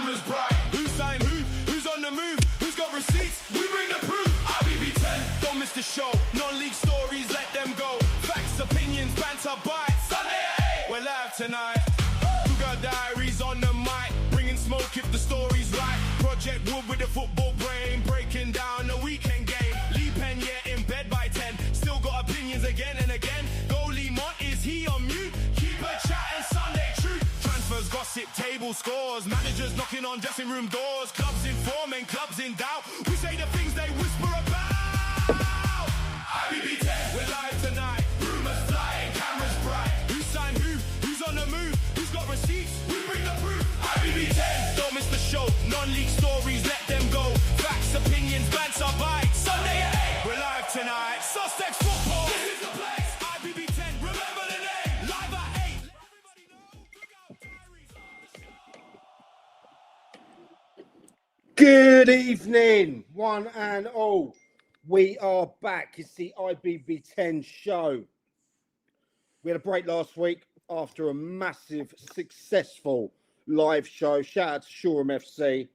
cameras bright. Who's signed who? Who's on the move? Who's got receipts? We bring the proof. IBB10. Don't miss the show. Non-league stories, let them go. Facts, opinions, banter, bites. Sunday at 8. We're live tonight. Cougar Diaries on the mic. Bringing smoke if the story's right. Project Wood with the football brain. Breaking down the weekend game. Lee Penn, yeah, in bed by 10. Still got opinions again and again. Goalie Mont, is he on mute? Keep a chat and Sunday truth. Transfers, gossip, table scores. Managers knocking on dressing room doors. Clubs in form and clubs in doubt. We say the things they whisper about. IBB10, we're live tonight. Rumors flying, cameras bright. Who's signed who? Who's on the move? Who's got receipts? We bring the proof. IBB10, don't miss the show. Non-league stories, let them go. Facts, opinions, banter, bites. Sunday at 8, we're live tonight. Sussex football, this is the place. IBB10, remember the name. Live at 8. Let everybody know. Good evening, one and all. We are back. It's the IBB10 show. We had a break last week after a massive, successful live show. Shout out to Shoreham FC,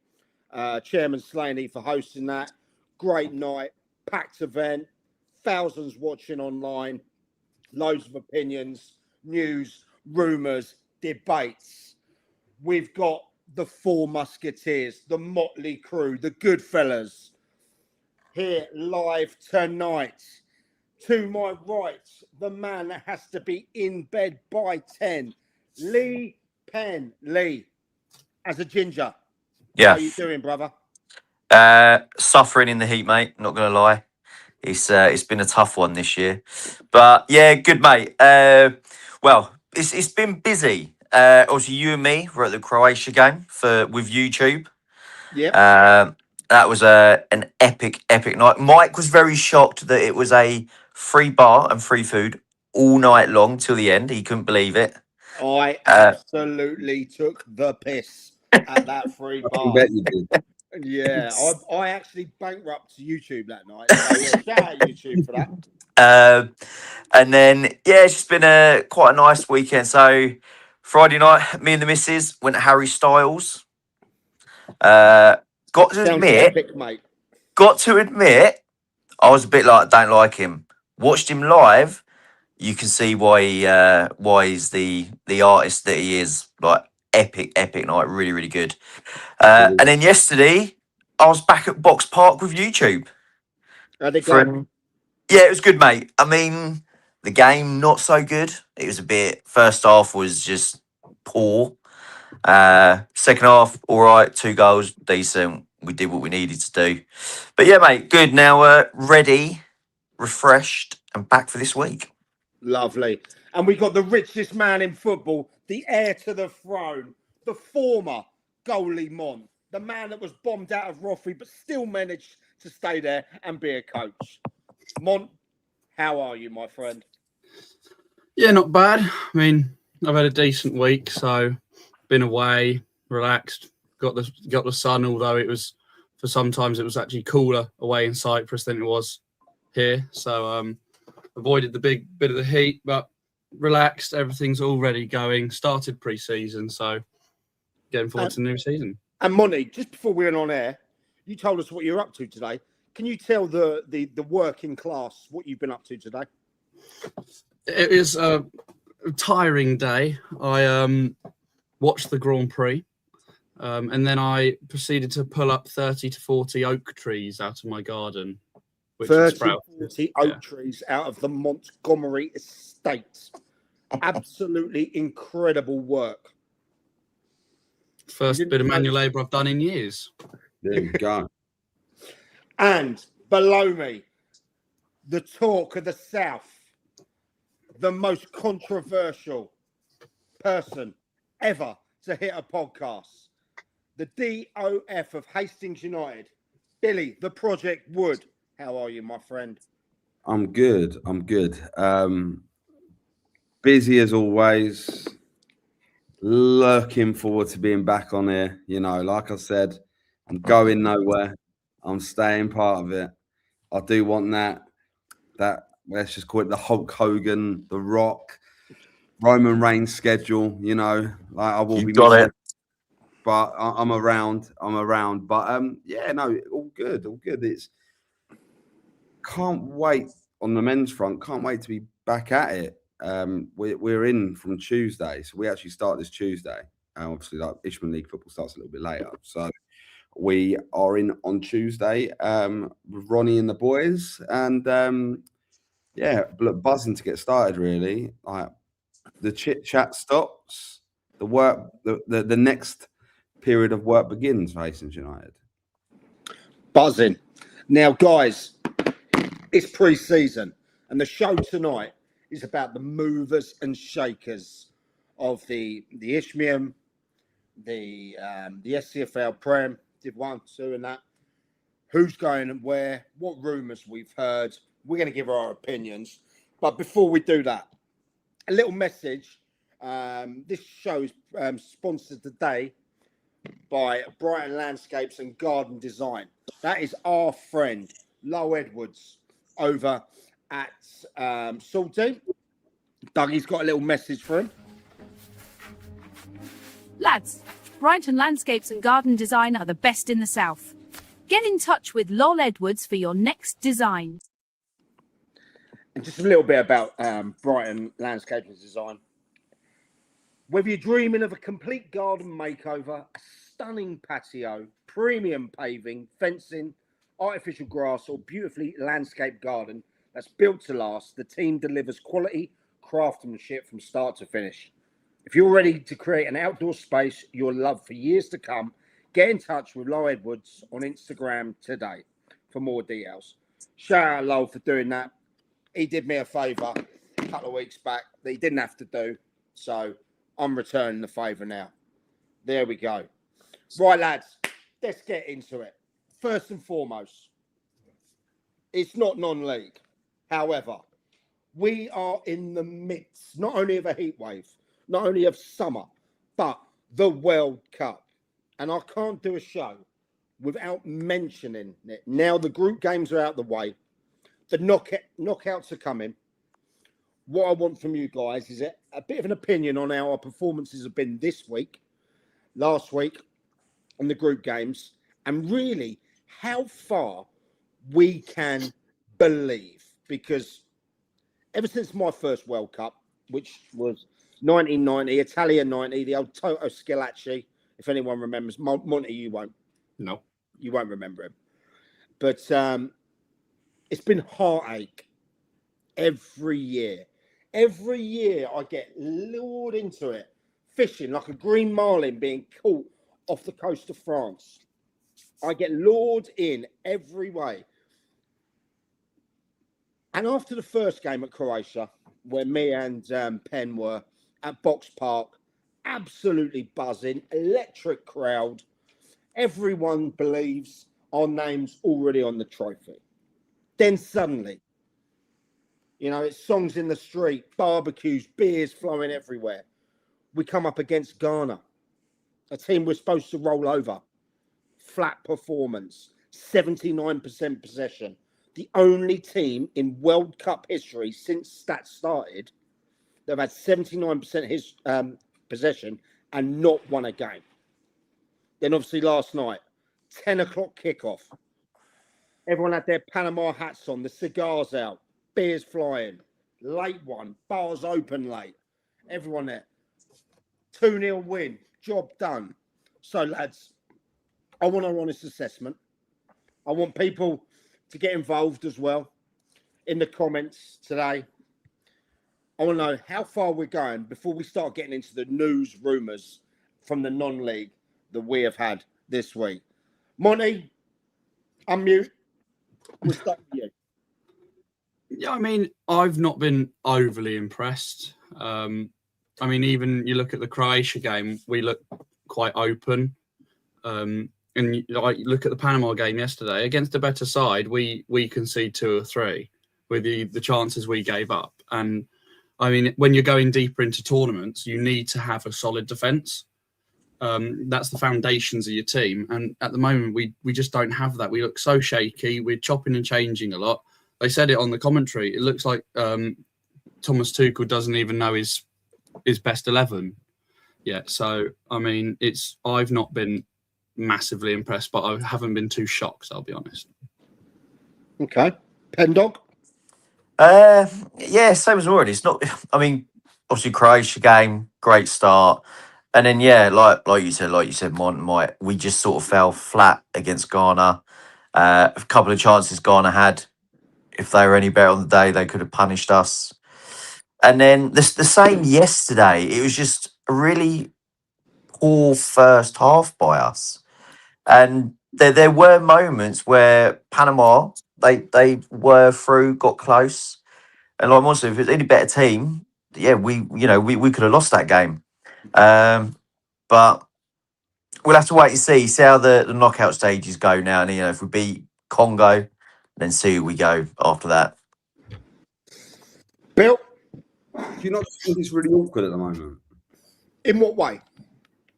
Chairman Slaney for hosting that. Great night, packed event, thousands watching online, loads of opinions, news, rumours, debates. We've got the Four Musketeers, the Motley Crew, the Goodfellas, here live tonight. To my right, the man that has to be in bed by 10, Lee Penn. Lee, as a ginger, Yeah. how you doing, brother? Suffering in the heat, mate. Not gonna lie, it's been a tough one this year, but yeah, good, mate. Well, it's been busy. Obviously, you and me were at the Croatia game with YouTube. Yeah. That was an epic night. Mike was very shocked that it was a free bar and free food all night long till the end. He couldn't believe it. I absolutely took the piss at that free I bar. bet you did. Yeah, I actually bankrupted YouTube that night. So yeah, shout out YouTube for that. And then yeah, it's just been quite a nice weekend. So Friday night, me and the missus went to Harry Styles. Got to Sounds admit, epic, mate. I was a bit like, don't like him. Watched him live, you can see why he's the artist that he is. Like epic night, really, really good. And then yesterday, I was back at Box Park with YouTube. How'd it go? Yeah, it was good, mate. I mean, the game not so good. It was a bit. First half was just poor. Second half, all right. 2 goals, decent. We did what we needed to do. But yeah, mate, good. Now ready, refreshed, and back for this week. Lovely. And we got the richest man in football, the heir to the throne, the former goalie Mont, the man that was bombed out of Roffey but still managed to stay there and be a coach. Mont, how are you, my friend? Yeah, not bad. I mean, I've had a decent week, so been away, relaxed, got the sun, although it was, for sometimes it was actually cooler away in Cyprus than it was here. So avoided the big bit of the heat, but relaxed. Everything's already going. Started pre-season, so getting forward to the new season. And Monty, just before we went on air, you told us what you're up to today. Can you tell the working class what you've been up to today? It is a tiring day. I watched the Grand Prix, and then I proceeded to pull up 30 to 40 oak trees out of my garden. 30 to 40 oak trees out of the Montgomery estate. Absolutely incredible work. First bit of manual labour I've done in years. There you go. And below me, the talk of the South, the most controversial person ever to hit a podcast, the DOF of Hastings United, Billy, the Project Wood. How are you, my friend? I'm good. Busy as always. Looking forward to being back on here. You know, like I said, I'm going nowhere. I'm staying part of it. I do want that let's just call it the Hulk Hogan, The Rock, Roman Reigns schedule. You know, like I will be. Got it. but I'm around. But yeah, no, all good. It's can't wait on the men's front. Can't wait to be back at it. We're in from Tuesday, so we actually start this Tuesday. Obviously, like Ishman League football starts a little bit later, so we are in on Tuesday with Ronnie and the boys, and yeah, buzzing to get started. Really, like the chit chat stops, the work, the next period of work begins. Hastings United Buzzing. Now, guys, it's pre-season, and the show tonight is about the movers and shakers of the Ishmium, the SCFL Prem, Div 1, 2, and that. Who's going and where? What rumours we've heard? We're going to give our opinions, but before we do that, a little message. This show is sponsored today by Brighton Landscapes and Garden Design. That is our friend Lo Edwards over at Salty. Dougie's got a little message for him. Lads, Brighton Landscapes and Garden Design are the best in the south. Get in touch with Lol Edwards for your next design. And just a little bit about Brighton Landscapes and Design. Whether you're dreaming of a complete garden makeover, a stunning patio, premium paving, fencing, artificial grass, or beautifully landscaped garden that's built to last, the team delivers quality craftsmanship from start to finish. If you're ready to create an outdoor space you'll love for years to come, get in touch with Lo Edwards on Instagram today for more details. Shout out Lo for doing that. He did me a favour a couple of weeks back that he didn't have to do, so I'm returning the favour now. There we go. Right, lads, let's get into it. First and foremost, it's not non-league. However, we are in the midst, not only of a heat wave, not only of summer, but the World Cup. And I can't do a show without mentioning it. Now the group games are out the way. The knockouts are coming. What I want from you guys is a bit of an opinion on how our performances have been this week, last week, in the group games, and really how far we can believe. Because ever since my first World Cup, which was 1990, Italia 90, the old Toto Schillaci, if anyone remembers. Monty, you won't. No. You won't remember him. But it's been heartache every year. Every year I get lured into it, fishing like a green marlin being caught off the coast of France. I get lured in every way. And after the first game at Croatia, where me and Penn were at Box Park, absolutely buzzing, electric crowd, everyone believes our name's already on the trophy. Then suddenly, you know, it's songs in the street, barbecues, beers flowing everywhere. We come up against Ghana, a team we're supposed to roll over. Flat performance, 79% possession. The only team in World Cup history since stats started that have had 79% possession and not won a game. Then obviously last night, 10 o'clock kickoff. Everyone had their Panama hats on, the cigars out, beers flying, late one, bars open late. Everyone there. 2-0 win, job done. So lads, I want an honest assessment. I want people to get involved as well in the comments today. I want to know how far we're going before we start getting into the news rumours from the non-league that we have had this week. Monty, unmute. We'll start with you. Yeah, I mean, I've not been overly impressed. I mean, even you look at the Croatia game, we look quite open. And like look at the Panama game yesterday against a better side, we concede 2 or 3 with the chances we gave up. And I mean, when you're going deeper into tournaments, you need to have a solid defence. That's the foundations of your team. And at the moment, we just don't have that. We look so shaky. We're chopping and changing a lot. They said it on the commentary. It looks like Thomas Tuchel doesn't even know his best 11. yet. So I mean, I've not been massively impressed, but I haven't been too shocked. I'll be honest. Okay, Pendog. Yeah, same as already. It's not. I mean, obviously Croatia game, great start, and then yeah, like you said, Mike, we just sort of fell flat against Ghana. A couple of chances Ghana had. If they were any better on the day, they could have punished us. And then the same yesterday. It was just a really poor first half by us. And there were moments where Panama they were through, got close, and like Monster, if it was any better team, yeah, we could have lost that game. But we'll have to wait and see how the knockout stages go now. And if we beat Congo, then see who we go after that. Bill, Do you not think it's really awkward at the moment? in what way?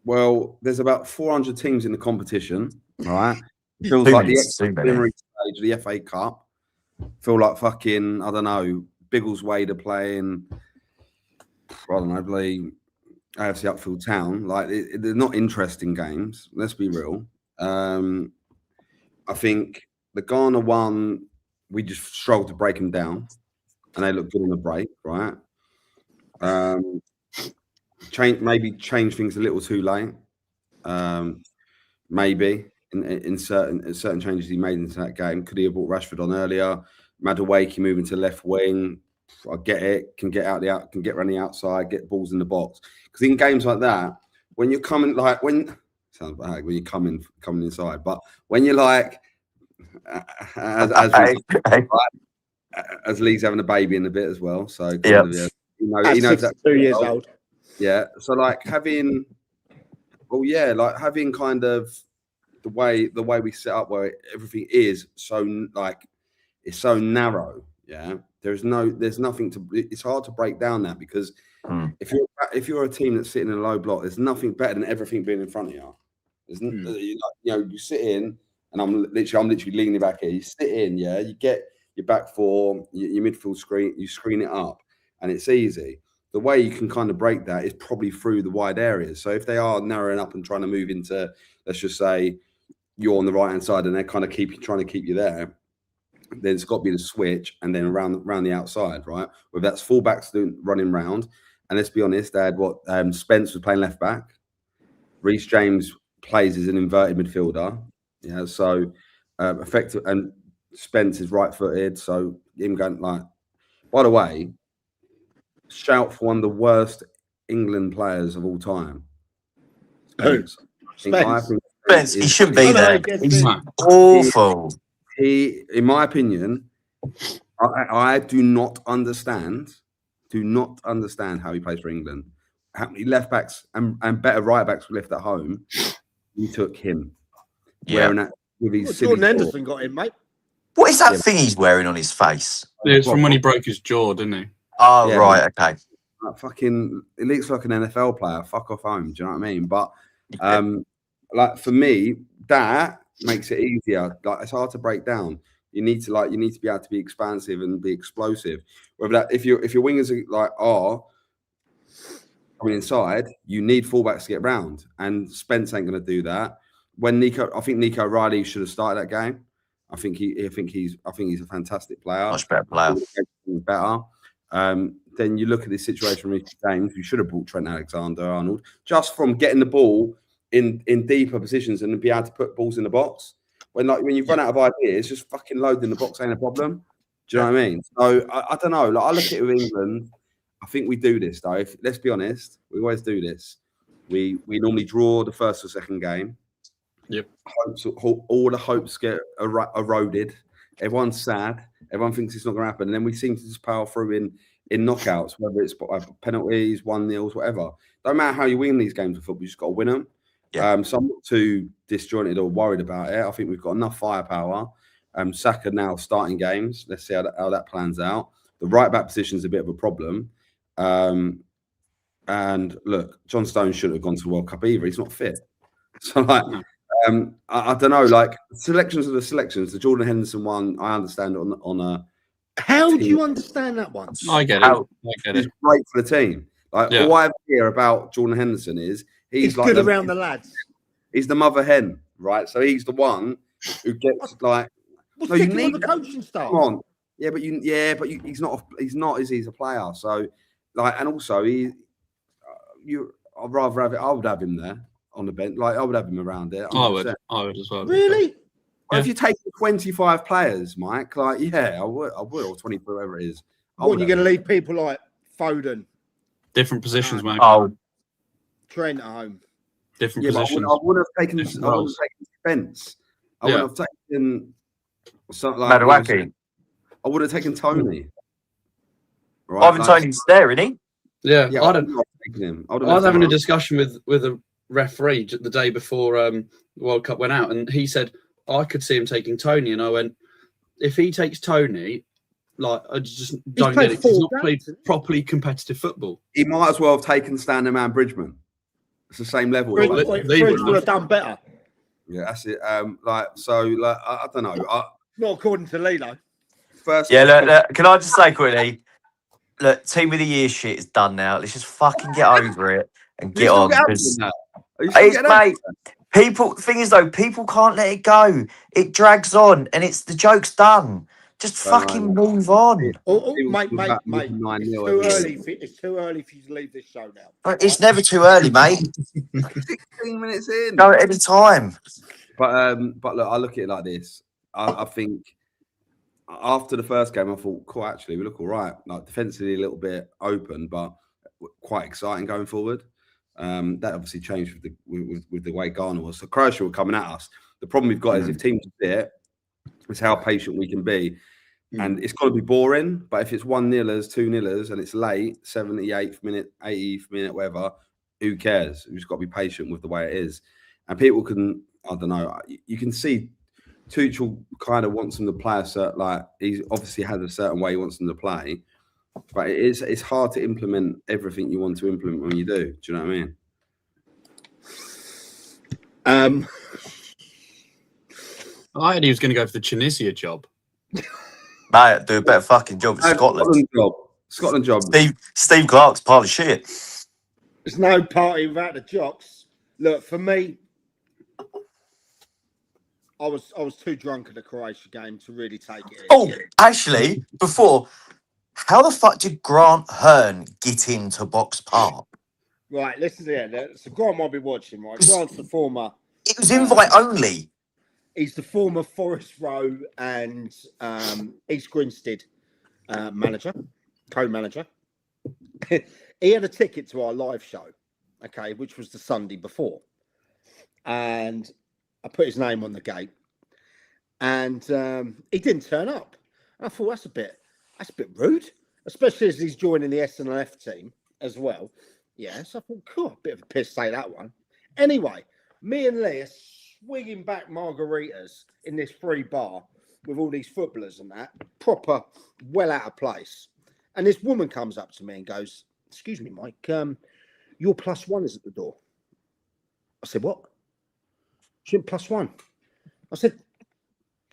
Well, there's about 400 teams in the competition, right? It feels Too like many, the too many. preliminary stage of the FA Cup. Feel like fucking, I don't know, Biggleswade are playing, I don't know, play AFC Upfield Town. Like, they're not interesting games. Let's be real. I think the Ghana one, we just struggled to break them down, and they look good on the break, right? Maybe change things a little too late. Maybe in certain changes he made into that game. Could he have brought Rashford on earlier? Madueke moving to left wing. I get it. Can get around the outside, get balls in the box. Because in games like that, when you're coming sounds bad when you're coming inside, but when you're like as Lee's having a baby in a bit as well, so Yeah. he knows that 2 years old. Yeah, so like having kind of the way we set up where everything is so like it's so narrow. Yeah, there's nothing to. It's hard to break down that because if you're a team that's sitting in a low block, there's nothing better than everything being in front of you. You sit in, and I'm literally leaning back here. You sit in, yeah, you get your back four, your midfield screen, you screen it up, and it's easy. The way you can kind of break that is probably through the wide areas. So if they are narrowing up and trying to move into, let's just say, you're on the right hand side and they're kind of trying to keep you there, then it's got to be the switch and then around the outside, right? Whether that's fullbacks running round, and let's be honest, they had Spence was playing left back, Reece James plays as an inverted midfielder, yeah. So effective, and Spence is right-footed, so him going like. By the way, shout for one of the worst England players of all time. Spence. Spence, he shouldn't be there. He's awful. He, in my opinion, I do not understand how he plays for England. How many left backs and better right backs were left at home? We took him. Yeah. Jordan Henderson got him, mate. What is that thing he's wearing on his face? Yeah, it's from when he broke his jaw, didn't he? Oh, yeah, right, okay. It looks like an NFL player. Fuck off home. Do you know what I mean? But like for me, that makes it easier. Like it's hard to break down. You need to be able to be expansive and be explosive. Whether that if your wingers are coming inside, you need fullbacks to get round, and Spence ain't going to do that. I think Nico Riley should have started that game. I think he's a fantastic player. Much better player. Better. Then you look at this situation with James. You should have brought Trent Alexander-Arnold just from getting the ball in deeper positions and be able to put balls in the box. When you've run out of ideas, just fucking loading the box ain't a problem. Do you know what I mean? So I don't know. Like I look at it with England. I think we do this though. Let's be honest, we always do this. We normally draw the first or second game. Yep. All the hopes get eroded. Everyone's sad. Everyone thinks it's not going to happen. And then we seem to just power through in knockouts, whether it's penalties, 1-0, whatever. Don't matter how you win these games of football, you just got to win them. Yeah. So I'm not too disjointed or worried about it. I think we've got enough firepower. Saka now starting games. Let's see how that plans out. The right back position is a bit of a problem. And look, John Stones shouldn't have gone to the World Cup either. He's not fit. So I don't know. Like selections are the selections. The Jordan Henderson one, I understand on a. How do you understand that one? I get it. It's great for the team. Like Yeah. all I hear about Jordan Henderson is He's like good around the lads. He's the mother hen, right? So he's the one who gets like. What's No, you sticking need with the coaching staff? Come on, he's not. He's not. He's a player. So like, and also I'd rather have it. I would have him there on the bench. Like I would have him around there. I would 100%. as well. Really? Well, if you take 25 players, Mike, like I would, or 20, whatever it is. What are you going to leave people like Foden, Different positions, mate. Oh, Trent at home? Different Yeah, but positions. I would have taken. Different I would have roles. taken Spence. I would have taken something like. Madueke. I would have taken Tony. Right, Ivan Tony's there, isn't he? Yeah, Yeah, I I don't. would have taken him. I was having a discussion with a referee the day before the World Cup went out, and he said I could see him taking Tony, and I went, if he takes Tony, like I just don't get it. He's not played properly competitive football. He might as well have taken Standard Man Bridgman. It's the same level. Bridge would have done better. Yeah, that's it. I don't know. Not according to Lilo. First, Yeah, look, can I just say quickly? Look, Team of the Year shit is done now. Let's just fucking get over it and get on. Mate, people. The thing is, though, people can't let it go. It drags on, and the joke's done. Just fucking move on. Mate, it's too early for you to leave this show now. It's never too early, mate. 16 minutes in. Go at any time. But look, I look at it like this. I think after the first game, I thought, cool, actually, we look all right. Like defensively a little bit open, but quite exciting going forward. That obviously changed with the way Ghana was. So Croatia were coming at us. The problem we've got is if teams are there, it's how patient we can be. And it's got to be boring. But if it's 1-0ers, 2-0ers, and it's late, 78th minute, 80th minute, whatever, who cares? We've just got to be patient with the way it is. And people can, I don't know, you can see Tuchel kind of wants them to play he obviously has a certain way he wants them to play. But it's hard to implement everything you want to implement when you do. Do you know what I mean? I heard he was going to go for the Tunisia job. Mate, do a better fucking job at Scotland. Scotland job. Steve Clark's part of shit. There's no party without the jocks. Look, for me, I was too drunk at the Croatia game to really take it. Oh, actually, how the fuck did Grant Hearn get into Box Park? Right, listen here. So Grant might be watching, right? Grant's the former. It was invite only. He's the former Forest Row and East Grinstead manager, co-manager. He had a ticket to our live show, okay, which was the Sunday before. And I put his name on the gate. And he didn't turn up. And I thought, that's a bit rude, especially as he's joining the SNLF team as well. Yeah, so I thought, cool, bit of a piss take that one. Anyway, me and Lee are swinging back margaritas in this free bar with all these footballers and that, proper well out of place. And this woman comes up to me and goes, excuse me, Mike, your +1 is at the door. I said, what? She went, +1. I said,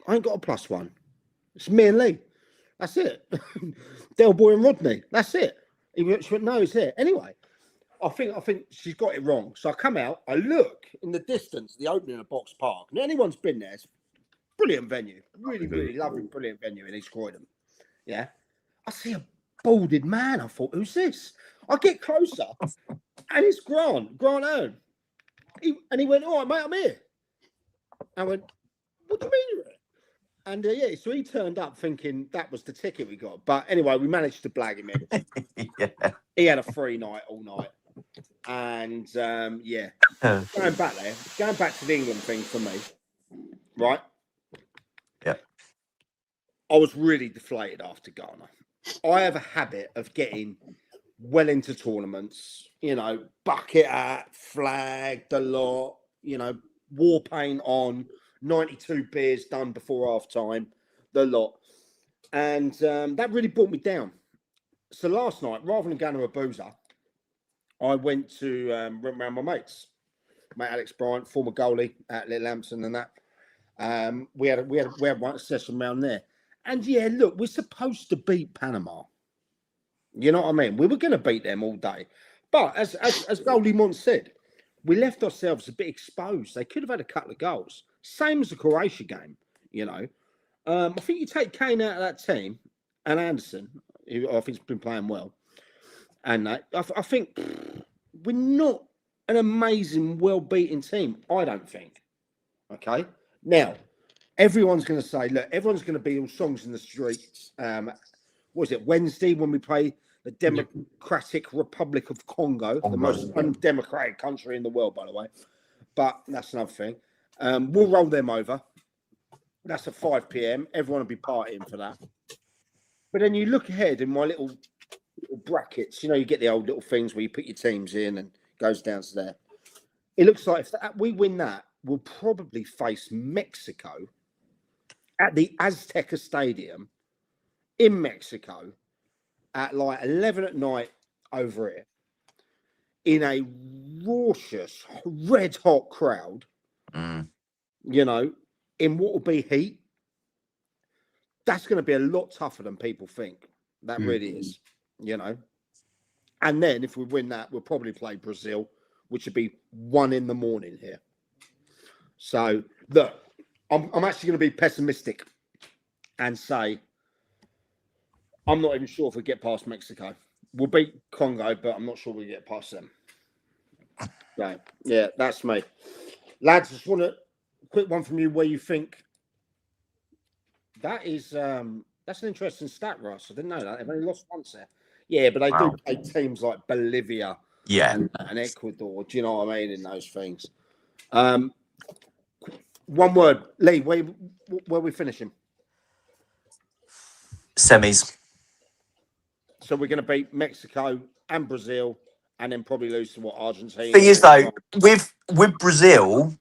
I ain't got a +1. It's me and Lee. That's it. Del Boy and Rodney. That's it. She went, no, it's here. Anyway, I think she's got it wrong. So I come out, I look in the distance, the opening of Box Park. And anyone's been there, it's a brilliant venue. Really, really lovely, brilliant venue in East Croydon. Yeah. I see a balded man. I thought, who's this? I get closer and it's Grant Hearn. He went, all right, mate, I'm here. I went, what do you mean you're here? And so he turned up thinking that was the ticket we got. But anyway, we managed to blag him in. Yeah. He had a free night all night. And going back to the England thing for me, right? Yeah. I was really deflated after Ghana. I have a habit of getting well into tournaments, bucket hat, flag, the lot, war paint on, 92 beers done before half time, the lot. And that really brought me down. So last night, rather than going to a boozer, I went to around my mates. Mate Alex Bryant, former goalie at Little Hampton and that. We had one session around there. And yeah, look, we're supposed to beat Panama. You know what I mean? We were going to beat them all day. But as Goldie Mont said, we left ourselves a bit exposed. They could have had a couple of goals. Same as the Croatia game, you know. I think you take Kane out of that team and Anderson, who I think's been playing well. And I think we're not an amazing, well-beaten team, I don't think. Okay? Now, everyone's going to say, look, everyone's going to be all songs in the streets. What was it, Wednesday when we play the Democratic Republic of Congo, the most undemocratic country in the world, by the way. But that's another thing. We'll roll them over. That's at 5 p.m. Everyone will be partying for that. But then you look ahead in my little brackets. You know, you get the old little things where you put your teams in and it goes down to there. It looks like if we win that, we'll probably face Mexico at the Azteca Stadium in Mexico at like 11 at night over here in a raucous, red-hot crowd, you know, in what will be heat. That's going to be a lot tougher than people think. That really is, you know. And then if we win that, we'll probably play Brazil, which would be 1 a.m. here. So, look, I'm actually going to be pessimistic and say I'm not even sure if we get past Mexico. We'll beat Congo, but I'm not sure we'll get past them. So, yeah, that's me. Lads, just want a quick one from you where you think that is that's an interesting stat, Ross. I didn't know that. They've only lost once there. Yeah, but they do play teams like Bolivia and Ecuador. Do you know what I mean in those things? One word, Lee, where are we finishing? Semis. So we're going to beat Mexico and Brazil and then probably lose to what, Argentina? Thing is, though, with Brazil,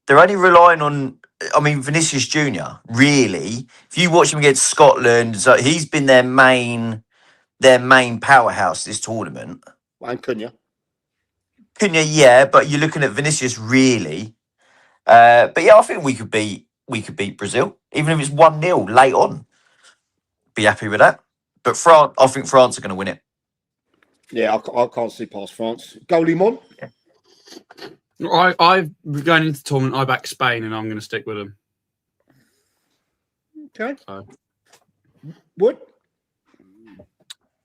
they're only relying on, I mean, Vinicius Junior. Really, if you watch him against Scotland, so he's been their main powerhouse this tournament. And Cunha, yeah, but you're looking at Vinicius really. But yeah, I think we could beat Brazil, even if it's 1-0 late on. Be happy with that. But France, I think France are going to win it. Yeah, I can't see past France. Goalie Mon. I've going into the tournament. I back Spain, and I'm going to stick with them. Okay. So. What?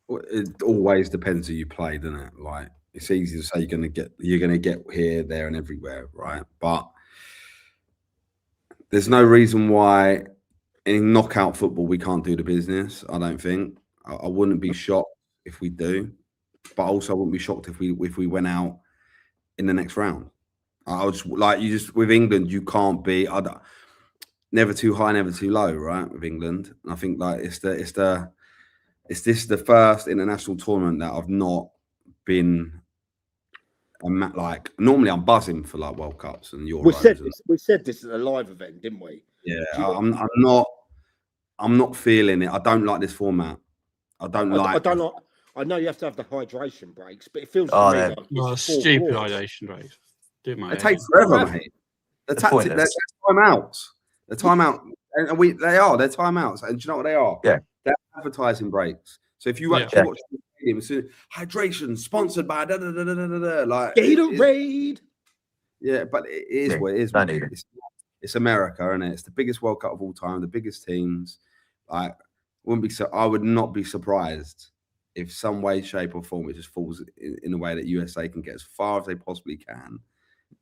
It always depends who you play, doesn't it? Like, it's easy to say you're going to get here, there, and everywhere, right? But there's no reason why in knockout football we can't do the business. I don't think. I wouldn't be shocked if we do, but also I wouldn't be shocked if we went out in the next round. I was like, with England, you can't be never too high, never too low, right? With England, and I think like it's this the first international tournament that I've not been. Like normally, I'm buzzing for like World Cups and Euros. We said this at a live event, didn't we? Yeah, I'm not feeling it. I don't like this format. I don't like. I know you have to have the hydration breaks, but it feels to me like it's stupid hydration breaks. It takes forever, mate. They're timeouts. They're timeout, and they're timeouts. And do you know what they are? Yeah, they're advertising breaks. So if you actually watch the stadium, hydration sponsored by like Gatorade. Yeah, but it is what it is. It's America, and it's the biggest World Cup of all time, the biggest teams. Like, I would not be surprised if some way, shape, or form it just falls in a way that USA can get as far as they possibly can,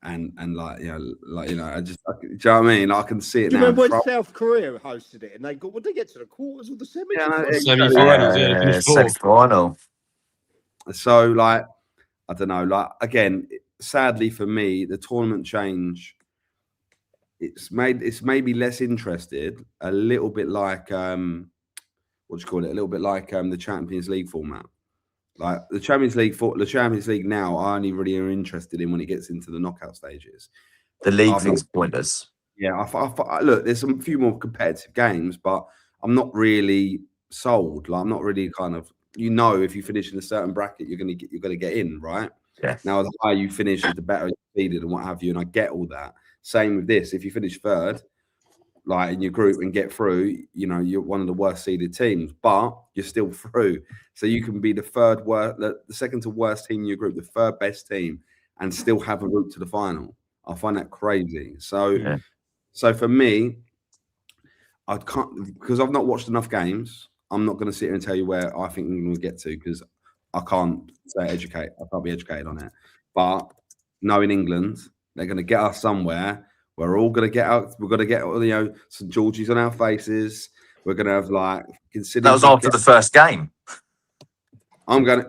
and like you know, do you know what I mean? I can see it. Do you now. remember when South Korea hosted it, and they got? Would they get to the quarters of the semis? Semi-final. So, like, I don't know. Like, again, sadly for me, the tournament change. It's made me less interested. A little bit like what do you call it? A little bit like the Champions League format. Like the Champions League now, I only really are interested in when it gets into the knockout stages. The league thing's pointless. Yeah, I look. There's a few more competitive games, but I'm not really sold. Like I'm not really kind of if you finish in a certain bracket, you're gonna get in, right? Yeah. Now the higher you finish, the better you're seeded and what have you. And I get all that. Same with this. If you finish third, like in your group and get through, you know, you're one of the worst seeded teams, but you're still through. So you can be the third worst, the second to worst team in your group, the third best team, and still have a route to the final. I find that crazy. So, so for me, I can't, because I've not watched enough games. I'm not going to sit here and tell you where I think England will get to, because I can't say educate. I can't be educated on it. But knowing England, they're going to get us somewhere. We're all going to get out. We're going to get, you know, St. George's on our faces. We're going to have like consider. That was after the first game. I'm going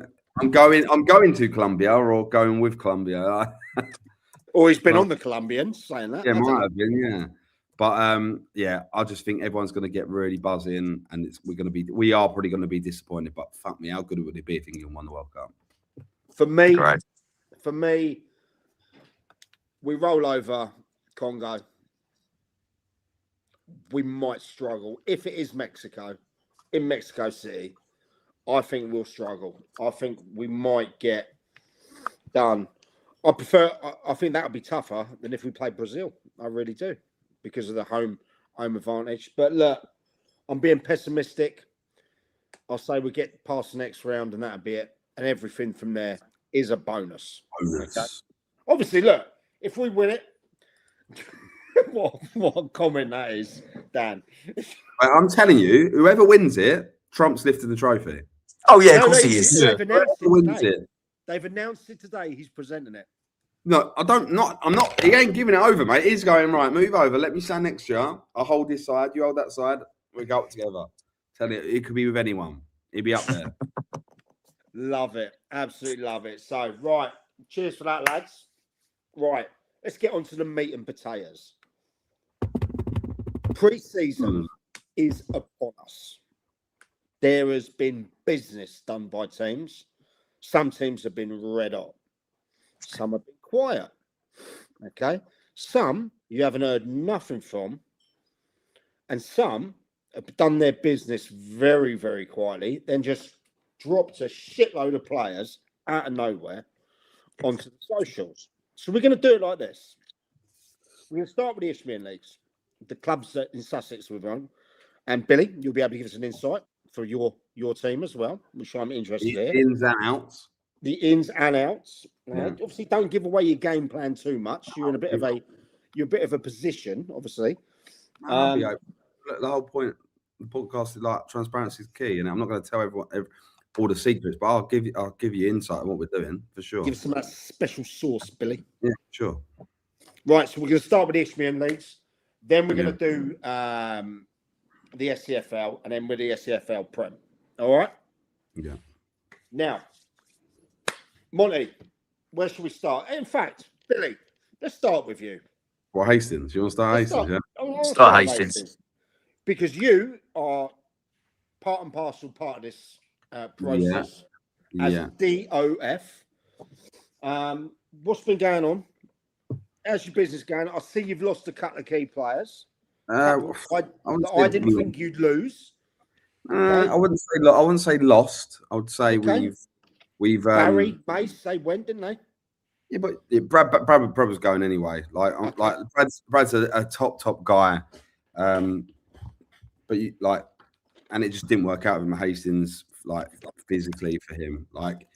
to Colombia, or going with Colombia. Or he's been on the Colombians saying that. Yeah, might have been, yeah. But yeah, I just think everyone's going to get really buzzing, and we are probably going to be disappointed. But fuck me, how good would it be if England won the World Cup? For me, we roll over Congo. We might struggle if it is Mexico, in Mexico City. I think we'll struggle. I think we might get done. I think that would be tougher than if we played Brazil. I really do, because of the home advantage. But look, I'm being pessimistic. I'll say we get past the next round and that'll be it. And everything from there is a bonus. Okay? Obviously, look, if we win it, what a comment that is, Dan. I'm telling you, whoever wins it, Trump's lifting the trophy. Oh yeah, of course he is. They've announced it today. He's presenting it. No, I'm not. He ain't giving it over, mate. He's going, right, move over. Let me stand next to you. I'll hold this side. You hold that side. We go up together. Tell you, it could be with anyone. He'd be up there. Love it. Absolutely love it. So, right. Cheers for that, lads. Right. Let's get on to the meat and potatoes. Pre-season is upon us. There has been business done by teams. Some teams have been red hot. Some have been quiet. Okay. Some you haven't heard nothing from. And some have done their business very, very quietly, then just dropped a shitload of players out of nowhere onto the socials. So we're going to do it like this. We're going to start with the Isthmian Leagues, the clubs that in Sussex we've run. And Billy, you'll be able to give us an insight for your team as well, which I'm interested in. The ins and outs. The ins and outs. Obviously, don't give away your game plan too much. You're in a bit of a position, obviously. The whole point of the podcast is like transparency is key, and I'm not going to tell everyone all the secrets, but I'll give you insight on what we're doing for sure. Give some of that special sauce, Billy. Yeah, sure. Right, so we're going to start with the Isthmian Leagues. Then we're going to do the SCFL, and then with the SCFL Prem. All right? Yeah. Now, Monty, where should we start? In fact, Billy, let's start with you. Well, Hastings. You want to start Hastings? Start Hastings. Because you are part and parcel part of this process as DOF. What's been going on? How's your business going? I see you've lost a couple of key players. I didn't think you'd lose. I wouldn't say lost. I would say we've Barry, Mace, they went, didn't they? Yeah, but Brad was going anyway. Like Brad's a top guy, but and it just didn't work out with him at Hastings, like physically for him. Like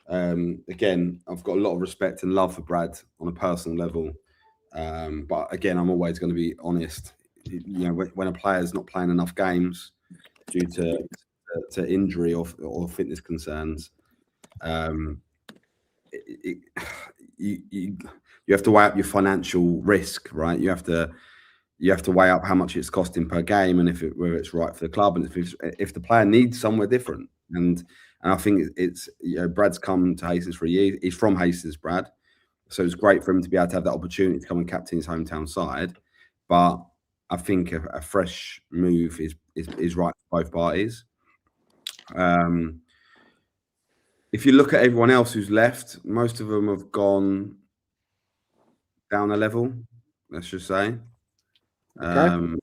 again, I've got a lot of respect and love for Brad on a personal level, but again, I'm always going to be honest. You know, when a player's not playing enough games due to injury or fitness concerns, you have to weigh up your financial risk, right? You have to weigh up how much it's costing per game, and whether it's right for the club, and if the player needs somewhere different. And I think it's Brad's come to Hastings for a year. He's from Hastings, Brad, so it's great for him to be able to have that opportunity to come and captain his hometown side. But I think a fresh move is right for both parties. If you look at everyone else who's left, most of them have gone down a level, let's just say. Okay.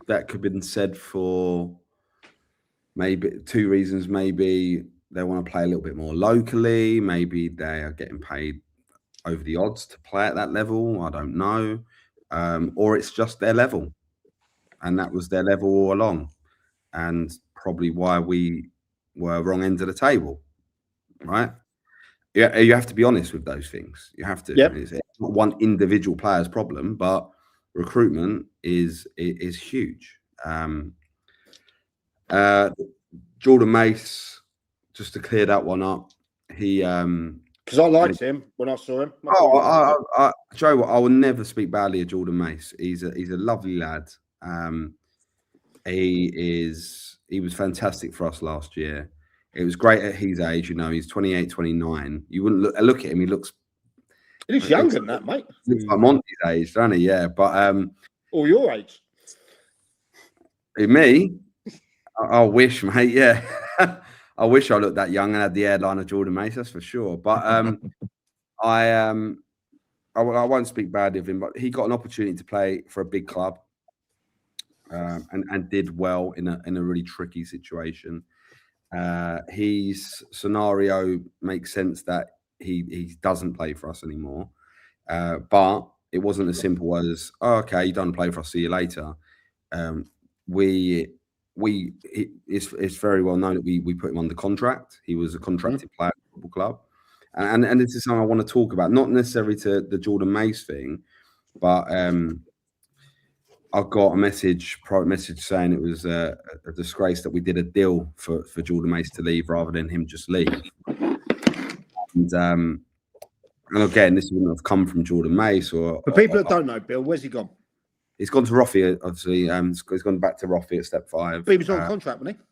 That could have been said for maybe two reasons. Maybe they want to play a little bit more locally. Maybe they are getting paid over the odds to play at that level. I don't know. Or it's just their level. and that was their level all along, and probably why we were wrong end of the table, right? Yeah, you have to be honest with those things. You have to. Yep. It's not one individual player's problem, but recruitment is huge. Jordan Mace, just to clear that one up, he because I liked him when I saw him. Joe, I will never speak badly of Jordan Mace. He's a lovely lad. He was fantastic for us last year. It was great at his age. You know, he's 28, 29. You wouldn't look at him. He looks younger than that, mate. Looks like Monty's age, doesn't he? Yeah, but or your age. Me, I wish, mate. Yeah, I wish I looked that young and had the hairline of Jordan Mace. That's for sure. But I won't speak badly of him. But he got an opportunity to play for a big club, and did well in a really tricky situation. His scenario makes sense that he doesn't play for us anymore, but it wasn't as simple as, oh, okay, you don't play for us, see you later. It's very well known that we put him under contract. He was a contracted player at the football club, and this is something I want to talk about, not necessarily to the Jordan Mace thing, but I got a private message saying it was a disgrace that we did a deal for Jordan Mace to leave rather than him just leave. And again, this wouldn't have come from Jordan Mace. For people that don't know, Bill, where's he gone? He's gone to Roffey, obviously. He's gone back to Roffey at step 5. But he was on contract, wasn't he?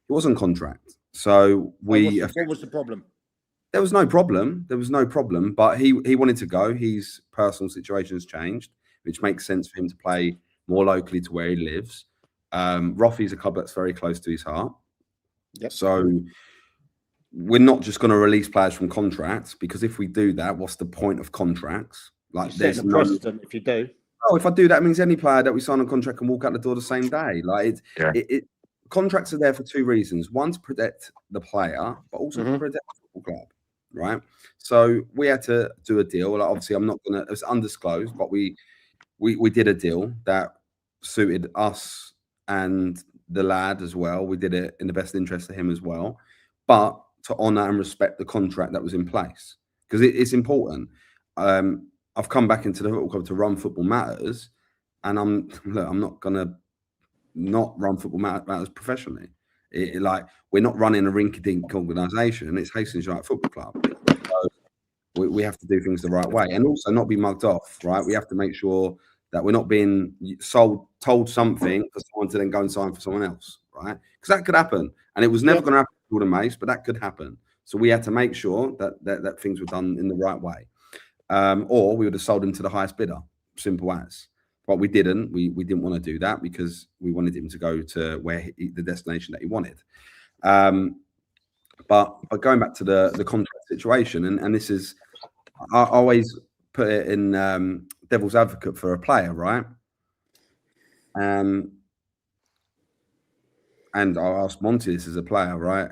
He was on contract. So what was the problem? There was no problem. But he wanted to go. His personal situation has changed, which makes sense for him to play more locally to where he lives. Roffey's a club that's very close to his heart. Yep. So we're not just going to release players from contracts, because if we do that, what's the point of contracts? Like, there's no precedent if you do. Oh, if I do that, it means any player that we sign on contract can walk out the door the same day. Like, contracts are there for 2 reasons: one, to protect the player, but also to protect the football club, right? So we had to do a deal. Like, obviously, I'm not gonna. It's undisclosed, but we did a deal that suited us and the lad as well. We did it in the best interest of him as well, but to honour and respect the contract that was in place, because it's important. I've come back into the football club to run Football Matters, and I'm not gonna not run Football Matters professionally. Like, we're not running a rinky-dink organisation. It's Hastings United Football Club. So we have to do things the right way, and also not be mugged off. Right? We have to make sure that we're not being told something for someone to then go and sign for someone else. Right? Because that could happen, and it was never going to happen to Jordan Mace, but that could happen. So we had to make sure that things were done in the right way. Or we would have sold him to the highest bidder, simple as. But we didn't. We didn't want to do that because we wanted him to go to the destination that he wanted. But going back to the contract situation, and this is, I always put it in devil's advocate for a player, right? And I'll ask Monty this as a player, right?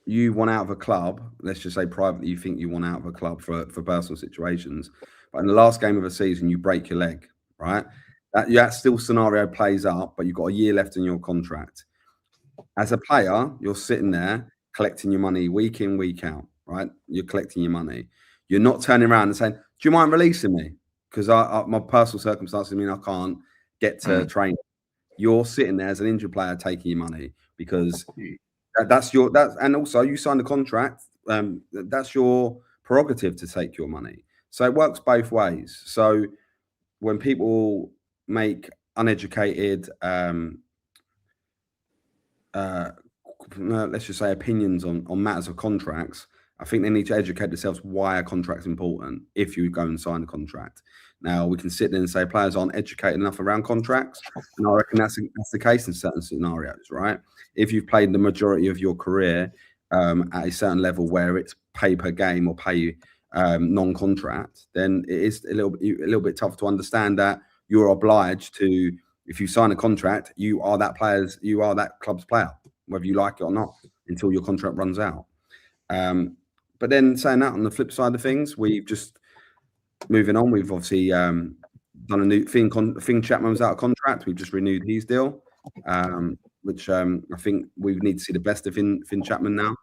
You want out of a club, let's just say privately, you think you want out of a club for personal situations, but in the last game of a season, you break your leg, right? That still scenario plays up, but you've got a year left in your contract. As a player, you're sitting there collecting your money week in, week out, right? You're collecting your money. You're not turning around and saying, do you mind releasing me? Because my personal circumstances mean I can't get to training. You're sitting there as an injured player taking your money because and also you signed a contract. That's your prerogative to take your money. So it works both ways. So when people make uneducated, let's just say opinions on matters of contracts, I think they need to educate themselves why a contract's important if you go and sign a contract. Now, we can sit there and say players aren't educated enough around contracts, and I reckon that's the case in certain scenarios, right? If you've played the majority of your career at a certain level where it's pay per game or pay non-contract, then it is a little bit tough to understand that you're obliged to, if you sign a contract, you are that club's player, whether you like it or not, until your contract runs out. But then saying that, on the flip side of things, we've just moving on. We've obviously done a new thing. Finn Chapman was out of contract. We've just renewed his deal, which I think we need to see the best of Finn Chapman now.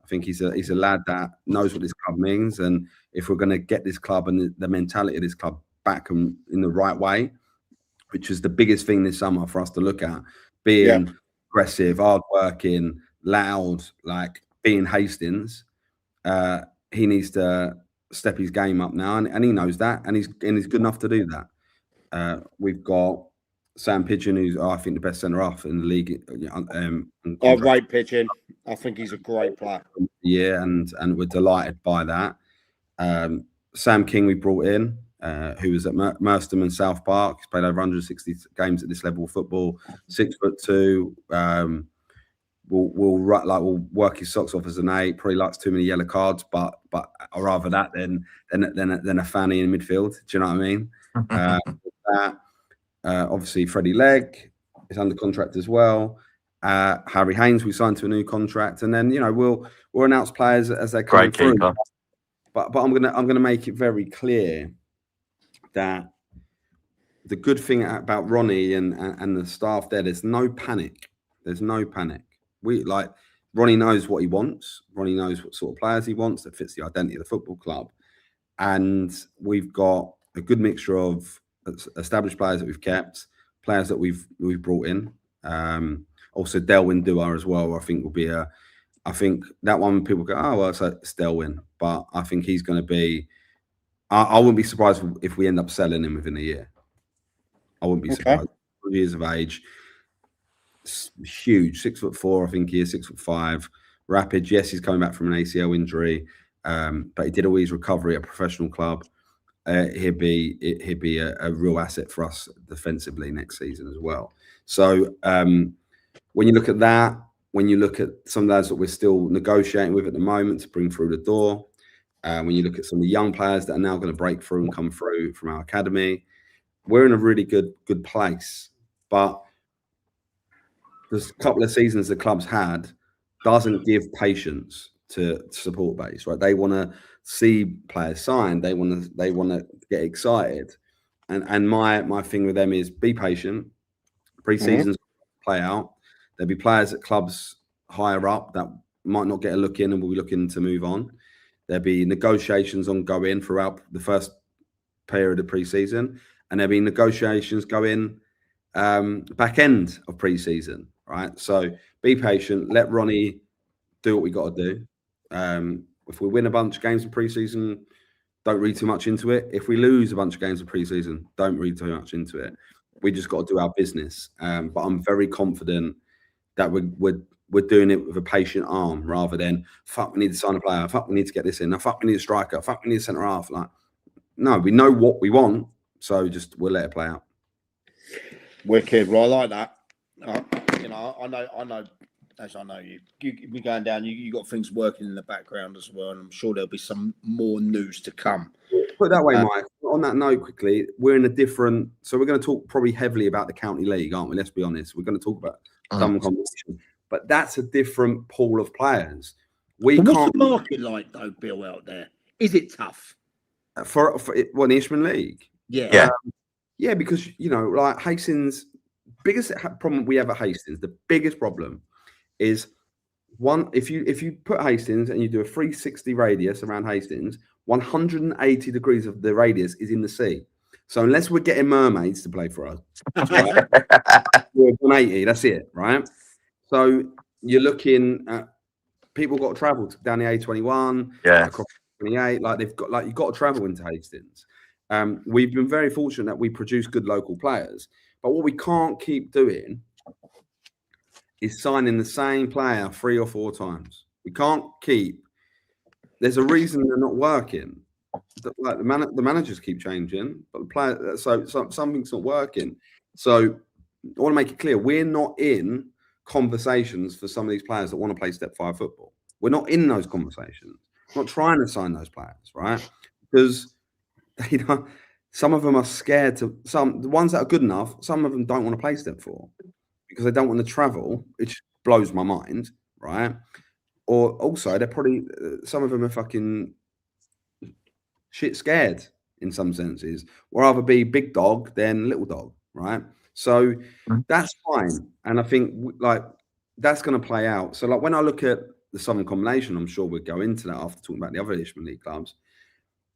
I think he's a lad that knows what this club means, and if we're going to get this club and the mentality of this club back in the right way, which is the biggest thing this summer for us to look at, being aggressive, hardworking, loud, like being Hastings, he needs to step his game up now, and he knows that, and he's good enough to do that. We've got Sam Pigeon, who's I think the best centre half in the league. I rate Pigeon. I think he's a great player. Yeah, and we're delighted by that. Sam King we brought in, who was at Merstham and South Park. He's played over 160 games at this level of football. 6'2". Will work his socks off as an 8. Probably likes too many yellow cards, but I'd rather that than a fanny in midfield. Do you know what I mean? Obviously Freddie Legg is under contract as well. Harry Haynes we signed to a new contract, and then we'll announce players as they come through. But I'm gonna make it very clear that the good thing about Ronnie and the staff there's no panic. There's no panic. Ronnie knows what he wants. Ronnie knows what sort of players he wants that fits the identity of the football club. And we've got a good mixture of established players that we've kept, players that we've brought in. Also Delwyn Dua as well, I think will be I think that one people go, oh well, it's Delwyn. But I think he's gonna be I wouldn't be surprised if we end up selling him within a year. I wouldn't be surprised. 12 years of age. Huge, 6'4", I think he is 6'5". Rapid, yes, he's coming back from an ACL injury, but he did all his recovery at a professional club. He'd be a real asset for us defensively next season as well. So when you look at that, when you look at some of those that we're still negotiating with at the moment to bring through the door, when you look at some of the young players that are now going to break through and come through from our academy, we're in a really good place. But there's a couple of seasons the club's had doesn't give patience to support base, right? They want to see players signed. They want to get excited. And my thing with them is be patient. Pre-seasons play out. There'll be players at clubs higher up that might not get a look in and will be looking to move on. There'll be negotiations ongoing throughout the first period of pre-season, and there'll be negotiations going back end of pre-season, right? So be patient. Let Ronnie do what we got to do. If we win a bunch of games in pre-season, don't read too much into it. If we lose a bunch of games in pre-season, don't read too much into it. We just got to do our business. But I'm very confident that we're doing it with a patient arm rather than fuck, we need to sign a player. Fuck, we need to get this in. No, fuck, we need a striker. Fuck, we need a centre half. Like, no, we know what we want, so just we'll let it play out. Wicked. Well, I like that. I know. As I know you be going down. You got things working in the background as well, and I'm sure there'll be some more news to come. Put it that way, Mike. On that note, quickly, we're in a different. So we're going to talk probably heavily about the county league, aren't we? Let's be honest. We're going to talk about some competition, but that's a different pool of players. We But can't. what's the market like though, Bill? Out there, is it tough? For the Ishman League? Yeah. Yeah, because like Hastings, biggest problem we have at Hastings, the biggest problem is one. If you put Hastings and you do a 360 radius around Hastings, 180 degrees of the radius is in the sea. So unless we're getting mermaids to play for us, right, we're 180. That's it, right? So you're looking at people got to travel down the A21, across 28. Like you've got to travel into Hastings. We've been very fortunate that we produce good local players, but what we can't keep doing is signing the same player 3 or 4 times. We can't keep. There's a reason they're not working. Like the managers keep changing, but the player, so something's not working. So I want to make it clear: we're not in conversations for some of these players that want to play Step 5 football. We're not in those conversations. We're not trying to sign those players, right? Because some of them are scared to. The ones that are good enough, some of them don't want to play Step 4 because they don't want to travel, which blows my mind, right? Or also, they're probably some of them are fucking shit scared. in some senses, or rather be big dog than little dog, right? So that's fine, and I think like that's going to play out. So like when I look at the Southern Combination, I'm sure we'll go into that after talking about the other Ishmael League clubs.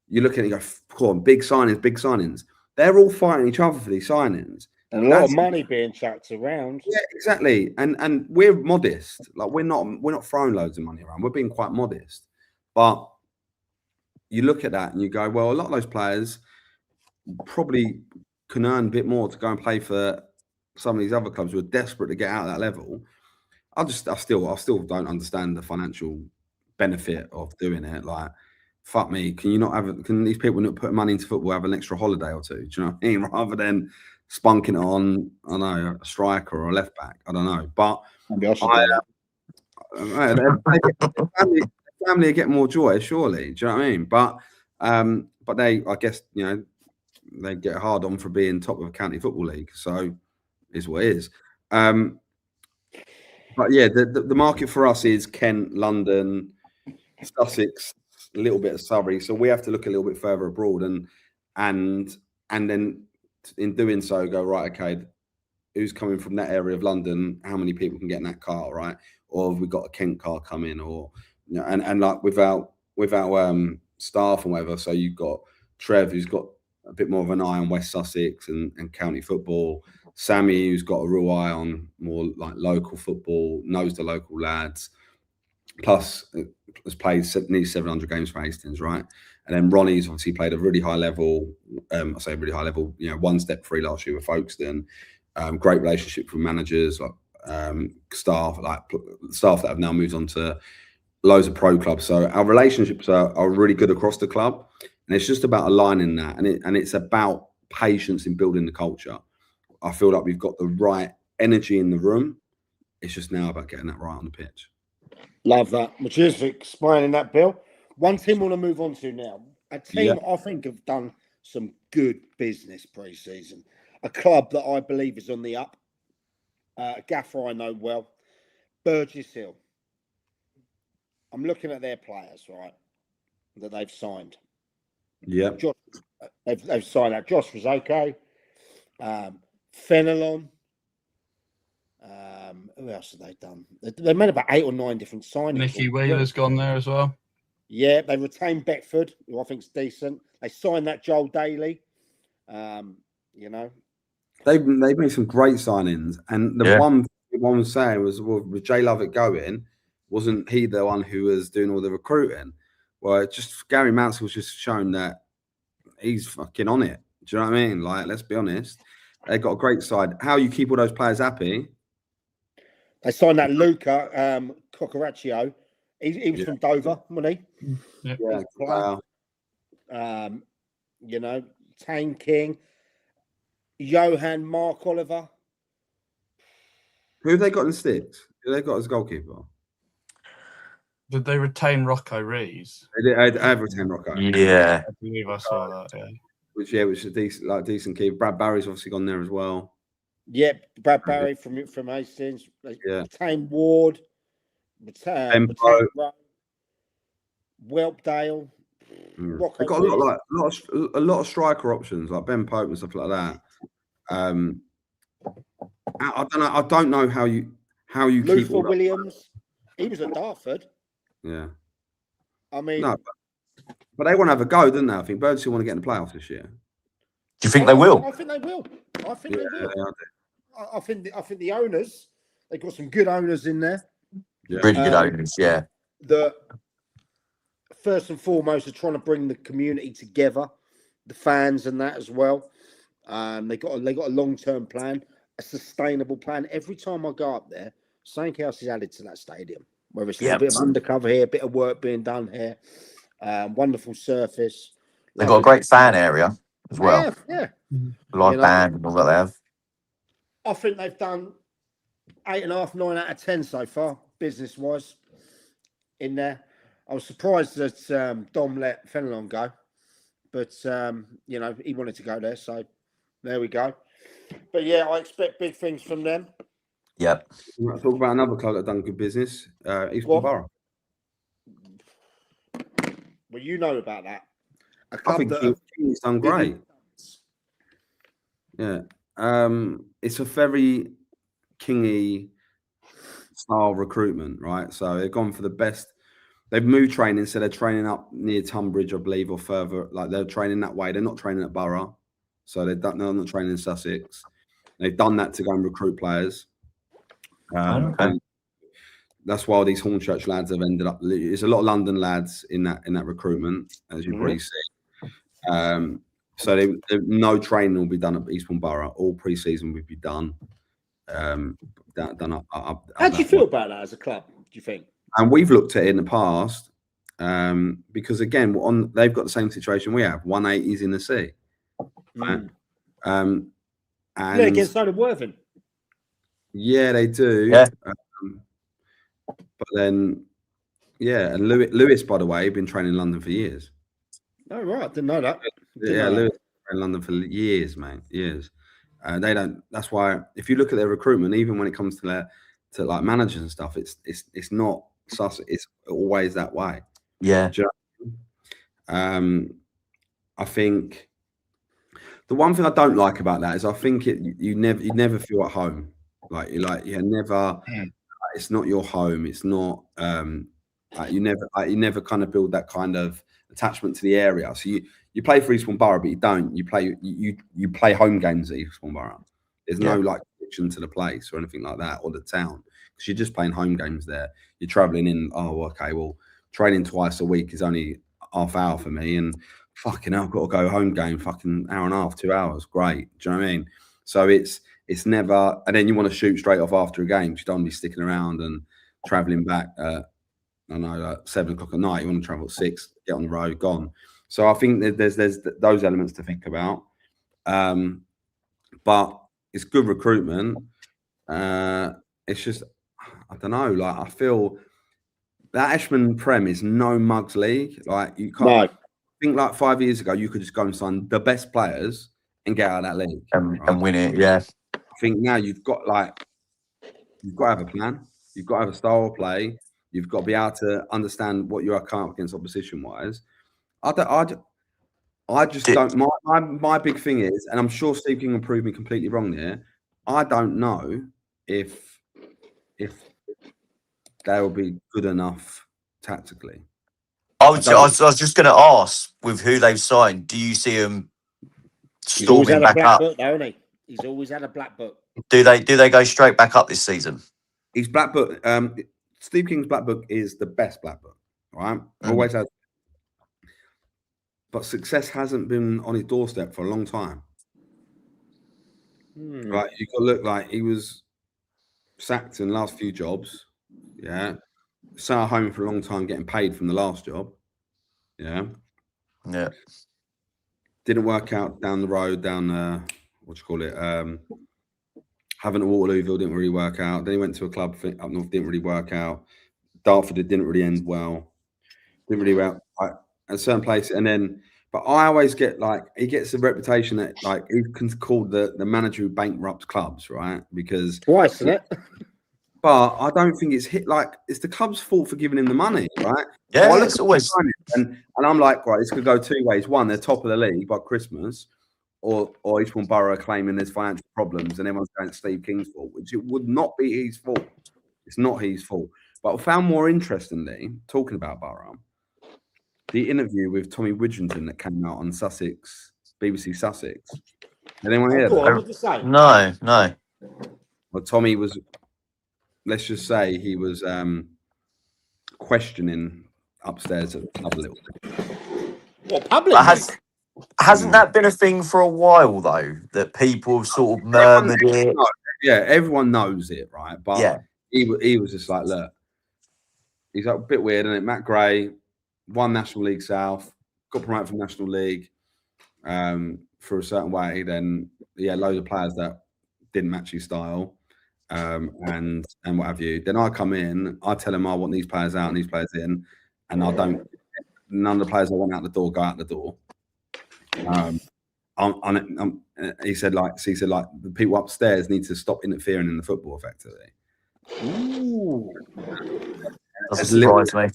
You look at it, you go, come on, big signings. They're all fighting each other for these signings. And a lot of money being chucked around. Yeah, exactly. And we're modest. Like we're not throwing loads of money around. We're being quite modest. But you look at that and you go, well, a lot of those players probably can earn a bit more to go and play for some of these other clubs who are desperate to get out of that level. I still don't understand the financial benefit of doing it. Like, fuck me, can these people not put money into football have an extra holiday or two? Do you know what I mean? Rather than spunking it on, I don't know, a striker or a left back. I don't know. But family get more joy, surely. Do you know what I mean? But they, I guess, you know, they get hard on for being top of a county football league. So is what it is. But yeah, the market for us is Kent, London, Sussex, a little bit of Surrey. So we have to look a little bit further abroad and then in doing so go, right, okay, who's coming from that area of London? How many people can get in that car, right? Or have we got a Kent car coming, or you know, and like without staff and whatever. So you've got Trev, who's got a bit more of an eye on West Sussex and county football. Sammy, who's got a real eye on more like local football, knows the local lads. Plus, has played nearly 700 games for Hastings, right? And then Ronnie's obviously played a really high level. I say really high level. You know, 1 step 3 last year with Folkestone. Great relationship with managers, like staff that have now moved on to loads of pro clubs. So our relationships are really good across the club, and it's just about aligning that, and it's about patience in building the culture. I feel like we've got the right energy in the room. It's just now about getting that right on the pitch. Love that. Cheers for explaining that, Bill. One team I want to move on to now. A team I think have done some good business pre-season. A club that I believe is on the up. A gaffer I know well. Burgess Hill. I'm looking at their players, right, that they've signed. Yeah. They've signed out Josh was okay. Fenelon. Who else have they done? They made about 8 or 9 different signings. Nicky Wheeler's gone there as well. Yeah, they retained Beckford, who I think is decent. They signed that Joel Daly. You know, they've made some great signings, and the one was saying was, well, with Jay Lovett going, wasn't he the one who was doing all the recruiting? Well, just Gary Mansell's just shown that he's fucking on it. Do you know what I mean? Like, let's be honest. They've got a great side. How you keep all those players happy? They signed that Luca Coccaraccio. He was from Dover, wasn't he? Yeah. You know, Tane King, Johan Mark Oliver. Who have they got in sticks? Who have they got as goalkeeper? Did they retain Rocco Rees? They did. I have retained Rocco. Yeah. I believe I saw that. Yeah. Which is a decent keeper. Brad Barry's obviously gone there as well. Yep, Brad Barry from Hastings. Tame Ward. Whelpdale. They've got a lot of striker options like Ben Pope and stuff like that. I don't know how you Luther keep all Williams. He was at Dartford. Yeah. I mean, no, but they want to have a go, don't they? I think Birds still want to get in the playoffs this year. Do you think they will? I think they will. I think they will. Yeah, I think the owners, they've got some good owners in there. Yeah. Really good owners, yeah. The first and foremost are trying to bring the community together, the fans and that as well. They got a long-term plan, a sustainable plan. Every time I go up there, something else is added to that stadium. Whether it's a little bit of undercover here, a bit of work being done here, wonderful surface. They've got a great fan area as well. Yeah. Live band and all that they have. I think they've done 8.5, 9 out of 10 so far, business-wise, in there. I was surprised that Dom let Fenelon go, but, you know, he wanted to go there, so there we go. But, yeah, I expect big things from them. Yep. Let's talk about another club that done good business, Eastbourne Borough. Well, you know about that. A I club think that have King's done great. Yeah. It's a very Kingy style recruitment, right? So they've gone for the best. They've moved training, so they're training up near Tunbridge, I believe, or further. Like they're training that way. They're not training at Borough, so they're not training in Sussex. They've done that to go and recruit players. Okay. And that's why these Hornchurch lads have ended up. There's a lot of London lads in that recruitment, as you probably see. So no training will be done at Eastbourne Borough. All pre-season will be done. Done up. How do you feel about that as a club? Do you think? And we've looked at it in the past because again, they've got the same situation we have. 180s in the sea, right? And against Snowden Worthing. Yeah, they do. Yeah. But then, and Lewis, by the way, been training in London for years. Oh right, I didn't know that. Lewis been in London for years, mate, years. They don't. That's why if you look at their recruitment, even when it comes to like managers and stuff, it's not sus. It's always that way. Yeah. Do you know? I think the one thing I don't like about that is I think you never feel at home. You never. It's not your home. It's not. You never kind of build that kind of attachment to the area. So you play for Eastbourne Borough, but you don't. You play home games at Eastbourne Borough. There's no like connection to the place or anything like that or the town because you're just playing home games there. You're travelling in. Oh, okay. Well, training twice a week is only half hour for me, and fucking hell, I've got to go home game. Fucking hour and a half, 2 hours. Great. Do you know what I mean? So it's never. And then you want to shoot straight off after a game. You don't want to be sticking around and travelling back. I know, 7 o'clock at night. You want to travel at 6, get on the road, gone. So I think that there's those elements to think about. But it's good recruitment. It's just I don't know. Like I feel that Ashman Prem is no mugs league. Like you can't. I think like 5 years ago, you could just go and sign the best players and get out of that league and win it. Yeah. I think now you've got to have a plan. You've got to have a style of play. You've got to be able to understand what you are coming up against opposition wise. I just don't. My big thing is, and I'm sure Steve King will prove me completely wrong there. I don't know if they will be good enough tactically. I was just going to ask with who they've signed. Do you see them storming back up? Book, don't he? He's always had a black book. Do they go straight back up this season? His black book. Steve King's black book is the best black book, right? Always has. But success hasn't been on his doorstep for a long time. Right, you got to look like he was sacked in the last few jobs. Yeah, sat at home for a long time, getting paid from the last job. Yeah. Didn't work out down the road, down having a Waterlooville didn't really work out. Then he went to a club up north, didn't really work out. Dartford, it didn't really end well. Didn't really well at a certain place, and then. But I always get he gets the reputation that he's called the manager who bankrupts clubs, right? Because twice, isn't it? But I don't think it's it's the club's fault for giving him the money, right? Yeah, it's always. And I'm like, right, this could go two ways. One, they're top of the league by Christmas, or Eastbourne Borough claiming there's financial problems and everyone's going to Steve King's fault, which it would not be his fault. It's not his fault. But I found more interestingly, talking about Borough, the interview with Tommy Widrington that came out on Sussex, BBC Sussex. Did anyone hear that? No. Well, Tommy was, let's just say he was questioning upstairs at the club a little bit. What, public? Hasn't that been a thing for a while, though, that people have sort of murmured it? Yeah, everyone knows it, right? But yeah. he was just like, look, he's like a bit weird, isn't it? Matt Gray won National League South, got promoted from National League for a certain way. Then, loads of players that didn't match his style and what have you. Then I come in, I tell him I want these players out and these players in, and none of the players I want out the door go out the door. He said the people upstairs need to stop interfering in the football effectively. Ooh. Doesn't surprise me.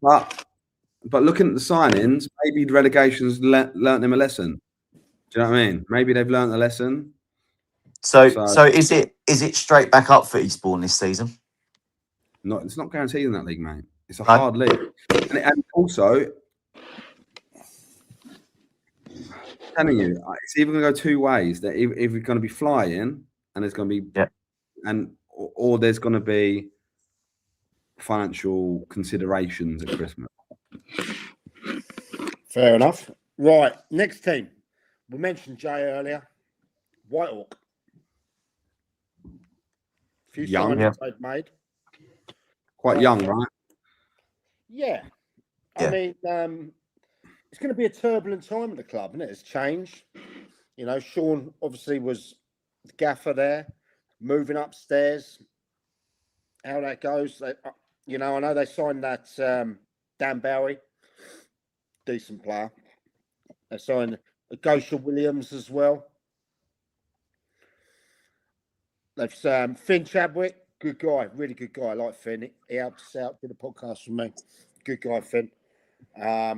But but looking at the signings, maybe the relegation's learnt them a lesson. Do you know what I mean? Maybe they've learnt a lesson. So is it straight back up for Eastbourne this season? It's not guaranteed in that league, mate. It's a No. hard league, and also, I'm telling you, it's either going to go two ways. That if we're going to be flying, and there's going to be, or there's going to be financial considerations at Christmas. Fair enough. Right, next team. We mentioned Jay earlier. Whitehawk. Few Young. signings they've made. Quite young, right? Yeah. I mean, it's going to be a turbulent time at the club, isn't it? It's changed. You know, Sean obviously was the gaffer there, moving upstairs. How that goes, you know, I know they signed that Dan Bowie, decent player. They signed Gosha Williams as well. They've Finn Chadwick, good guy, really good guy. I like Finn. He helped us out, did a podcast with me. Good guy, Finn. Yeah,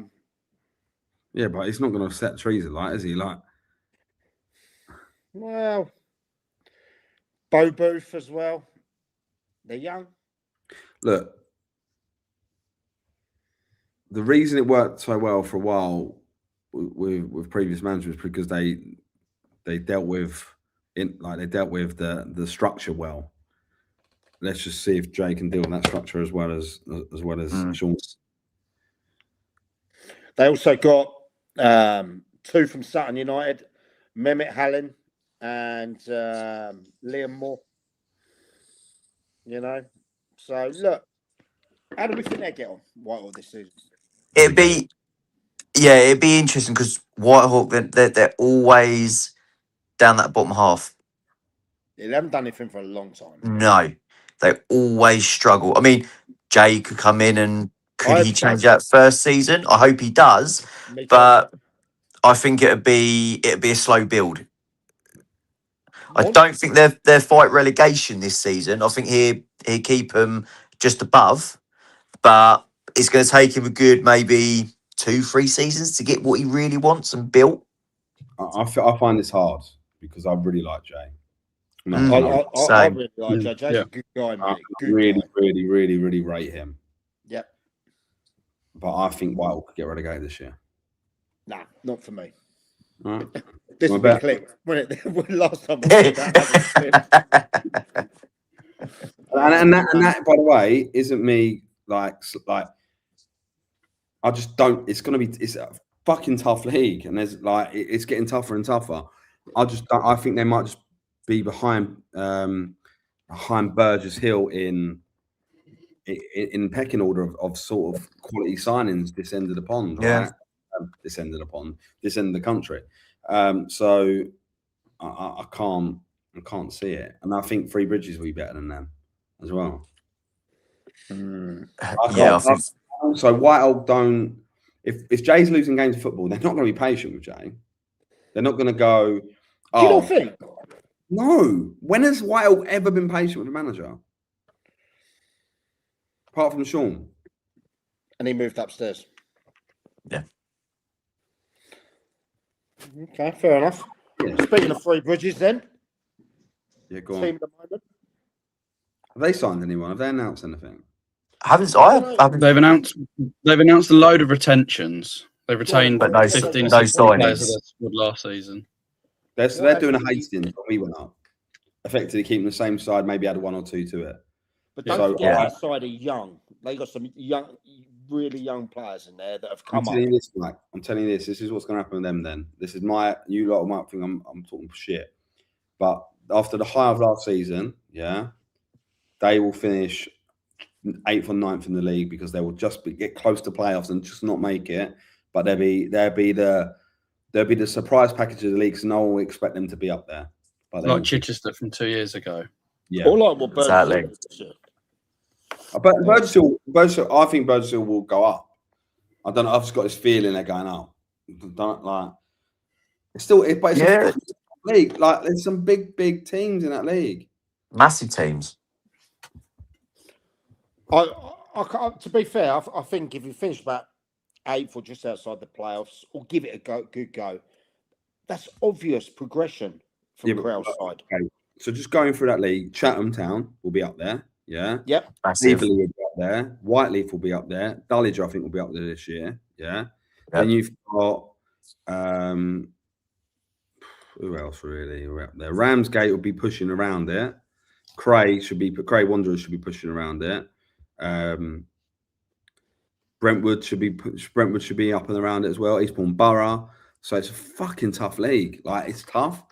but he's not going to set trees alight, is he? Like, well, Bo Booth as well. They're young. look, the reason it worked so well for a while with previous managers is because they dealt with the structure well. Let's just see if Jay can deal with that structure as well as Sean's. They also got two from Sutton United, Mehmet Hallen and Liam Moore. You know, so look, how do we think they get on Whitehall this season? It'd be interesting because Whitehawk they're always down that bottom half. They haven't done anything for a long time. No, they always struggle. I mean, Jay could come in and could he change that first season? I hope he does, but I think it'd be a slow build. I don't think they'll fight relegation this season. I think he'll keep them just above, but it's going to take him a good maybe 2-3 seasons to get what he really wants and built. I find this hard because I really like Jay. I really like Jay. Jay's a good guy, mate. Really rate him. Yep. But I think Whitehall could get relegated this year. Nah, not for me. All right. This will be clipped. Last time I said that. And that, by the way, isn't me like I just don't. It's a fucking tough league, and there's it's getting tougher and tougher. I think they might just be behind Burgess Hill in pecking order of sort of quality signings this end of the pond. Yeah. Right? This end of the pond, this end of the country. So I can't see it, and I think Three Bridges will be better than them as well. So Whitehall don't. If Jay's losing games of football, they're not going to be patient with Jay. They're not going to go. You don't think? No. When has Whitehall ever been patient with a manager? Apart from Sean. And he moved upstairs. Yeah. Okay, fair enough. Yeah. Speaking of Three Bridges, then. Yeah, go on. Team at the moment. Have they signed anyone? Have they announced anything? They've announced a load of retentions. They retained 15 players of their squad last season. They're doing a Hastings when we went up. Effectively keeping the same side, maybe add 1 or 2 to it. But don't forget that side are young. They got some young, really young players in there that have come up. I'm telling you this. This is what's going to happen with them. Then this is you lot might think I'm talking shit, but after the high of last season, they will finish 8th or 9th in the league because they will just get close to playoffs and just not make it. But they'll be the surprise package of the league, so no one will expect them to be up there. But like Chichester from 2 years ago. Yeah, or like what exactly. Burgess, I think Burgess will go up. I don't know. I've just got this feeling they're going up. It's a league. Like there's some big teams in that league. Massive teams. To be fair, I think if you finish about 8th or just outside the playoffs, or give it a good go. That's obvious progression from Crowell's side. Okay. So just going through that league, Chatham Town will be up there. Yeah. Yep. Massive. Evelyn will be up there. Whiteleaf will be up there. Dulwich, I think, will be up there this year. Yeah. Yep. Then you've got who else really are up there? Ramsgate will be pushing around it. Cray Wanderers should be pushing around it. Brentwood should be up and around it as well. Eastbourne Borough. So it's a fucking tough league. Like, it's tough.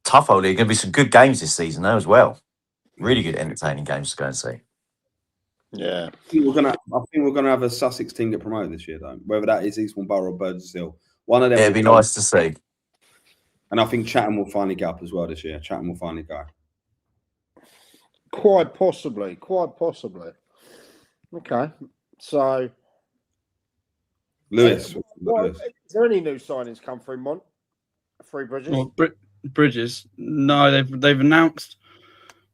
Tough old league. Going to be some good games this season though as well. Really good, entertaining games to go and see. Yeah. I think we're gonna have a Sussex team get promoted this year, though. Whether that is Eastbourne Borough or Birdshill, one of them. It'd be nice to see. And I think Chatham will finally get up as well this year. Chatham will finally go. Quite possibly. Okay. So, Lewis. is there any new signings come through, Mont? Three Bridges? Well, Bridges, no, they've announced.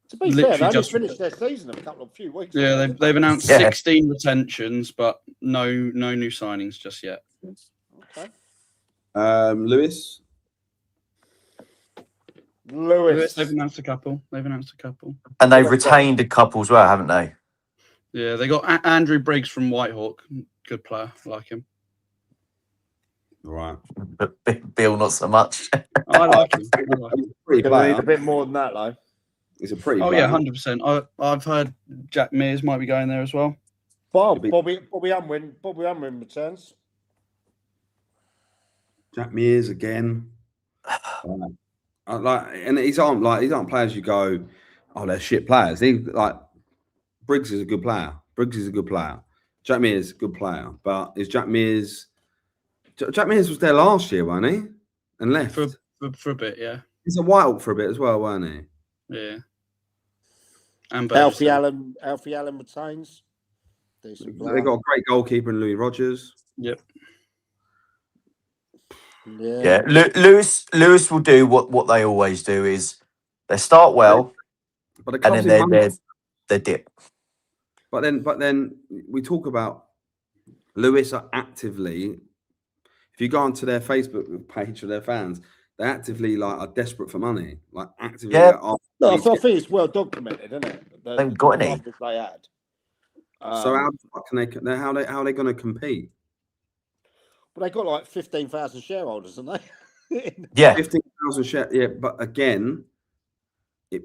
To be fair, they only finished their season a few weeks ago. Yeah, they've announced 16 retentions, but no new signings just yet. Okay. Lewis. They've announced a couple. And they've retained a couple as well, haven't they? Yeah, they got Andrew Briggs from Whitehawk. Good player, I like him. Right. But Bill, not so much. I like him. Pretty player. A bit more than that, though. He's a pretty. Oh player. yeah, 100%. I've heard Jack Mears might be going there as well. Bobby Unwin returns. Jack Mears again. These aren't players you go, oh, they're shit players. Briggs is a good player. Jack Mears is a good player, but is Jack Mears? Jack Mears was there last year, wasn't he? And left for a bit, yeah. He's a Whitehawk for a bit as well, weren't he? Yeah. And Alfie Allen retains. They got a great goalkeeper in Louis Rogers. Yep. Yeah. Lewis will do what they always do is they start well, but and then they dip. But then we talk about Lewis are actively. If you go onto their Facebook page of their fans, they actively are desperate for money. Actively. Yeah. I think it's well documented, isn't it? They haven't got any. They had. So how are they going to compete? Well, they got 15,000 shareholders, haven't they? Yeah. 15,000 shares. Yeah, but again, the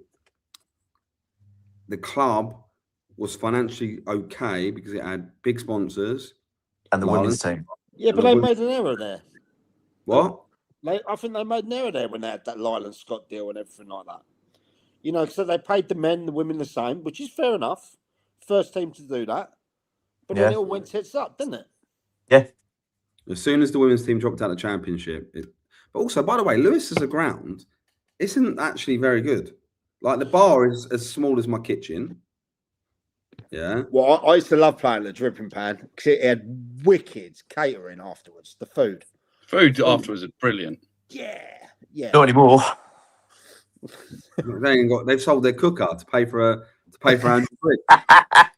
club was financially okay because it had big sponsors and the women's team. Yeah, but they made an error there. What? I think they made an error there when they had that Lyland Scott deal and everything like that. So they paid the men, the women the same, which is fair enough. First team to do that. But then it all went tits up, didn't it? Yeah. As soon as the women's team dropped out of the championship. But also, by the way, Lewis as a ground isn't actually very good. The bar is as small as my kitchen. Yeah. Well, I used to love playing the Dripping Pan because it had wicked catering afterwards. The food. Food afterwards is brilliant. Yeah. Not anymore. They've sold their cooker to pay for Andrew Briggs. I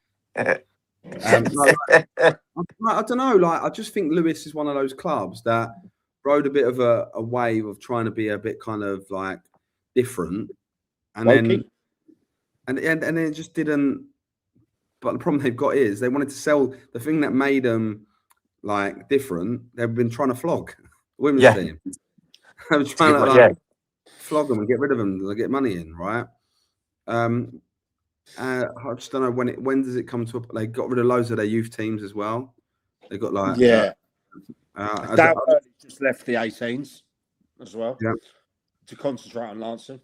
don't know. I just think Lewis is one of those clubs that rode a bit of a wave of trying to be a bit kind of different, and then it just didn't. But the problem they've got is they wanted to sell the thing that made them different. They've been trying to flog the women's team. They were trying to flog them and get rid of them to get money in, right? I just don't know when does it come to. They got rid of loads of their youth teams as well. They got That just left the 18s as well. Yeah. To concentrate on Lancing.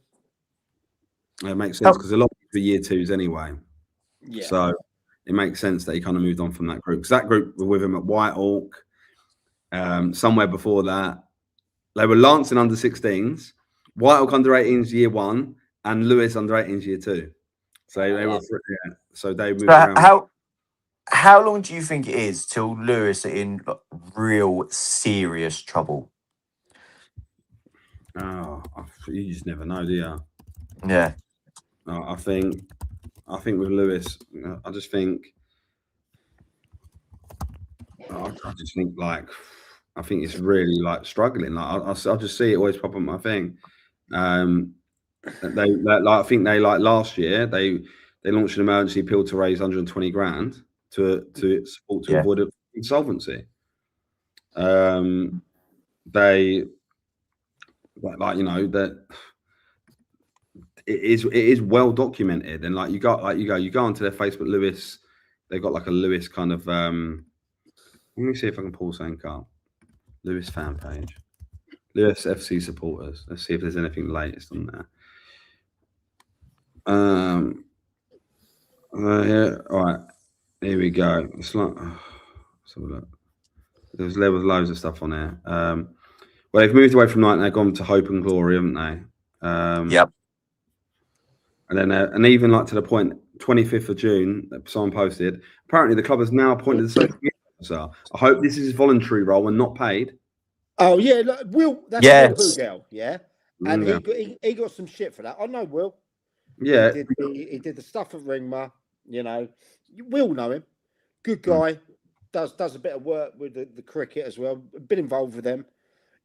It makes sense because a lot of the year twos anyway. Yeah. So it makes sense that he kind of moved on from that group because that group were with him at Whitehawk. Somewhere before that, they were Lancing under 16s, Whitehawk under 18s year 1, and Lewis under 18s year 2. So they were, so they moved around. How long do you think it is till Lewis are in real serious trouble? Oh, you just never know, do you? Yeah. I think with Lewis, I just think I I just think I think it's really struggling. I just see it always pop up on my thing. I think they last year they launched an emergency appeal to raise 120 grand to support to avoid insolvency. They that it is well documented, and you go onto their Facebook Lewis. They've got a Lewis kind of let me see if I can pull something up. Lewis fan page, Lewis FC supporters. Let's see if there's anything latest on there. Yeah, all right. Here we go. It's let's have a look. There was loads of stuff on there. Well, they've moved away from night and they've gone to hope and glory, haven't they? Yep. And then, and even to the point, 25th of June, someone posted. Apparently, the club has now appointed a social media officer. I hope this is voluntary role and not paid. Oh yeah, Will. That's Will Bugel, yeah. And he got some shit for that. I know Will. Yeah, he did the stuff at Ringma. Will know him. Good guy. Does a bit of work with the cricket as well. Been involved with them.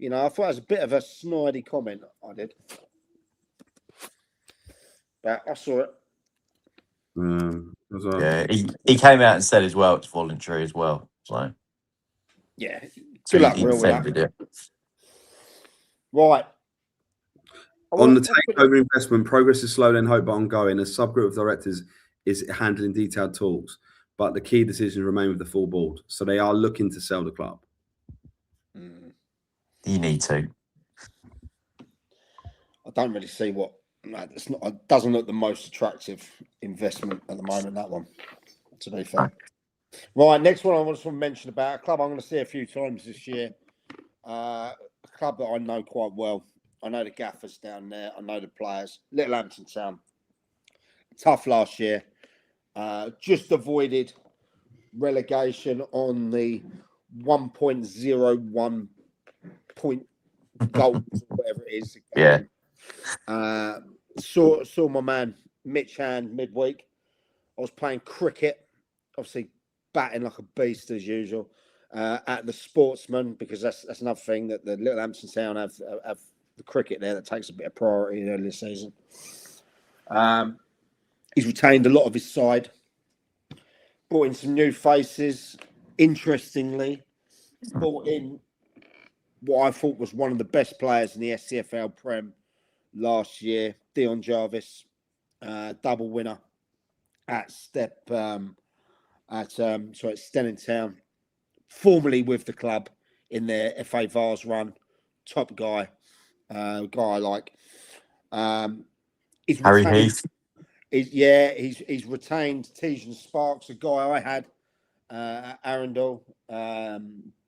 I thought it was a bit of a snidey comment. I did, but I saw it. Yeah, he came out and said as well it's voluntary as well. So yeah, good luck, Will. Defended it. Right. On the takeover investment, progress is slow and hope but ongoing. A subgroup of directors is handling detailed talks, but the key decisions remain with the full board. So they are looking to sell the club. You need to. I don't really see what. It's not. It doesn't look the most attractive investment at the moment. That one, to be fair. Right, next one I just want to mention about a club I'm going to see a few times this year. A club that I know quite well. I know the gaffers down there. I know the players. Littlehampton Town. Tough last year. Just avoided relegation on the 1.01 point goals, or whatever it is. Yeah. Saw my man Mitch Hand midweek. I was playing cricket, obviously batting like a beast as usual, at the Sportsman, because that's another thing that the Littlehampton Town have the cricket there that takes a bit of priority early this season. He's retained a lot of his side, brought in some new faces. Interestingly, brought in what I thought was one of the best players in the SCFL Prem last year, Dion Jarvis, double winner at Stenning Town, formerly with the club in their FA Vars run. Top guy, guy I like. He's Harry retained, Heath. He's retained Tejan Sparks, a guy I had at Arundel,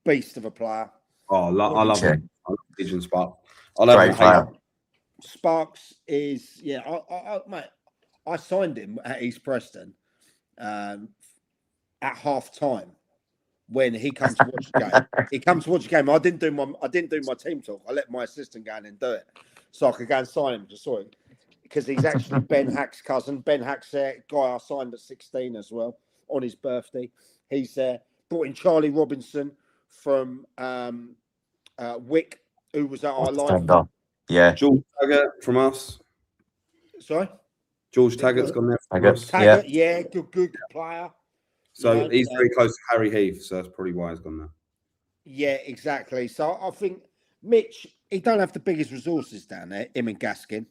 beast of a player. Oh, I love him. I love Tejan Sparks. Great player. Sparks is mate. I signed him at East Preston at half time when he comes to watch the game. He comes to watch the game. I didn't do my team talk. I let my assistant go in and do it, so I could go and sign him. Just saw it because he's actually Ben Hack's cousin. Ben Hack's guy I signed at 16 as well on his birthday. He's brought in Charlie Robinson from Wick, who was at our live. Yeah. George Taggart from us. Sorry? George Taggart's gone there. Taggart, yeah, good player. So he's very close to Harry Heath, so that's probably why he's gone there. Yeah, exactly. So I think Mitch, he don't have the biggest resources down there, him and Gaskin.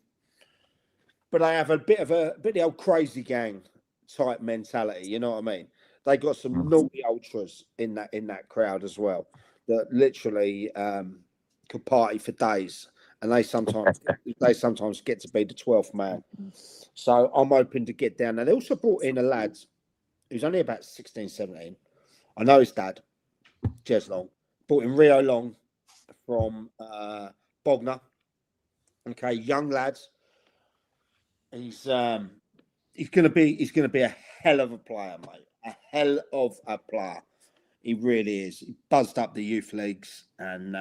But they have a bit of the old crazy gang type mentality, you know what I mean? They got some naughty ultras in that crowd as well that literally could party for days. And they sometimes get to be the 12th man. So I'm hoping to get down there. They also brought in a lad who's only about 16, 17. I know his dad, Jez Long. Brought in Rio Long from Bognor. Okay, young lad. He's gonna be a hell of a player, mate. A hell of a player. He really is. He buzzed up the youth leagues and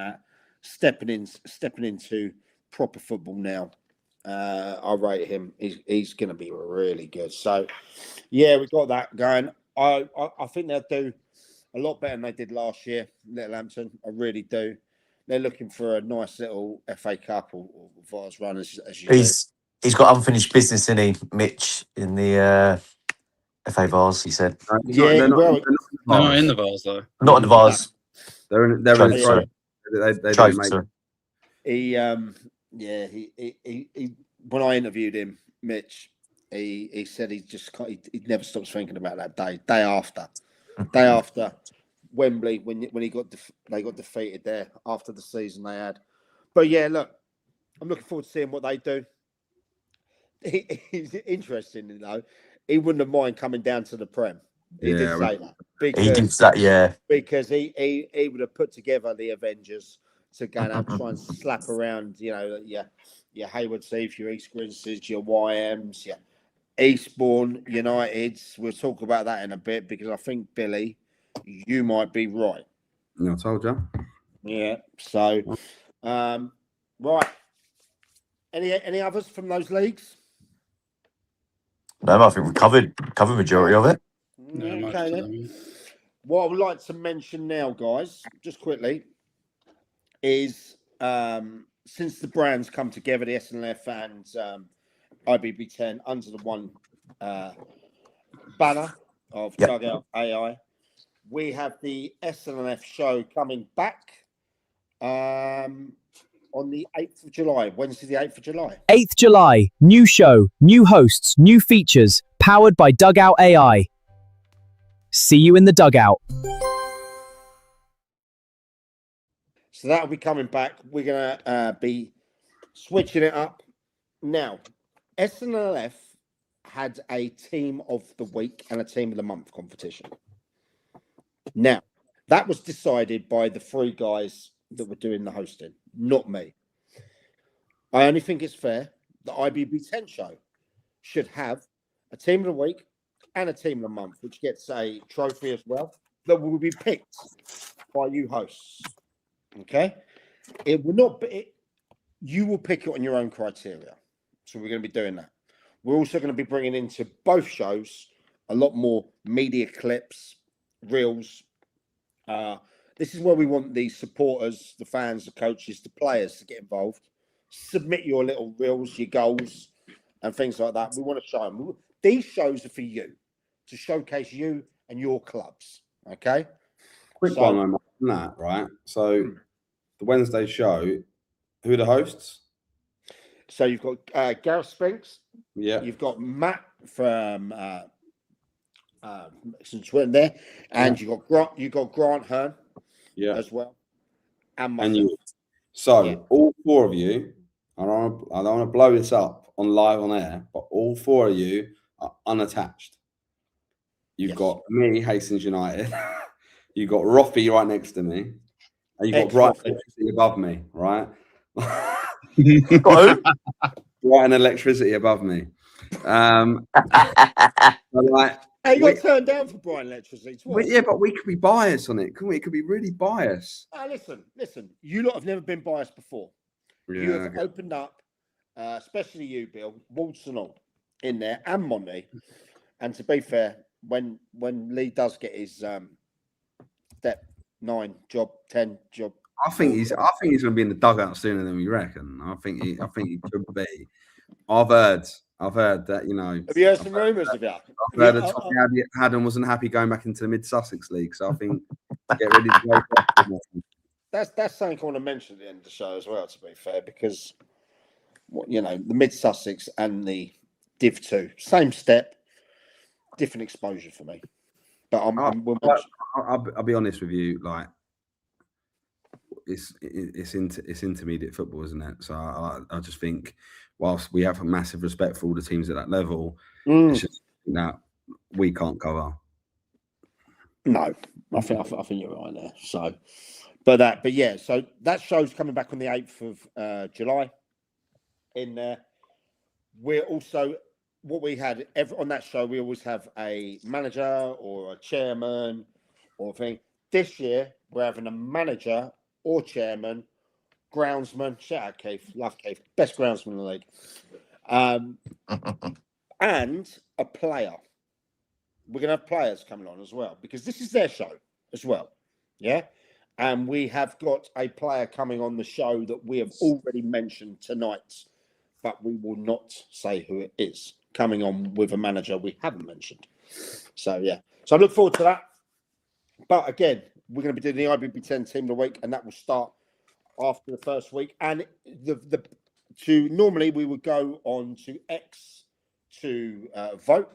stepping into proper football now. I rate him. He's going to be really good. So, yeah, we got that going. I think they'll do a lot better than they did last year, Littlehampton. I really do. They're looking for a nice little FA Cup or Vars run, as you do. He's got unfinished business, in he, Mitch, in the FA Vars. He said Yeah, they're not, well, They're not in the Vars though. not in the Vars. They're in Choke, the sorry. They Choke, don't make. sorry. he when I interviewed him, Mitch, he said he he never stops thinking about that day after Wembley when they got defeated there after the season they had. But yeah, look, I'm looking forward to seeing what they do. He's interesting, he wouldn't have mind coming down to the Prem. He did say that He did that, yeah. because he would have put together the Avengers to go and try and slap around, your Hayward Heath, your East Grinsteads, your YMs, your Eastbourne Uniteds. We'll talk about that in a bit because I think, Billy, you might be right. I told you. Yeah. So, right. Any others from those leagues? No, I think we covered majority of it. Yeah, Okay, then. What I would like to mention now, guys, just quickly, is since the brands come together, the SNLF and IBB10 under the one banner of Dugout AI, we have the SNLF show coming back on the 8th of July, Wednesday the 8th of July. 8th July, new show, new hosts, new features, powered by Dugout AI. See you in the dugout. So that'll be coming back. We're going to be switching it up. Now, SNLF had a team of the week and a team of the month competition. Now, that was decided by the three guys that were doing the hosting, not me. I only think it's fair that IBB10 Show should have a team of the week and a team of the month, which gets a trophy as well, that will be picked by you hosts. Okay? It will not be, you will pick it on your own criteria. So we're going to be doing that. We're also going to be bringing into both shows a lot more media clips, reels. This is where we want the supporters, the fans, the coaches, the players to get involved. Submit your little reels, your goals, and things like that. We want to show them. These shows are for you, to showcase you and your clubs. Okay? Quick one on that, right? So the Wednesday show, who are the hosts? So you've got Gareth Spinks. Yeah. You've got Matt from Sweden there, and you've got Grant Hearn. Yeah. As well, and you. So all four of you, I don't want to blow this up on live on air, but all four of you are unattached. You've got me, Hastings United. You've got Roffey right next to me, and you've got Brighton Electricity above me, right? Brighton Electricity above me. Hey, you got turned down for Brighton Electricity. But we could be biased on it, couldn't we? It could be really biased. Listen. You lot have never been biased before. Yeah, you have opened up, especially you, Bill, Waltz and all, in there, and Monty. And to be fair, when Lee does get his step 9 job, 10 job, I think he's going to be in the dugout sooner than we reckon. I think he could be. I've heard that, Have you heard some rumours of that? I've heard that Tommy Haddon wasn't happy going back into the Mid-Sussex League, so I think get ready to go. That's something I want to mention at the end of the show as well, to be fair, because, the Mid-Sussex and the Div 2, same step, different exposure for me. But I'll be honest with you, like, it's intermediate football, isn't it? So I just think, whilst we have a massive respect for all the teams at that level, it's just that we can't cover. No, I think you're right there. So, but yeah, so that show's coming back on the 8th of July. In there, we're also what we had on that show. We always have a manager or a chairman or thing. This year, we're having a manager or chairman, groundsman. Shout out Keith, love Keith, best groundsman in the league, and a player. We're gonna have players coming on as well because this is their show. as well. Yeah. And we have got a player coming on the show that we have already mentioned tonight, but we will not say who it is. Coming on with a manager we haven't mentioned. So, yeah. So I look forward to that. But again, we're going to be doing the IBB10 Team of the Week, and that will start after the first week. And normally we would go on to X to vote.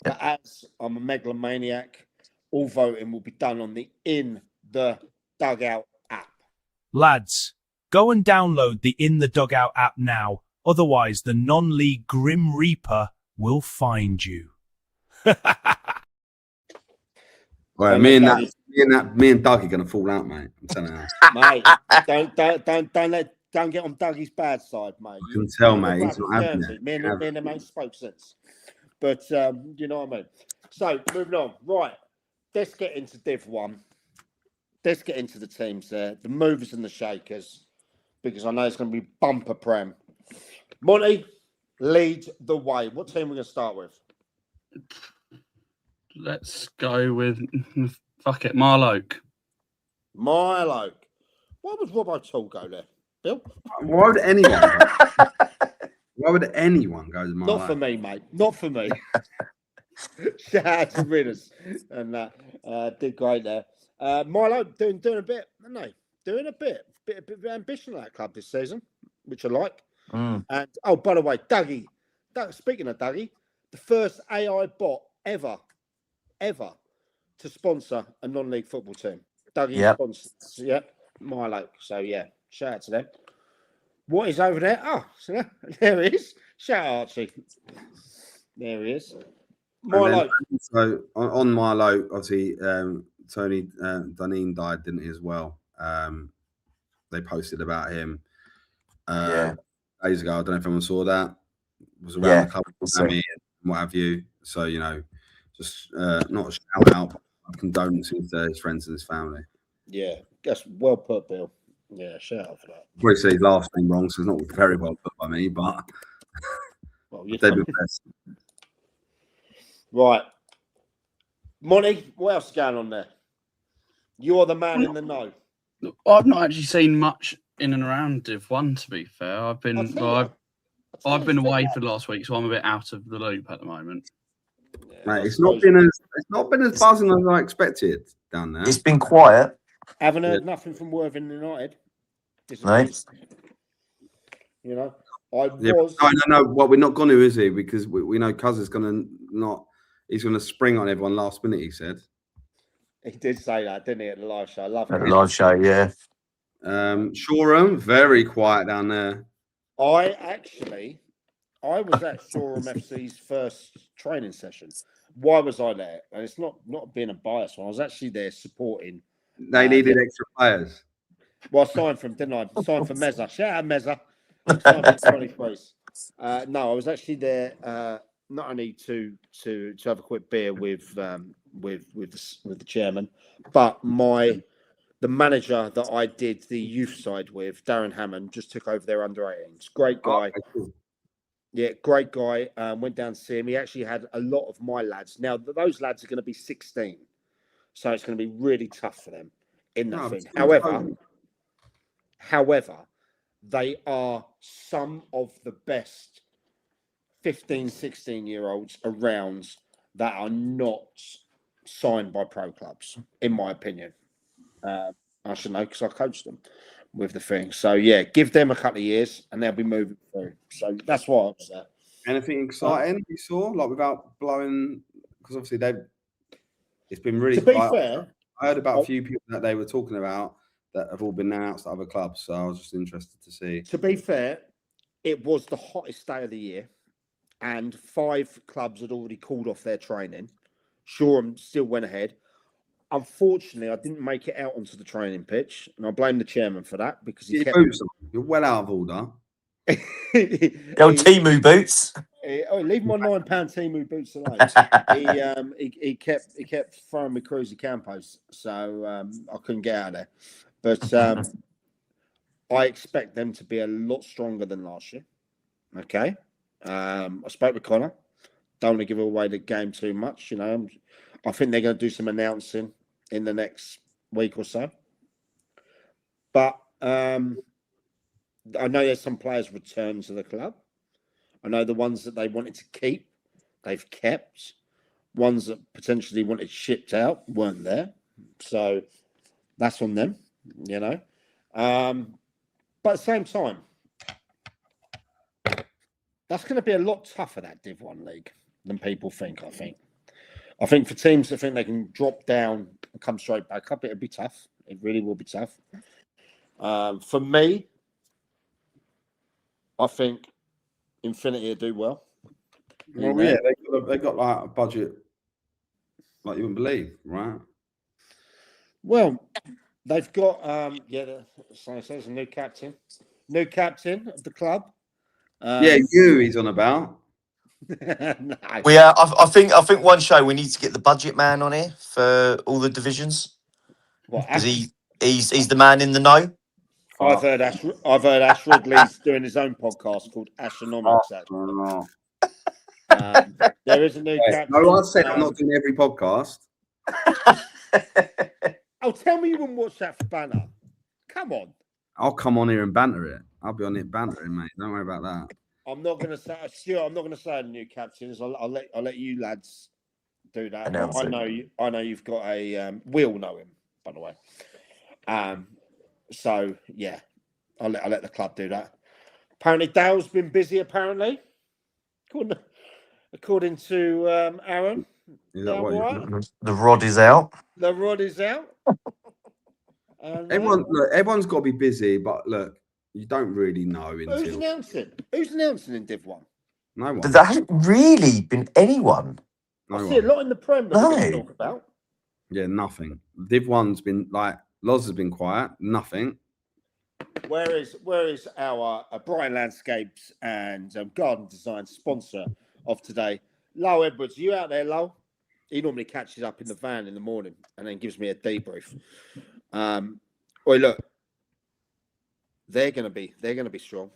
But as I'm a megalomaniac, all voting will be done on the In the Dugout app. Lads, go and download the In the Dugout app now. Otherwise, the non-league Grim Reaper will find you. Well, me and Doug are gonna fall out, mate. I'm telling you. Mate, don't get on Dougie's bad side, mate. I can tell, mate. He's not having it. Me and him ain't spoke since. But you know what I mean. So moving on, right? Let's get into Div 1. Let's get into the teams there, the movers and the shakers, because I know it's going to be bumper prem. Monty, lead the way. What team are we going to start with? Let's go with fuck it, Marloke. Milo. Why would Rob O'Toole go there, Bill? Why would anyone? Why would anyone go to Marlowe? Not for me, mate. Not for me. Shout out to Ridders and that did great there. Milo doing a bit, isn't he? Doing a bit of ambition at that club this season, which I like. And oh, by the way, Dougie. Speaking of Dougie, the first AI bot ever to sponsor a non-league football team. Dougie sponsors, Milo. So yeah, shout out to them. What is over there? Oh, so there he is. Shout out, Archie. There he is. Milo. So on Milo, obviously, Tony Duneen died, didn't he, as well? They posted about him days ago. I don't know if anyone saw that. It was around the club and what have you. So, you know, just not a shout out, but condolences to his friends and his family. Yeah, that's well put, Bill. Yeah, shout out for that. Probably say his last name wrong, so it's not very well put by me, but well, they've been best. Right. Monty, what else is going on there? You're the man in the know. I've not actually seen much in and around Div 1, to be fair. I've been away for the last week, so I'm a bit out of the loop at the moment. Yeah, mate, it's not been as buzzing as I expected down there. It's been quiet. Haven't heard nothing from Worthing United. No. You know, No. Well, we're not going to, is he? Because we know Cuz is going to not. He's going to spring on everyone last minute. He said. He did say that, didn't he, at the live show? I love it. At the live show, yeah. Shoreham, very quiet down there. I was at Shoreham FC's first training session. Why was I there? And it's not being a biased one. I was actually there supporting. They needed extra players. Well, I signed for him, didn't I? Signed for Meza. Shout out Meza. Signed for 20 plays. No, I was actually there not only to have a quick beer with the chairman, but the manager that I did the youth side with, Darren Hammond, just took over their under 18s. Great guy. Okay, cool. Yeah, great guy. Went down to see him. He actually had a lot of my lads. Now, those lads are going to be 16. So it's going to be really tough for them in that thing. However, they are some of the best 15, 16-year-olds around that are not signed by pro clubs, in my opinion. I should know because I coached them with the thing. So, yeah, give them a couple of years and they'll be moving through. So that's why I was there. Anything exciting you saw? Like without blowing, because obviously it's been really To be quiet. fair, I heard about a few people that they were talking about that have all been announced at other clubs. So I was just interested to see. To be fair, it was the hottest day of the year and 5 clubs had already called off their training. Shoreham still went ahead. Unfortunately, I didn't make it out onto the training pitch, and I blame the chairman for that because he kept... You're well out of order. The old Temu boots. Leave my £9 Temu boots alone. He kept throwing me Cruzy Campos, so I couldn't get out of there. But I expect them to be a lot stronger than last year. Okay, I spoke with Connor. Don't want to give away the game too much, you know. I think they're going to do some announcing in the next week or so. But I know there's some players returned to the club. I know the ones that they wanted to keep, they've kept. Ones that potentially wanted shipped out weren't there. So that's on them, you know. But at the same time, that's going to be a lot tougher, that Div 1 league, than people think, I think. I think for teams that think they can drop down and come straight back up, it'll be tough. It really will be tough. For me, I think Infinity will do well. Well, yeah, they got like a budget like you wouldn't believe, right? Well, they've got so there's a new captain of the club. He's on about. No. I think one show we need to get the budget man on here for all the divisions because he's the man in the know. I've heard Ash Ridley's doing his own podcast called Astronomics. There is a new captain. No, I said I'm not doing every podcast. Oh, tell me you wouldn't watch that for banner. Come on. I'll come on here and banter it. I'll be on it bantering, mate. Don't worry about that. I'm not going to say, Stuart. I'm not going to say the new captains. I'll let you lads do that. I know you've got a. We all know him, by the way. So yeah, I'll let the club do that. Apparently, Dale's been busy. Apparently, according to Aaron. Is that what right? The rod is out. The rod is out. And, everyone's got to be busy, but look, you don't really know. Who's announcing? Who's announcing in Div 1? No one. There hasn't really been anyone. I see a lot in the Prem that we talk about. Yeah, nothing. Div 1's been like Loz has been quiet. Nothing. Where is our Brian Landscapes and Garden Design sponsor of today, Lo Edwards? Are you out there, Lo? He normally catches up in the van in the morning and then gives me a debrief. Look, they're going to be strong.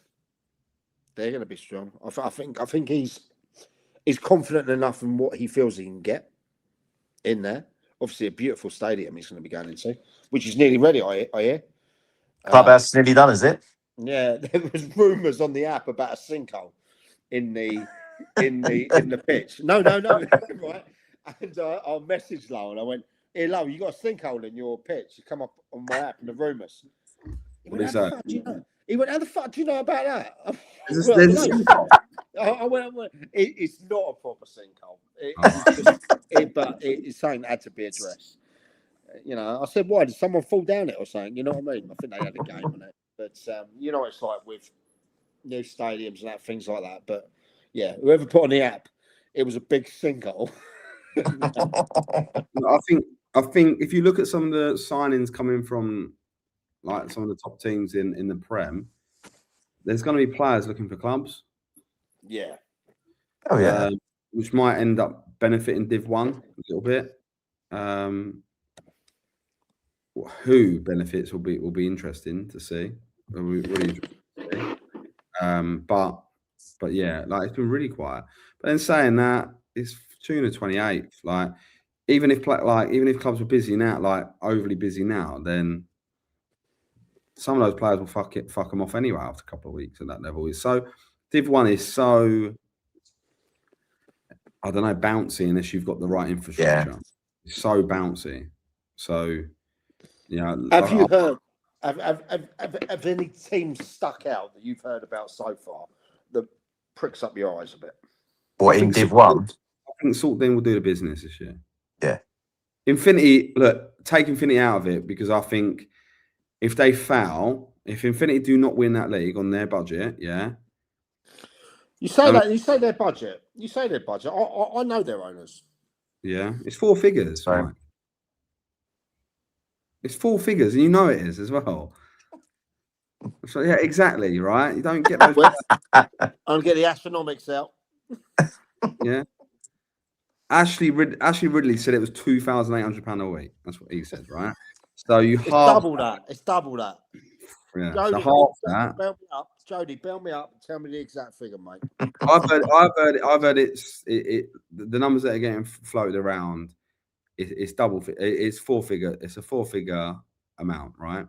They're going to be strong. I think he's confident enough in what he feels he can get in there. Obviously, a beautiful stadium he's going to be going into, which is nearly ready. I hear. Clubhouse nearly done, is it? Yeah, there was rumours on the app about a sinkhole in the pitch. No, right. And I messaged Lo and I went, "Hey, Lo, you got a sinkhole in your pitch? You come up on my app in the rumours." What is that? He went, "How the fuck do you know about that?" I went, it's not a proper sinkhole. But it's something that had to be addressed. You know, I said, "Why did someone fall down it or something?" You know what I mean? I think they had a game on it, but you know, it's like with new stadiums and things like that. But yeah, whoever put on the app, it was a big sinkhole. I think if you look at some of the signings coming from like some of the top teams in the Prem, there's going to be players looking for clubs. Yeah. Oh yeah. Which might end up benefiting Div 1 a little bit. Who benefits will be interesting to see. Really interesting to see. But yeah, like it's been really quiet. But then saying that, it's June the 28th. Like even if clubs are busy now, like overly busy now, then some of those players will fuck them off anyway after a couple of weeks at that level. So Div 1 is so, I don't know, bouncy unless you've got the right infrastructure. Yeah. It's so bouncy. So yeah. Have you heard? Have any teams stuck out that you've heard about so far that pricks up your eyes a bit? What in Div 1? I think Saltden will do the business this year. Yeah. Infinity, look, take Infinity out of it because I think if they foul, if Infinity do not win that league on their budget, yeah. You say that. You say their budget. You say their budget. I know their owners. Yeah, it's 4 figures. Right? It's 4 figures, and you know it is as well. So yeah, exactly. Right? You don't get those. I'm getting the astronomics out. Yeah. Ashley Ridley said it was £2,800 a week. That's what he said, right? So it's double that. It's double that. Yeah, Jody, so half that. Bail me up. Jody, bail me up and tell me the exact figure, mate. I've heard the numbers that are getting floated around it's double. It's 4-figure. It's a 4-figure amount, right?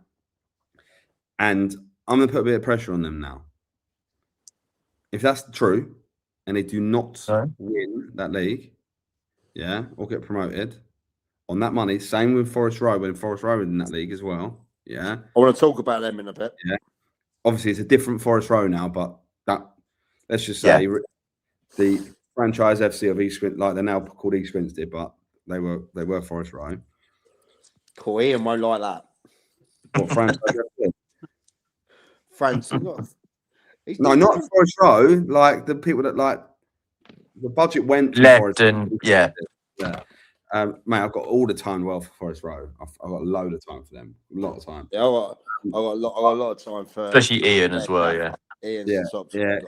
And I'm going to put a bit of pressure on them now. If that's true, and they do not win that league, yeah, or get promoted on that money, same with Forest Row when Forest Row in that league as well, yeah. I want to talk about them in a bit. Yeah, obviously it's a different Forest Row now, but that let's just say the franchise FC of East Grinstead, like they're now called East Grinstead, but they were Forest Row. Cool, Ian won't like that. What franchise FC? Francis, No, not Forest Row. Like the people that like the budget went to left Forest and Row. yeah. Mate, I've got all the time well for Forest Row. I've got a load of time for them. A lot of time. Yeah, I got a lot of time for Especially Ian as well, yeah. Ian's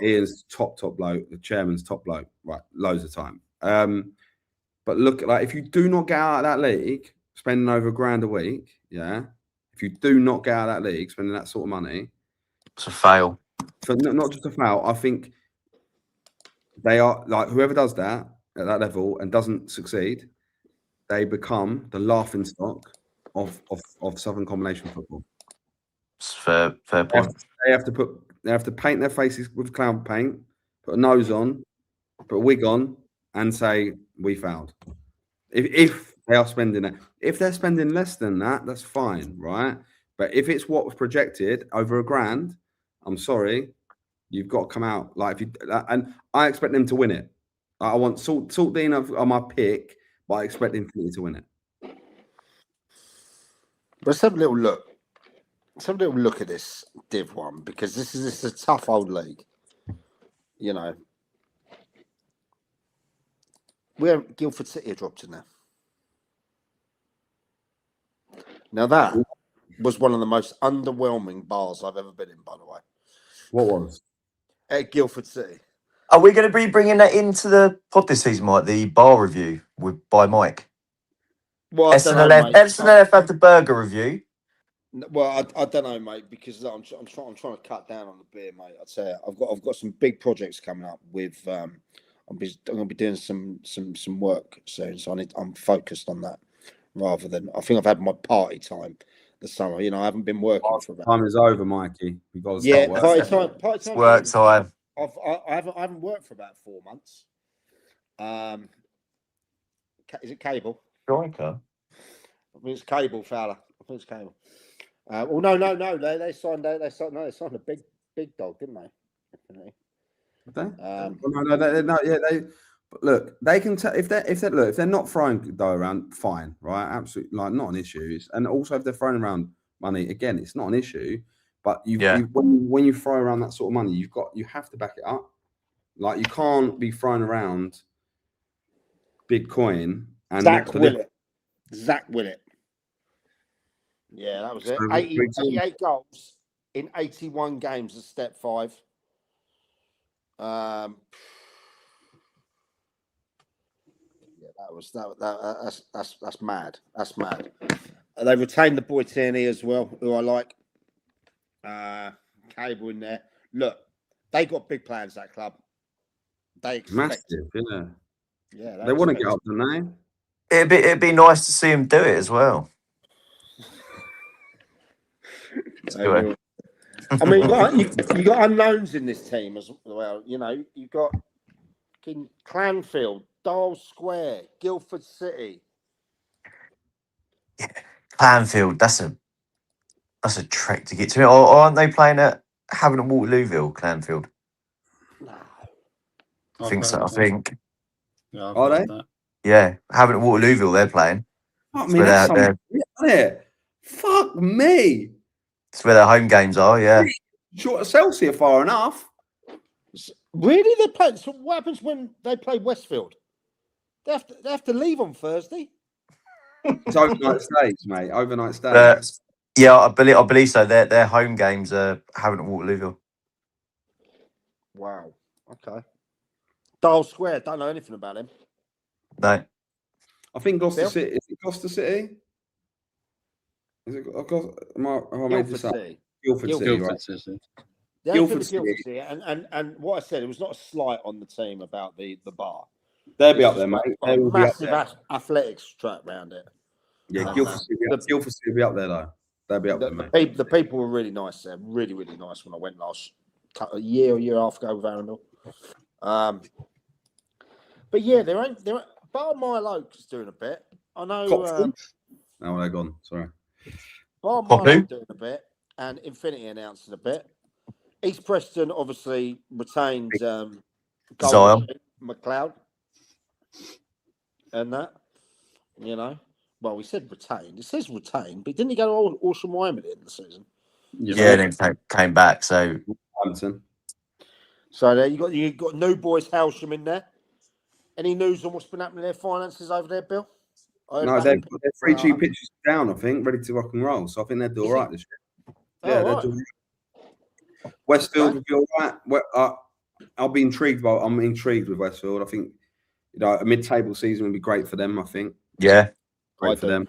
Ian's top bloke, the chairman's top bloke, right? Loads of time. But look, like if you do not get out of that league, spending over £1,000 a week, yeah. If you do not get out of that league, spending that sort of money, it's a fail. So not just a foul. I think they are like whoever does that at that level and doesn't succeed, they become the laughing stock of Southern combination football. It's fair point. They have to paint their faces with cloud paint, put a nose on, put a wig on, and say we fouled. If they are spending it, if they're spending less than that, that's fine, right? But if it's what was projected over £1,000, I'm sorry, you've got to come out like if you. And I expect them to win it. I want Salt Dean on my pick, but I expect Infinity to win it. Let's have a little look. Let's have a little look at this Div 1 because this is a tough old league. You know, where Guildford City are dropped in there. Now that was one of the most underwhelming bars I've ever been in, by the way. What was? At Guildford City. Are we going to be bringing that into the pod this season, Mike? The bar review by Mike. Well, SNLF had the burger review. Well, I don't know, mate, because I'm trying to cut down on the beer, mate. I'd say I've got some big projects coming up with. I'm going to be doing some work soon, so I'm focused on that rather than I think I've had my party time this summer. You know, I haven't been working for about. Time is over, Mikey. We've got to start party time. Work time. I haven't worked for about 4 months. Is it cable? Striker. I think it's cable, fella. I think it's cable. Well, no. They signed a big dog, didn't they? But look, they can tell if they're not throwing dough around, fine, right? Absolutely, like not an issue. And also, if they're throwing around money, again, it's not an issue. But when you throw around that sort of money, you have to back it up. Like you can't be throwing around big coin and Zach Willett. Yeah, that was it. 88 goals in 81 games at Step 5. Yeah, that's mad. That's mad. They retained the boy Tierney as well, who I like. Cable in there. Look, they got big plans. That club. They expect massive, yeah. Yeah, they want to get up, don't they? It'd be nice to see him do it as well. I mean, you got unknowns in this team as well. You know, you got Clanfield, Dial Square, Guildford City. Yeah. Clanfield, that's a trek to get to. Or aren't they playing at Havant Waterlooville, Clanfield? No. I think so. I think. Yeah, are they? That. Yeah, Havant Waterlooville, they're playing. I mean, that's something, isn't it? Fuck me. It's where their home games are, yeah. Short of Chelsea far enough. Really? They play. So what happens when they play Westfield? They have to leave on Thursday. It's overnight stays, mate. Overnight stays. Yeah, I believe so. Their home games are Havant Waterlooville. Wow. Okay. Dial Square. Don't know anything about him. No. I think Gloucester City. Is it Gloucester City? Is it Guildford City? Guildford City. Guildford City. And what I said, it was not a slight on the team about the bar. They'll be up there, mate. They will be up Massive there. athletics track around it. Yeah, Guildford will be up there though. They'll be up there, mate. The people were really nice there, really, really nice when I went a year and a half ago with Arundel. But yeah, there ain't Bar Milo is doing a bit. I know. Oh, they're gone. Sorry. Bar Milo doing a bit, and Infinity announcing a bit. East Preston obviously retained Zion McLeod, and that, you know. Well, we said retained. It says retained, but didn't he go to Awesome Wyoming in the season? Yeah, and then came back. So Hampton. So there you got New Boys Halsham in there. Any news on what's been happening to their finances over there, Bill? No, they're 3 cheap pitches down, I think, ready to rock and roll. So I think they'll do all right this year. Yeah, they'll do. Westfield will be all right. I'm intrigued with Westfield. I think a mid-table season would be great for them. I think. Yeah, great for them.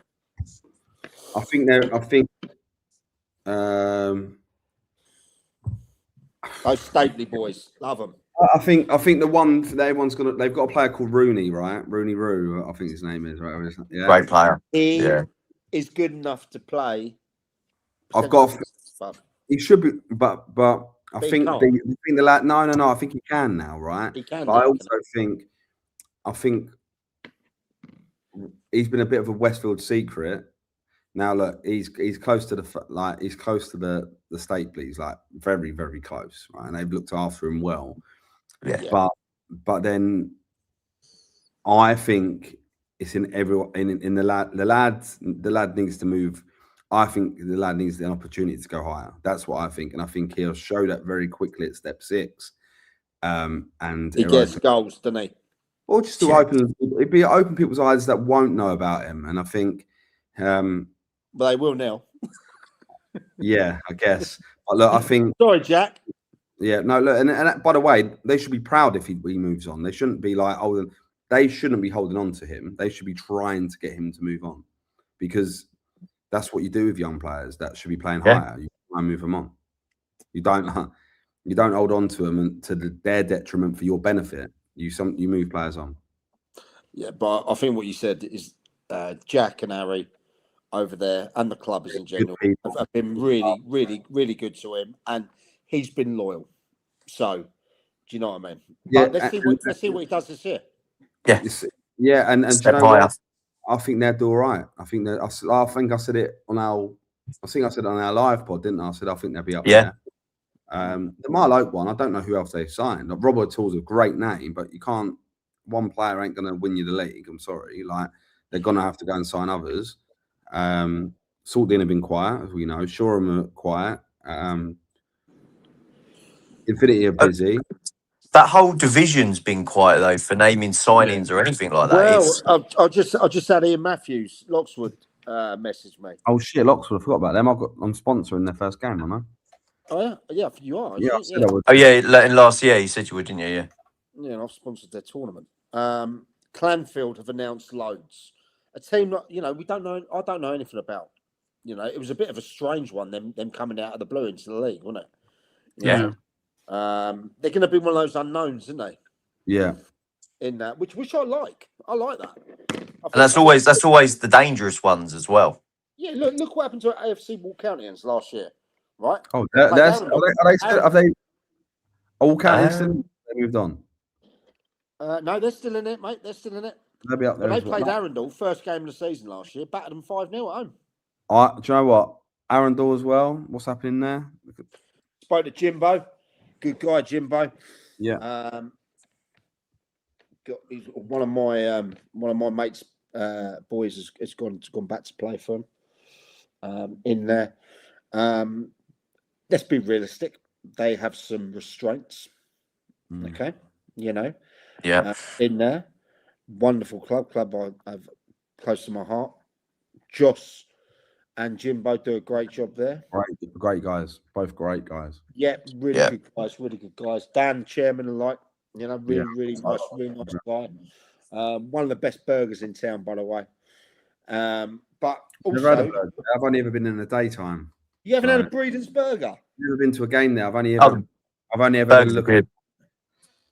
I think those Stately boys, love them. I think the one that everyone's they've got a player called Rooney, right? Rooney Roo, I think his name is, right? Yeah. Great player. He is good enough to play. He should be, but I think the lad. No. I think he can now, right? He can. But I also think he's been a bit of a Westfield secret. Now look, he's close to the state police, like very, very close, right? And they've looked after him well. Yeah. But then I think it's in everyone in the lad needs to move. I think the lad needs the opportunity to go higher. That's what I think, and I think he'll show that very quickly at step 6. And he gets goals, doesn't he? Or just to open people's eyes that won't know about him, and I think. But they will now. Yeah, I guess. But look, I think. Sorry, Jack. Yeah, no, look, and by the way, they should be proud if he moves on. They shouldn't be like, they shouldn't be holding on to him. They should be trying to get him to move on, because that's what you do with young players that should be playing higher. You try and move them on. You don't hold on to them to their detriment for your benefit. You move players on. Yeah, but I think what you said is Jack and Harry over there and the clubbers in general have been really, really, really good to him, and he's been loyal. So, do you know what I mean? Yeah, let's see what he does this year. Yeah, yeah, and step you know higher. what? I think they'll do all right. I think I said it on our live pod, didn't I? I said I think they'll be up there. The Mile Oak one, I don't know who else they've signed. Like, Robert Tall's a great name, but you can't. One player ain't going to win you the league. I'm sorry. Like, they're going to have to go and sign others. Saltdean have been quiet, as we know. Shoreham are quiet. Infinity are busy. That whole division's been quiet though for naming signings or anything like that. Well, I just had Ian Matthews, Loxwood, message me. Oh shit, Loxwood! I forgot about them. I'm sponsoring their first game, aren't I? Oh yeah, you are. Yeah, I said I would. Oh yeah, last year you said you would, didn't you? Yeah. Yeah, and I've sponsored their tournament. Clanfield have announced loads. A team that we don't know. I don't know anything about. It was a bit of a strange one. Them coming out of the blue into the league, wasn't it? Yeah. They're going to be one of those unknowns, isn't they? Yeah. In that, which I like. I like that. And that's always the dangerous ones as well. Yeah, look what happened to AFC Wall Countyans last year, right? Oh, are they all counties still moved on? No, they're still in it, mate. They're still in it. They'll be up there. They played Arundel first game of the season last year, battered them 5-0 at home. Do you know what? Arundel as well. What's happening there? Spoke to Jimbo. Good guy, Jimbo. Yeah. He's one of my mates' boys has gone back to play for him. In there, let's be realistic. They have some restraints. Okay, Yeah. In there, wonderful club I have close to my heart. Joss and Jimbo do a great job there. Great guys, both great guys. Yeah, really good guys. Dan, chairman, really nice guy. One of the best burgers in town, by the way. But also, I've only ever been in the daytime. You haven't had a Breeden's burger? Never been to a game there. I've only ever had a look at.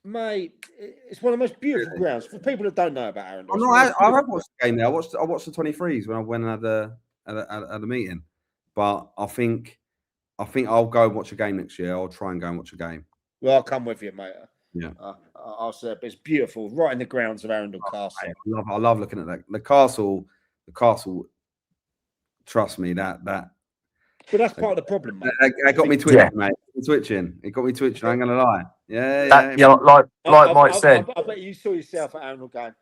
Mate, it's one of the most beautiful grounds for people that don't know about Arundel. I'm it's not, one of the I most have watched the game there. I watched the 23s when I went and had a meeting. But I think I'll go and watch a game next year. I'll try and go and watch a game. Well, I'll come with you, mate. Yeah. I'll say it's beautiful, right in the grounds of Arundel Castle. I love looking at that. The castle. Trust me, that. But that's part of the problem, mate. That got me twitching, mate. Twitching. It got me twitching. I ain't gonna lie. Like Mike said. I bet you saw yourself at Arundel going,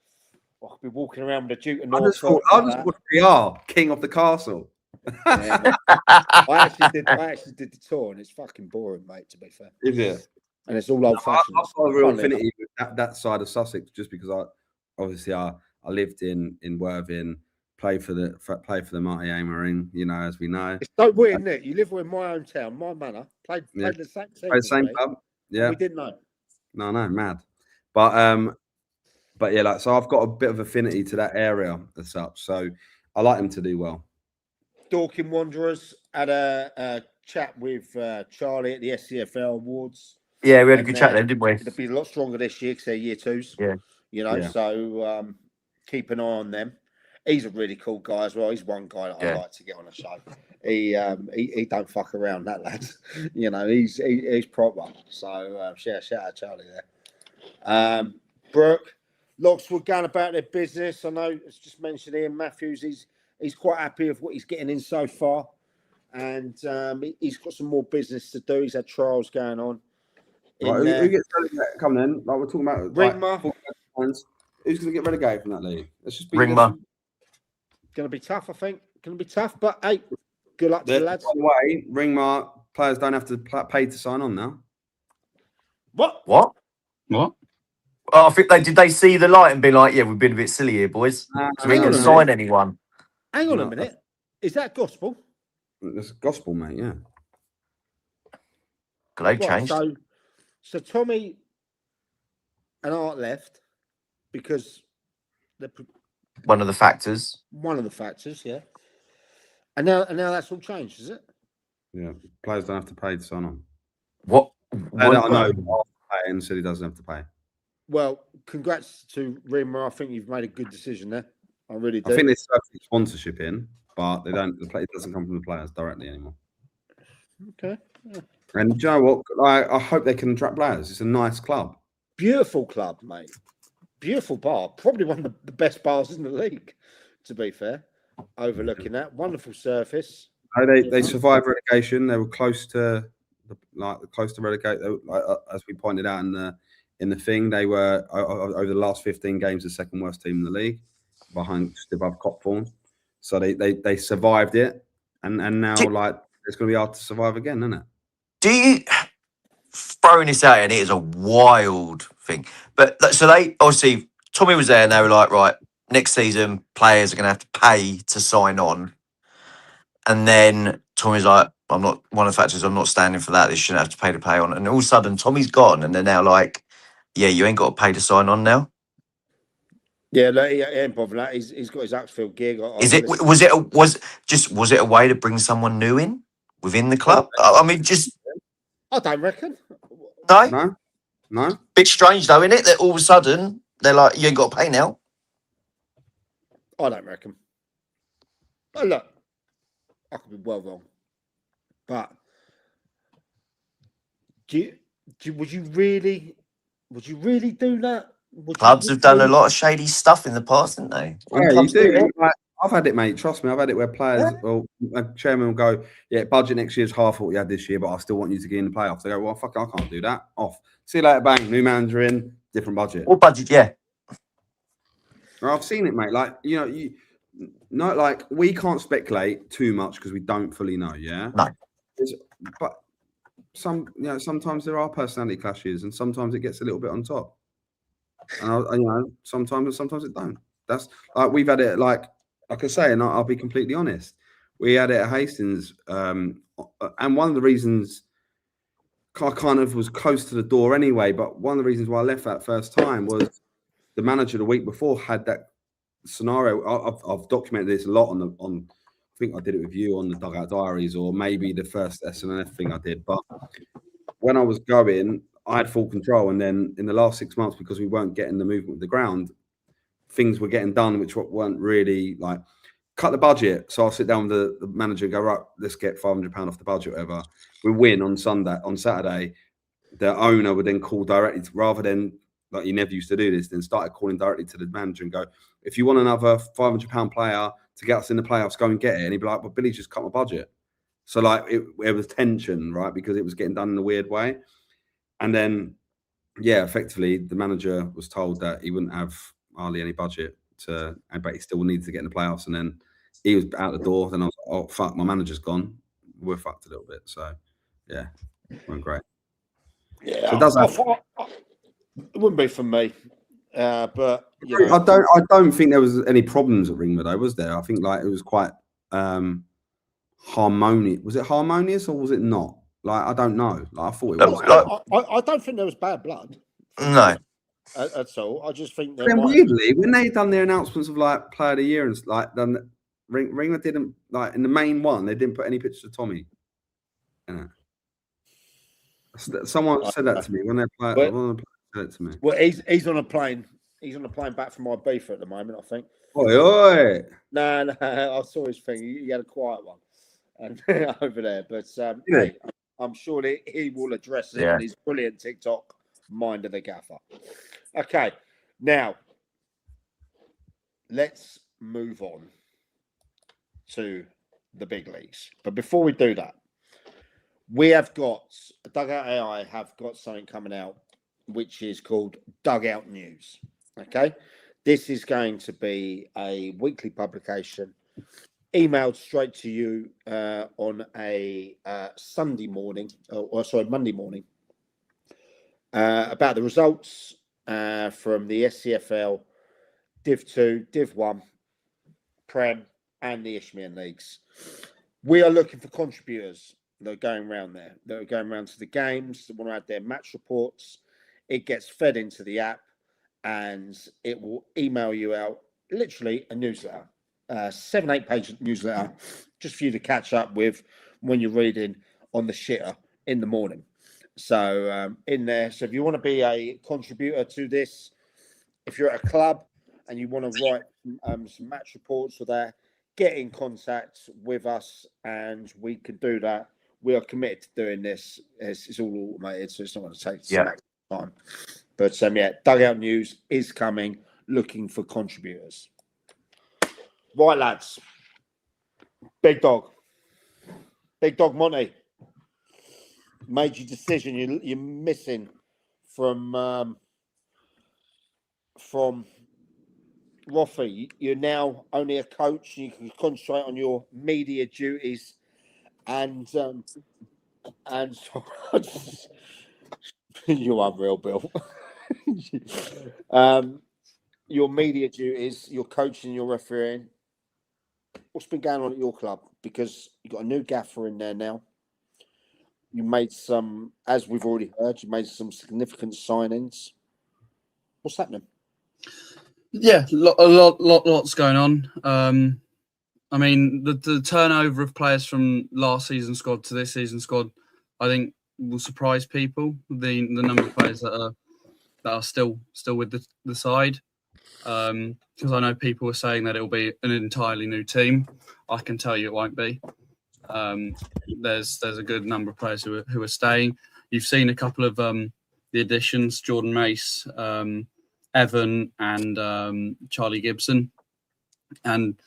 I could be walking around with the Duke of I just Norfolk. thought PR, king of the castle. Yeah, I actually did the tour, and it's fucking boring, mate. To be fair, Is it? And it's all old fashioned. I've got a real affinity with that side of Sussex, just because I lived in Worthing, played for the Mighty Aimerine, as we know. It's so weird, isn't it? You live in my hometown, my manor, played the same team. Played the same club. Yeah. We didn't know. No, mad. But yeah, so I've got a bit of affinity to that area as such. So I like them to do well. Dorking Wanderers had a chat with Charlie at the SCFL Awards. Yeah, we had a good chat then, didn't we? It'll be a lot stronger this year because they're year twos. Yeah. So keep an eye on them. He's a really cool guy as well. He's one guy that I like to get on a show. He don't fuck around, that lad. He's proper. So shout out Charlie there. Brooke, Lockswood going about their business. I know it's just mentioned Ian Matthews. He's quite happy with what he's getting in so far, and he's got some more business to do. He's had trials going on. Right, who gets relegated? Come then, like we're talking about. Ringmer. Who's going to get relegated from that league? Let's just be Ringmer. Going to be tough, I think. Going to be tough, but hey, good luck to the lads. By the way, Ringmer players don't have to pay to sign on now. What? Oh, I think they see the light and be like, yeah, we've been a bit silly here, boys. So we ain't going to sign anyone. Hang on a minute. Is that gospel? It's gospel, mate. Yeah. Could they change? So Tommy and Art left because one of the factors. One of the factors, yeah. And now that's all changed, is it? Yeah. Players don't have to pay to sign on. What? I know. And said he doesn't have to pay. Well, congrats to Rimmer. I think you've made a good decision there. I really do. I think they start sponsorship in, but they don't. It doesn't come from the players directly anymore. Okay. Yeah. And do you know what? I hope they can attract players. It's a nice club. Beautiful club, mate. Beautiful bar. Probably one of the best bars in the league, to be fair. Overlooking that. Wonderful surface. They survived relegation. They were close to relegate. As we pointed out in the thing, they were over the last 15 games the second worst team in the league, just above Copthorne. So they survived it, and now it's going to be hard to survive again, isn't it? Do you throwing this out, and it is a wild thing. But so they obviously Tommy was there, and they were like, right, next season players are going to have to pay to sign on, and then Tommy's like, I'm not one of the factors. I'm not standing for that. They shouldn't have to pay to play on. And all of a sudden, Tommy's gone, and they're now like, yeah, you ain't got to pay to sign on now. Yeah, he ain't bothered that. He's got his Axfield gig. Was it a way to bring someone new in within the club? I mean, I don't reckon. No. Bit strange though, isn't it? That all of a sudden they're like, you ain't got to pay now. I don't reckon. But look, I could be well wrong. But would you really do that? Clubs have done a lot of shady stuff in the past, haven't they? Yeah, you do. I've had it, mate. Trust me, I've had it where players, a chairman will go, yeah, budget next year's half what we had this year, but I still want you to get in the playoffs. They go, well, fuck, I can't do that. Off. See you later, bang. New manager in, different budget. What budget? Yeah. I've seen it, mate. Like, we can't speculate too much because we don't fully know. Yeah. No. But sometimes there are personality clashes, and sometimes it gets a little bit on top. And sometimes it don't. That's like we've had it like I say, and I'll be completely honest. We had it at Hastings, and one of the reasons I kind of was close to the door anyway. But one of the reasons why I left that first time was the manager the week before had that scenario. I've documented this a lot on. I think I did it with you on the Dugout Diaries, or maybe the first SNF thing I did. But when I was going, I had full control. And then in the last 6 months, because we weren't getting the movement of the ground, things were getting done, which weren't really like cut the budget. So I'll sit down with the manager and go, right, let's get £500 off the budget, whatever. We win on Saturday. The owner would then call directly rather than like he never used to do this, then started calling directly to the manager and go, if you want another £500 player to get us in the playoffs, go and get it. And he'd be like, well, Billy just cut my budget. So like it was tension, right? Because it was getting done in a weird way. And then, yeah, effectively the manager was told that he wouldn't have hardly any budget but he still needed to get in the playoffs. And then he was out the door. Then I was like, oh, fuck, my manager's gone. We're fucked a little bit. So, yeah, it went great. Yeah, so it does it wouldn't be for me. But you know. I don't think there was any problems at Ringwood, was there? I think like it was quite harmonious. Was it harmonious or was it not? Like I don't know. Like I thought it was. I don't think there was bad blood. No, at all. I just think then weirdly, when they done their announcements of like Player of the Year and like done Ringwood didn't like in the main one. They didn't put any pictures of Tommy. Someone said that to me when they said it to me. Well, he's on a plane. He's on a plane back from Ibiza at the moment, I think. Oi. No, I saw his thing. He had a quiet one over there. But hey, I'm sure he will address it in his brilliant TikTok, Mind of the Gaffer. Okay, now let's move on to the big leagues. But before we do that, we have got Dugout AI have got something coming out, which is called Dugout News. Okay, this is going to be a weekly publication, emailed straight to you on a Monday morning, about the results from the SCFL, Div 2, Div 1, Prem, and the Isthmian leagues. We are looking for contributors that are going around there. That are going around to the games. That want to add their match reports. It gets fed into the app, and it will email you out literally a newsletter, 7-8 page newsletter, just for you to catch up with when you're reading on the shitter in the morning. So in there. So if you want to be a contributor to this, if you're at a club and you want to write some match reports for that, get in contact with us and we can do that. We are committed to doing this. It's all automated, so it's not going to take some time. But Dugout News is coming, looking for contributors. Right, lads. Big Dog Monty, made your decision. You're missing from Roffey. You're now only a coach. You can concentrate on your media duties and you're unreal, Bill. Your media duties, your coaching, your refereeing. What's been going on at your club? Because you've got a new gaffer in there now. You made some, as we've already heard, you made some significant signings. What's happening? Yeah, lots going on. I mean, the turnover of players from last season's squad to this season's squad, I think, will surprise people. The number of players that are still with the side, because I know people were saying that it will be an entirely new team. I can tell you it won't be. There's a good number of players who are staying. You've seen a couple of the additions: Jordan Mace, Evan, and Charlie Gibson, and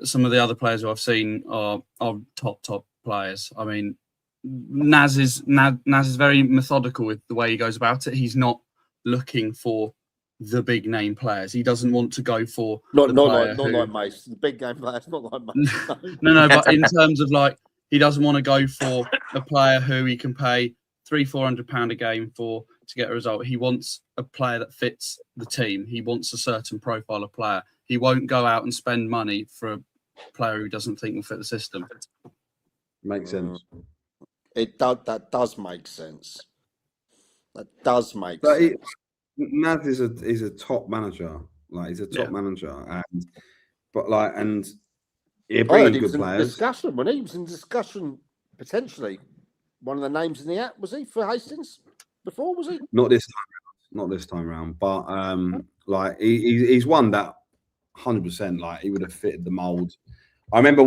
some of the other players who I've seen are top players. I mean, Naz is very methodical with the way he goes about it. He's not looking for the big name players. He doesn't want to go for not like Mace. The big game players, not like Mace. No, but in terms of like, he doesn't want to go for a player who he can pay £300-400 a game for to get a result. He wants a player that fits the team. He wants a certain profile of player. He won't go out and spend money for a player who doesn't think will fit the system. Makes sense. That does make sense. That does make sense. Nav is a top manager. Like he's a top manager, and he'll bring in good players. Discussion when he was in discussion, potentially one of the names in the app was he for Hastings? before, was he? Not this time round. But like he's one that 100%. Like he would have fitted the mold. I remember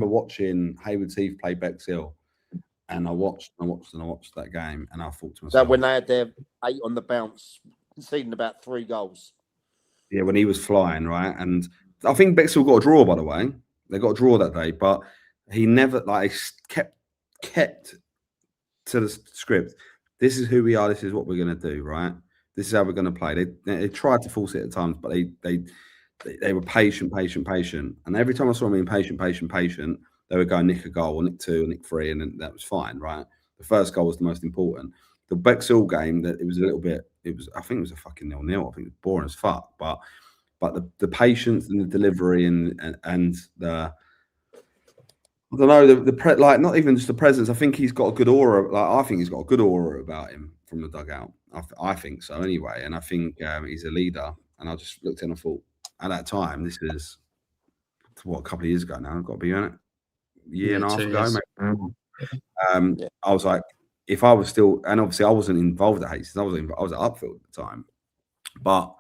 watching Hayward Heath play Bexhill, and I watched that game, and I thought to myself, That when they had their 8 on the bounce, conceding about 3 goals. yeah, when he was flying, right? And I think Bexhill got a draw, by the way. They got a draw that day, but he never kept to the script. This is who we are. This is what we're going to do, right? This is how we're going to play. They tried to force it at times, but they were patient. And every time I saw them being patient, they would go nick a goal, or nick 2, or nick 3, and then that was fine, right? The first goal was the most important. The Bexhill game, that it was a little bit. I think it was a fucking 0-0. I think it was boring as fuck, but the patience and the delivery and the, I don't know, like not even just the presence. I think he's got a good aura. Like I think he's got a good aura about him from the dugout. I think so anyway, and I think he's a leader. And I just looked in and I thought, at that time, this is what, a couple of years ago now. I've got to be on it, year and a half ago, maybe. I was like, if I was still, and obviously I wasn't involved at Hastings. I was at Upfield at the time, but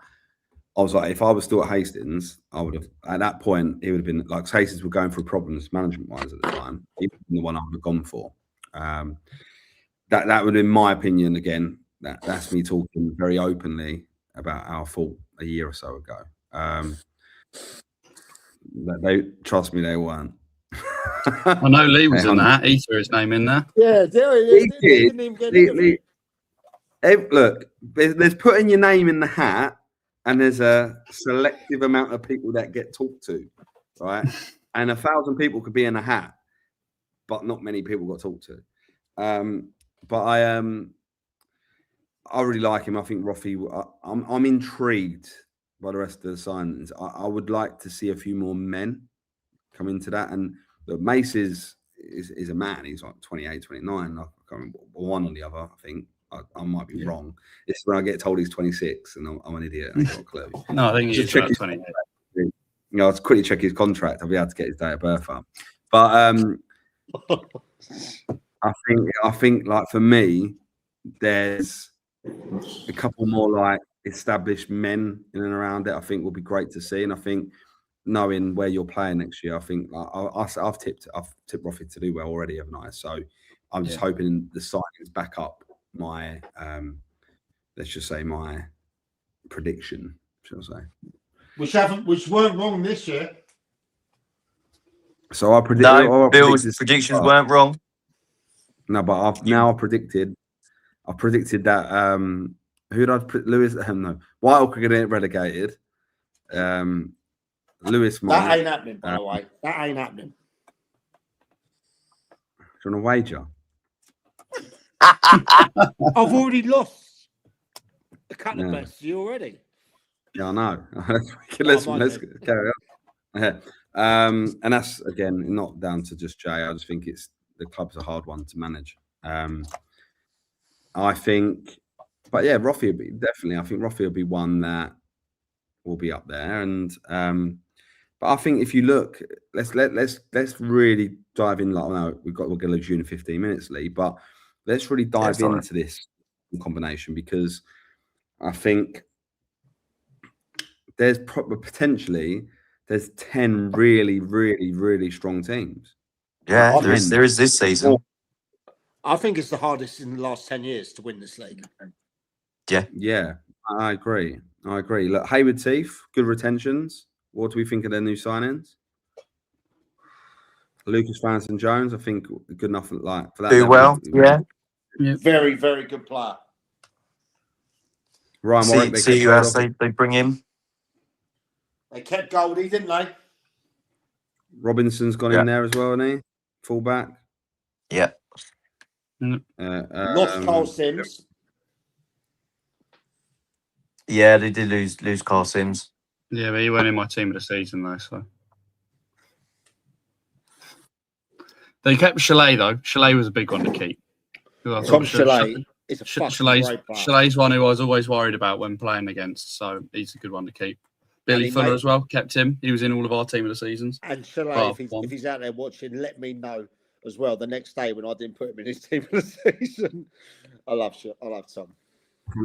I was like, if I was still at Hastings, I would have, at that point, it would have been like Hastings were going through problems management-wise at the time. He would have been the one I would have gone for. That would have been my opinion. Again, that's me talking very openly about how I thought a year or so ago. They trust me, they weren't. I know Lee was in that. He threw his name in there. Yeah, he did. Look, there's putting your name in the hat, and there's a selective amount of people that get talked to, right? And 1,000 people could be in a hat, but not many people got talked to. But I really like him. I think Roffey. I'm intrigued by the rest of the signings. I would like to see a few more men come into that. And look, Mace is a man. He's like 28, 29. I can't remember one or the other. I think I might be wrong. It's when I get told he's 26, and I'm an idiot. I ain't got a clue. No, I think he's about 28. You know, I'll quickly check his contract. I'll be able to get his date of birth up. But I think like for me, there's a couple more like established men in and around it. I think will be great to see, and I think knowing where you're playing next year, I think I've tipped Roffey to do well already, haven't I? So I'm just hoping the signings back up my let's just say my prediction, shall I say? Which weren't wrong this year. So I predict. No, Bill's predictions weren't wrong. No, but I predicted that who did I put? Lewis? No, Whitehall could get relegated. Lewis might. That ain't happening, by the way. That ain't happening. Do you want to wager? I've already lost a couple of bets to you already. Yeah, I know. let's carry on. And that's again not down to just Jay. I just think the club's a hard one to manage. I think, but yeah, Roffey will be definitely. I think Roffey will be one that will be up there, and but I think if you look, let's really dive in. Like, I know we're going to lose you in 15 minutes, Lee, but let's really dive into this combination, because I think there's potentially 10 really, really, really strong teams. Yeah, there is this season. I think it's the hardest in the last 10 years to win this league. Yeah, I agree. Look, Hayward Heath, good retentions. What do we think of their new signings? Lucas Fanson Jones, I think good enough for that. Do well, yeah. Very, very good player. Ryan Warwick, See who else they bring in. They kept Goldie, didn't they? Robinson's gone in there as well, hasn't he? Fullback. Yeah. Lost Carl Sims. Yeah, they did lose Carl Sims. Yeah, but he went in my team of the season though, so. They kept Chalet though. Chalet was a big one to keep. Tom Chalet is a Chalet's one who I was always worried about when playing against, so he's a good one to keep. Billy Fuller as well, kept him. He was in all of our team of the seasons. And Chalet, if he's out there watching, let me know as well the next day when I didn't put him in his team for the season. I love Tom.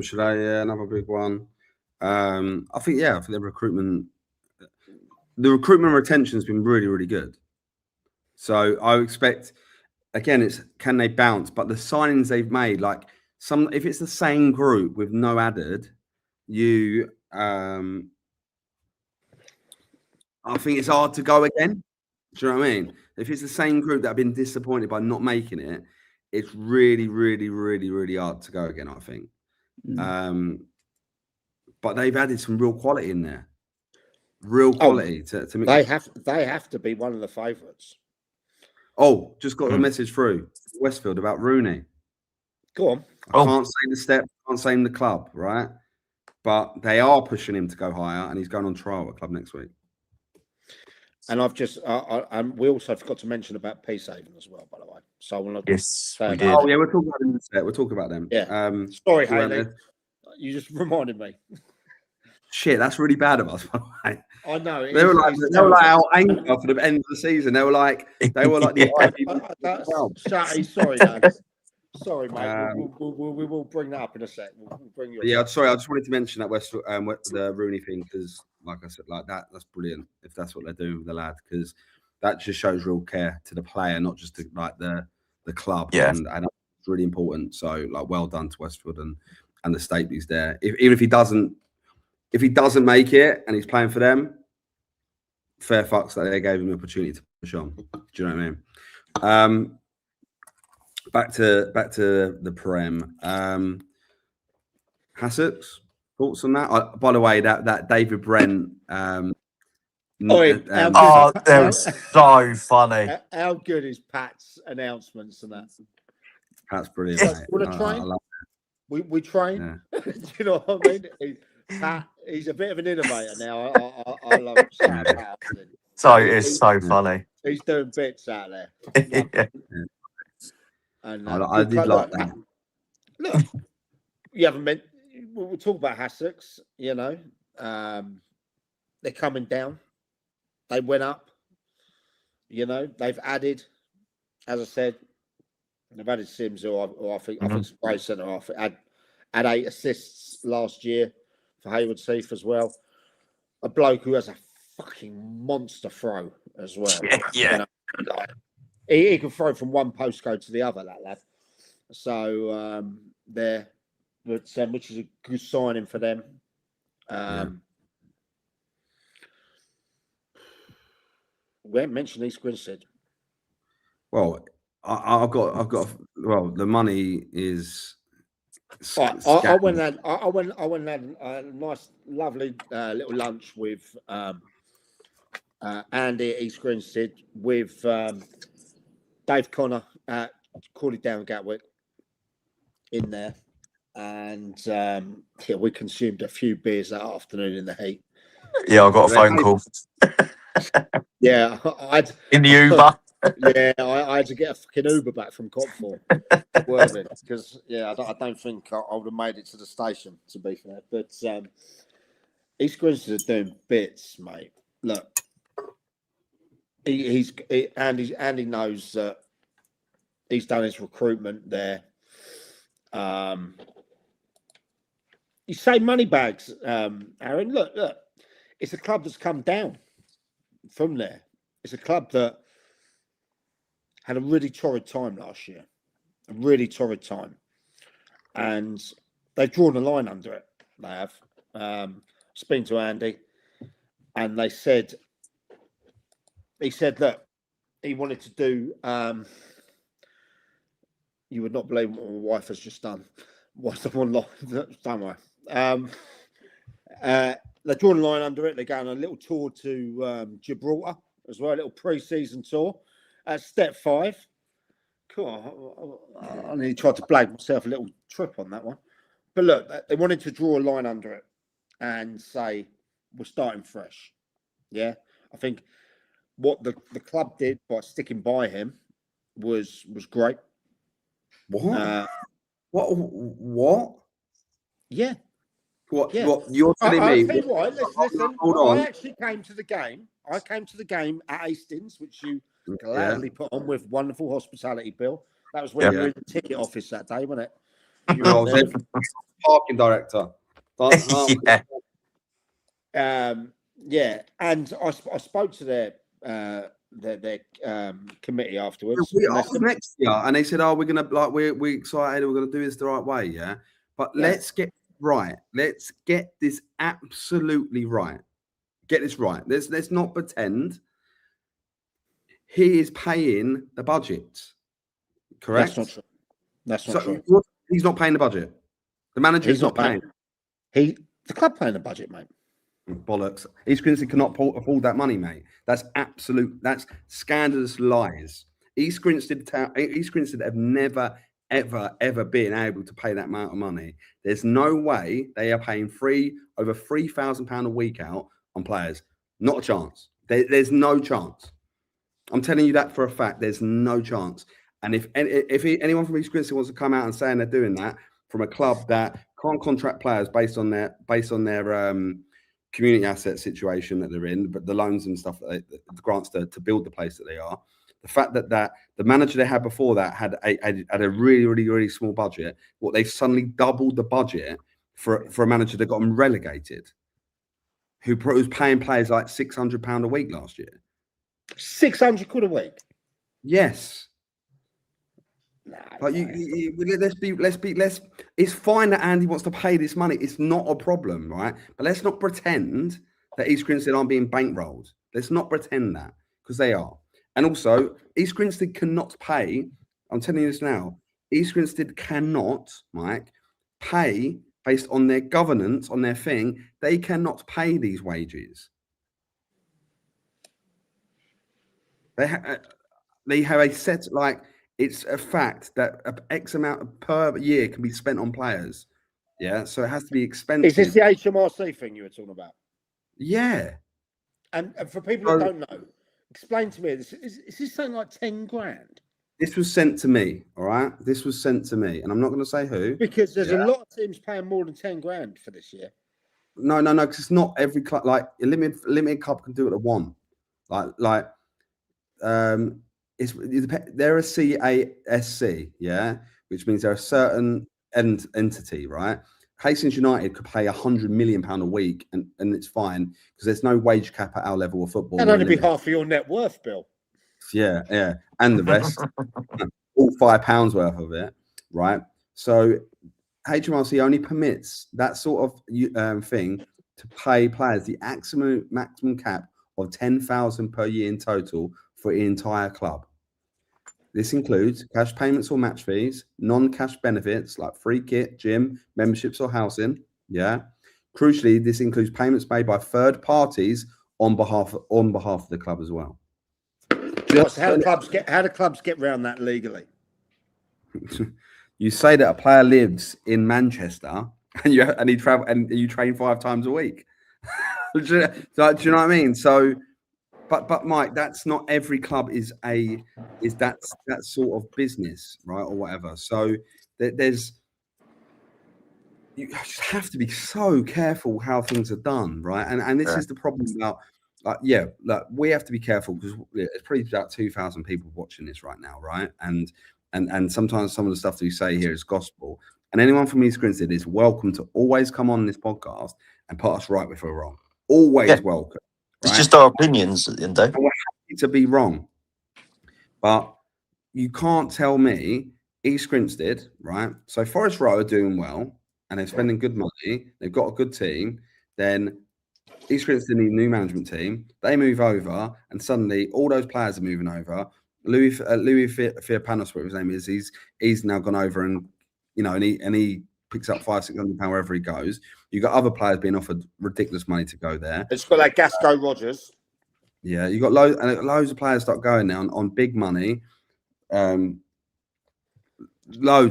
Should I? Yeah, another big one. I think the recruitment retention has been really, really good. So I expect, again, it's can they bounce? But the signings they've made, like if it's the same group with no added, I think it's hard to go again. Do you know what I mean? If it's the same group that have been disappointed by not making it, it's really, really, really, really hard to go again, I think. But they've added some real quality in there. Real quality to They have to be one of the favourites. Oh, just got a message through Westfield about Rooney. Go on. I can't say the step, can't say the club, right? But they are pushing him to go higher, and he's going on trial at club next week. And I've just, we also forgot to mention about Peacehaven as well, by the way. So I want to. Yes, we did. Oh yeah, we'll talk about them. We'll talk about them. Yeah. Sorry, Hayley. You just reminded me. Shit, that's really bad of us, by the way. I know. They were like our anchor for the end of the season. They were like the Shatty, sorry, lads. Sorry, mate. We will bring that up in a sec. We'll bring you. Sorry. I just wanted to mention that the Rooney thing because, like I said, like that's brilliant. If that's what they're doing with the lad, because that just shows real care to the player, not just to like the club. Yeah, and it's really important. So, like, well done to Westfield and the Stapleys there. Even if he doesn't make it and he's playing for them, fair fucks that they gave him the opportunity to push on. Do you know what I mean? Back to the Prem. Hassocks, thoughts on that? By the way, that David Brent. that was so funny. How good is Pat's announcements and that? Pat's brilliant. Want to train? We train. Yeah. Do you know what I mean? Pat, he's a bit of an innovator now. I love him. It's so funny. He's doing bits out there. Yeah. And I did like that. Look, you haven't meant. We'll talk about Hassocks. You know, they're coming down. They went up. You know, they've added, as I said, they've added Sims, who I think is a great centre half. Had 8 assists last year for Hayward Heath as well. A bloke who has a fucking monster throw as well. Yeah. You know, he can throw from one postcode to the other, that lad. So there, but which is a good signing for them. We haven't mentioned East Grinstead. Well, I've got. Well, the money is. I went and had a nice, lovely little lunch with Andy at East Grinstead with Dave Connor at Crawley Down Gatwick in there, and we consumed a few beers that afternoon in the heat. Yeah, I got a phone call. Yeah, in the Uber. Yeah, I had to get a fucking Uber back from Copthorne. Worth it, because I don't think I would have made it to the station, to be fair. But East Grinstead are doing bits, mate. Look, Andy knows that he's done his recruitment there. You say money bags, Aaron. Look, it's a club that's come down from there. It's a club that had a really torrid time last year, a really torrid time, and they've drawn a line under it. They have. Speaking to Andy, and he said that he wanted to do. You would not believe what my wife has just done. What's the one line? Don't worry. They're drawing a line under it. They're going on a little tour to Gibraltar as well, a little pre-season tour. At step 5. Cool. I nearly tried to blame myself a little trip on that one. But look, they wanted to draw a line under it and say, we're starting fresh. Yeah. I think what the club did by sticking by him was great. What? What? Yeah. What? Yeah. What? You're telling me? Listen. Hold on. I actually came to the game. I came to the game at Hastings, which you Gladly put on with wonderful hospitality, Bill. That was when you were in the ticket office that day, wasn't it? You I were was parking director. Yeah, and I spoke to their committee afterwards. We and they asked said, next year, and they said, "Oh, we're gonna we're excited. We're gonna do this the right way, yeah." But let's get right. Let's get this absolutely right. Get this right. Let's not pretend. He is paying the budget. Correct. That's not true. That's not true. He's not paying the budget. The manager is not paying. The club paying the budget, mate. Bollocks. East Grinstead cannot afford that money, mate. That's scandalous lies. East Grinstead have never, ever been able to pay that amount of money. There's no way they are paying over £3,000 a week out on players. Not a chance. There's no chance. I'm telling you that for a fact. There's no chance. And if anyone from East Grinstead wants to come out and saying they're doing that from a club that can't contract players based on their community asset situation that they're in, but the loans and stuff that the grants to build the place that they are, the fact that the manager they had before that had a really, really, really small budget, they've suddenly doubled the budget for a manager that got them relegated, who was paying players like £600 a week last year. 600 quid a week. Yes. But let's. It's fine that Andy wants to pay this money. It's not a problem, right? But let's not pretend that East Grinstead aren't being bankrolled. Let's not pretend that, because they are. And also, East Grinstead cannot pay. I'm telling you this now. East Grinstead cannot, Mike, pay based on their governance, on their thing. They cannot pay these wages. They have a set, like, it's a fact that X amount per year can be spent on players. Yeah, so it has to be expensive. Is this the HMRC thing you were talking about? Yeah. And for people who don't know, explain to me, is this something like 10 grand? This was sent to me, all right? This was sent to me, and I'm not going to say who. Because there's a lot of teams paying more than 10 grand for this year. No, because it's not every club. Like, a limited club can do what they want. They're a CASC, yeah, which means they're a certain entity, right? Hastings United could pay £100 million a week, and it's fine because there's no wage cap at our level of football. And only be half of your net worth, Bill. Yeah, and the rest, all £5 worth of it, right? So HMRC only permits that sort of thing to pay players the maximum cap of £10,000 per year in total for the entire club. This includes cash payments or match fees, non-cash benefits like free kit, gym, memberships or housing. Yeah. Crucially, this includes payments made by third parties on behalf of the club as well. How do clubs get around that legally? You say that a player lives in Manchester and you train 5 times a week. Do you know what I mean? So, but Mike, that's not every club is that sort of business, right, or whatever. So you just have to be so careful how things are done, right? And this is the problem about. We have to be careful because it's probably about 2,000 people watching this right now, right? And sometimes some of the stuff that we say here is gospel. And anyone from East Grinstead is welcome to always come on this podcast and put us right if we're wrong. Always welcome. Right? It's just our opinions at the end of the day. And we're happy to be wrong. But you can't tell me East Grinstead, right? So Forest Row are doing well and they're spending good money. They've got a good team. Then East Grinstead need a new management team. They move over, and suddenly all those players are moving over. Louis Fierpanos, whatever his name is, he's now gone over, and he picks up £500-600 wherever he goes. You got other players being offered ridiculous money to go there. It's got like Gasco Rogers. Yeah, you got loads of players start going now on big money. Loads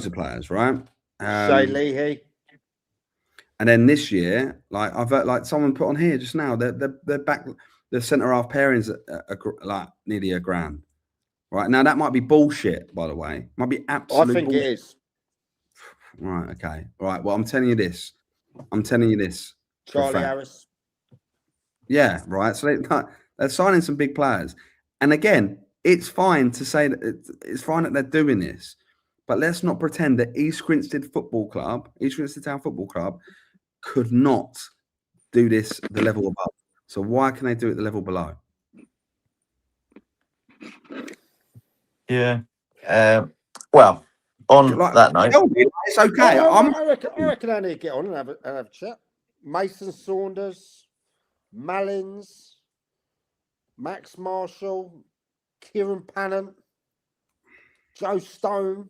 of players, right? Shay Leahy. And then this year, like someone put on here just now, they're back. The centre half pairings like nearly £1,000. Right now, that might be bullshit. By the way, might be absolute. I think bullshit. It is. Right. Okay. Right. Well, I'm telling you this. Charlie Harris. Yeah. Right. So they're signing some big players, and again, it's fine to say that it's fine that they're doing this, but let's not pretend that East Grinstead Town Football Club, could not do this the level above. So why can they do it the level below? Yeah. Well, on Like, that note, tell me, it's okay. I reckon I need to get on and have a chat. Mason Saunders, Malins, Max Marshall, Kieran Pannant, Joe Stone,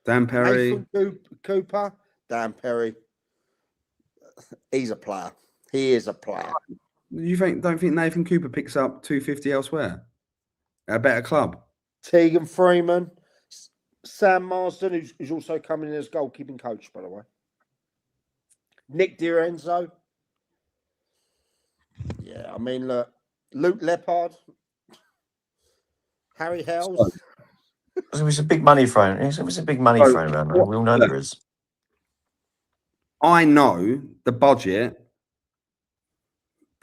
Dan Perry, Nathan Cooper, Dan Perry. He's a player. He is a player. don't think Nathan Cooper picks up 250 elsewhere? At a better club? Tegan Freeman, Sam Marsden, who's also coming in as goalkeeping coach, by the way. Nick D'Orenzo. Yeah, I mean, look, Luke Leppard, Harry Hales. it was a big money thrown. It was a big money thrown around. We all know there is. I know the budget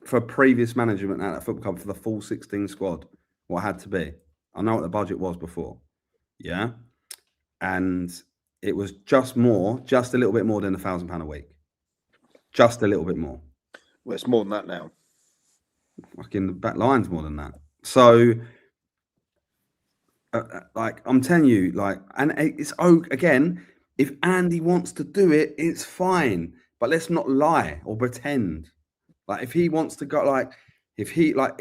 for previous management at that football club for the full 16 squad, what had to be. I know what the budget was before. Yeah. And it was just a little bit more than £1,000 a week. Just a little bit more. Well, it's more than that now. Fucking the back line's more than that. So, like, I'm telling you, like, and it's again, if Andy wants to do it, it's fine. But let's not lie or pretend. Like, if he wants to go, if he wants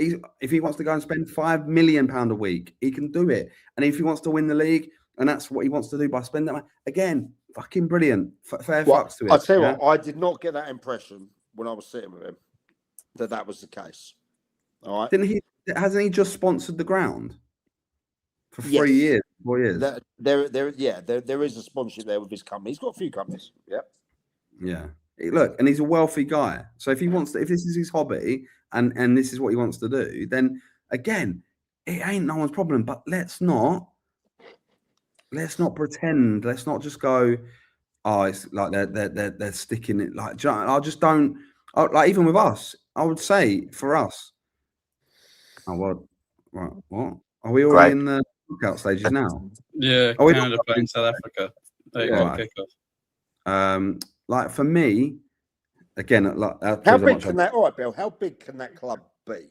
to go and spend £5 million a week, he can do it. And if he wants to win the league, and that's what he wants to do by spending that money, again, fucking brilliant. Fair fucks to it. I'll tell you what, I did not get that impression when I was sitting with him that was the case. All right. Hasn't he just sponsored the ground for 4 years? There is a sponsorship there with his company. He's got a few companies. Yeah. Look, and he's a wealthy guy. So if this is his hobby and this is what he wants to do, then again, it ain't no one's problem. But let's not pretend. Let's not just go, oh, it's like they're sticking it. Like, I just don't like, even with us. I would say for us. Oh, what? Are we already in the knockout stages now? Yeah, Canada playing South Africa. Like, for me, again, how big can that? All right, Bill. How big can that club be?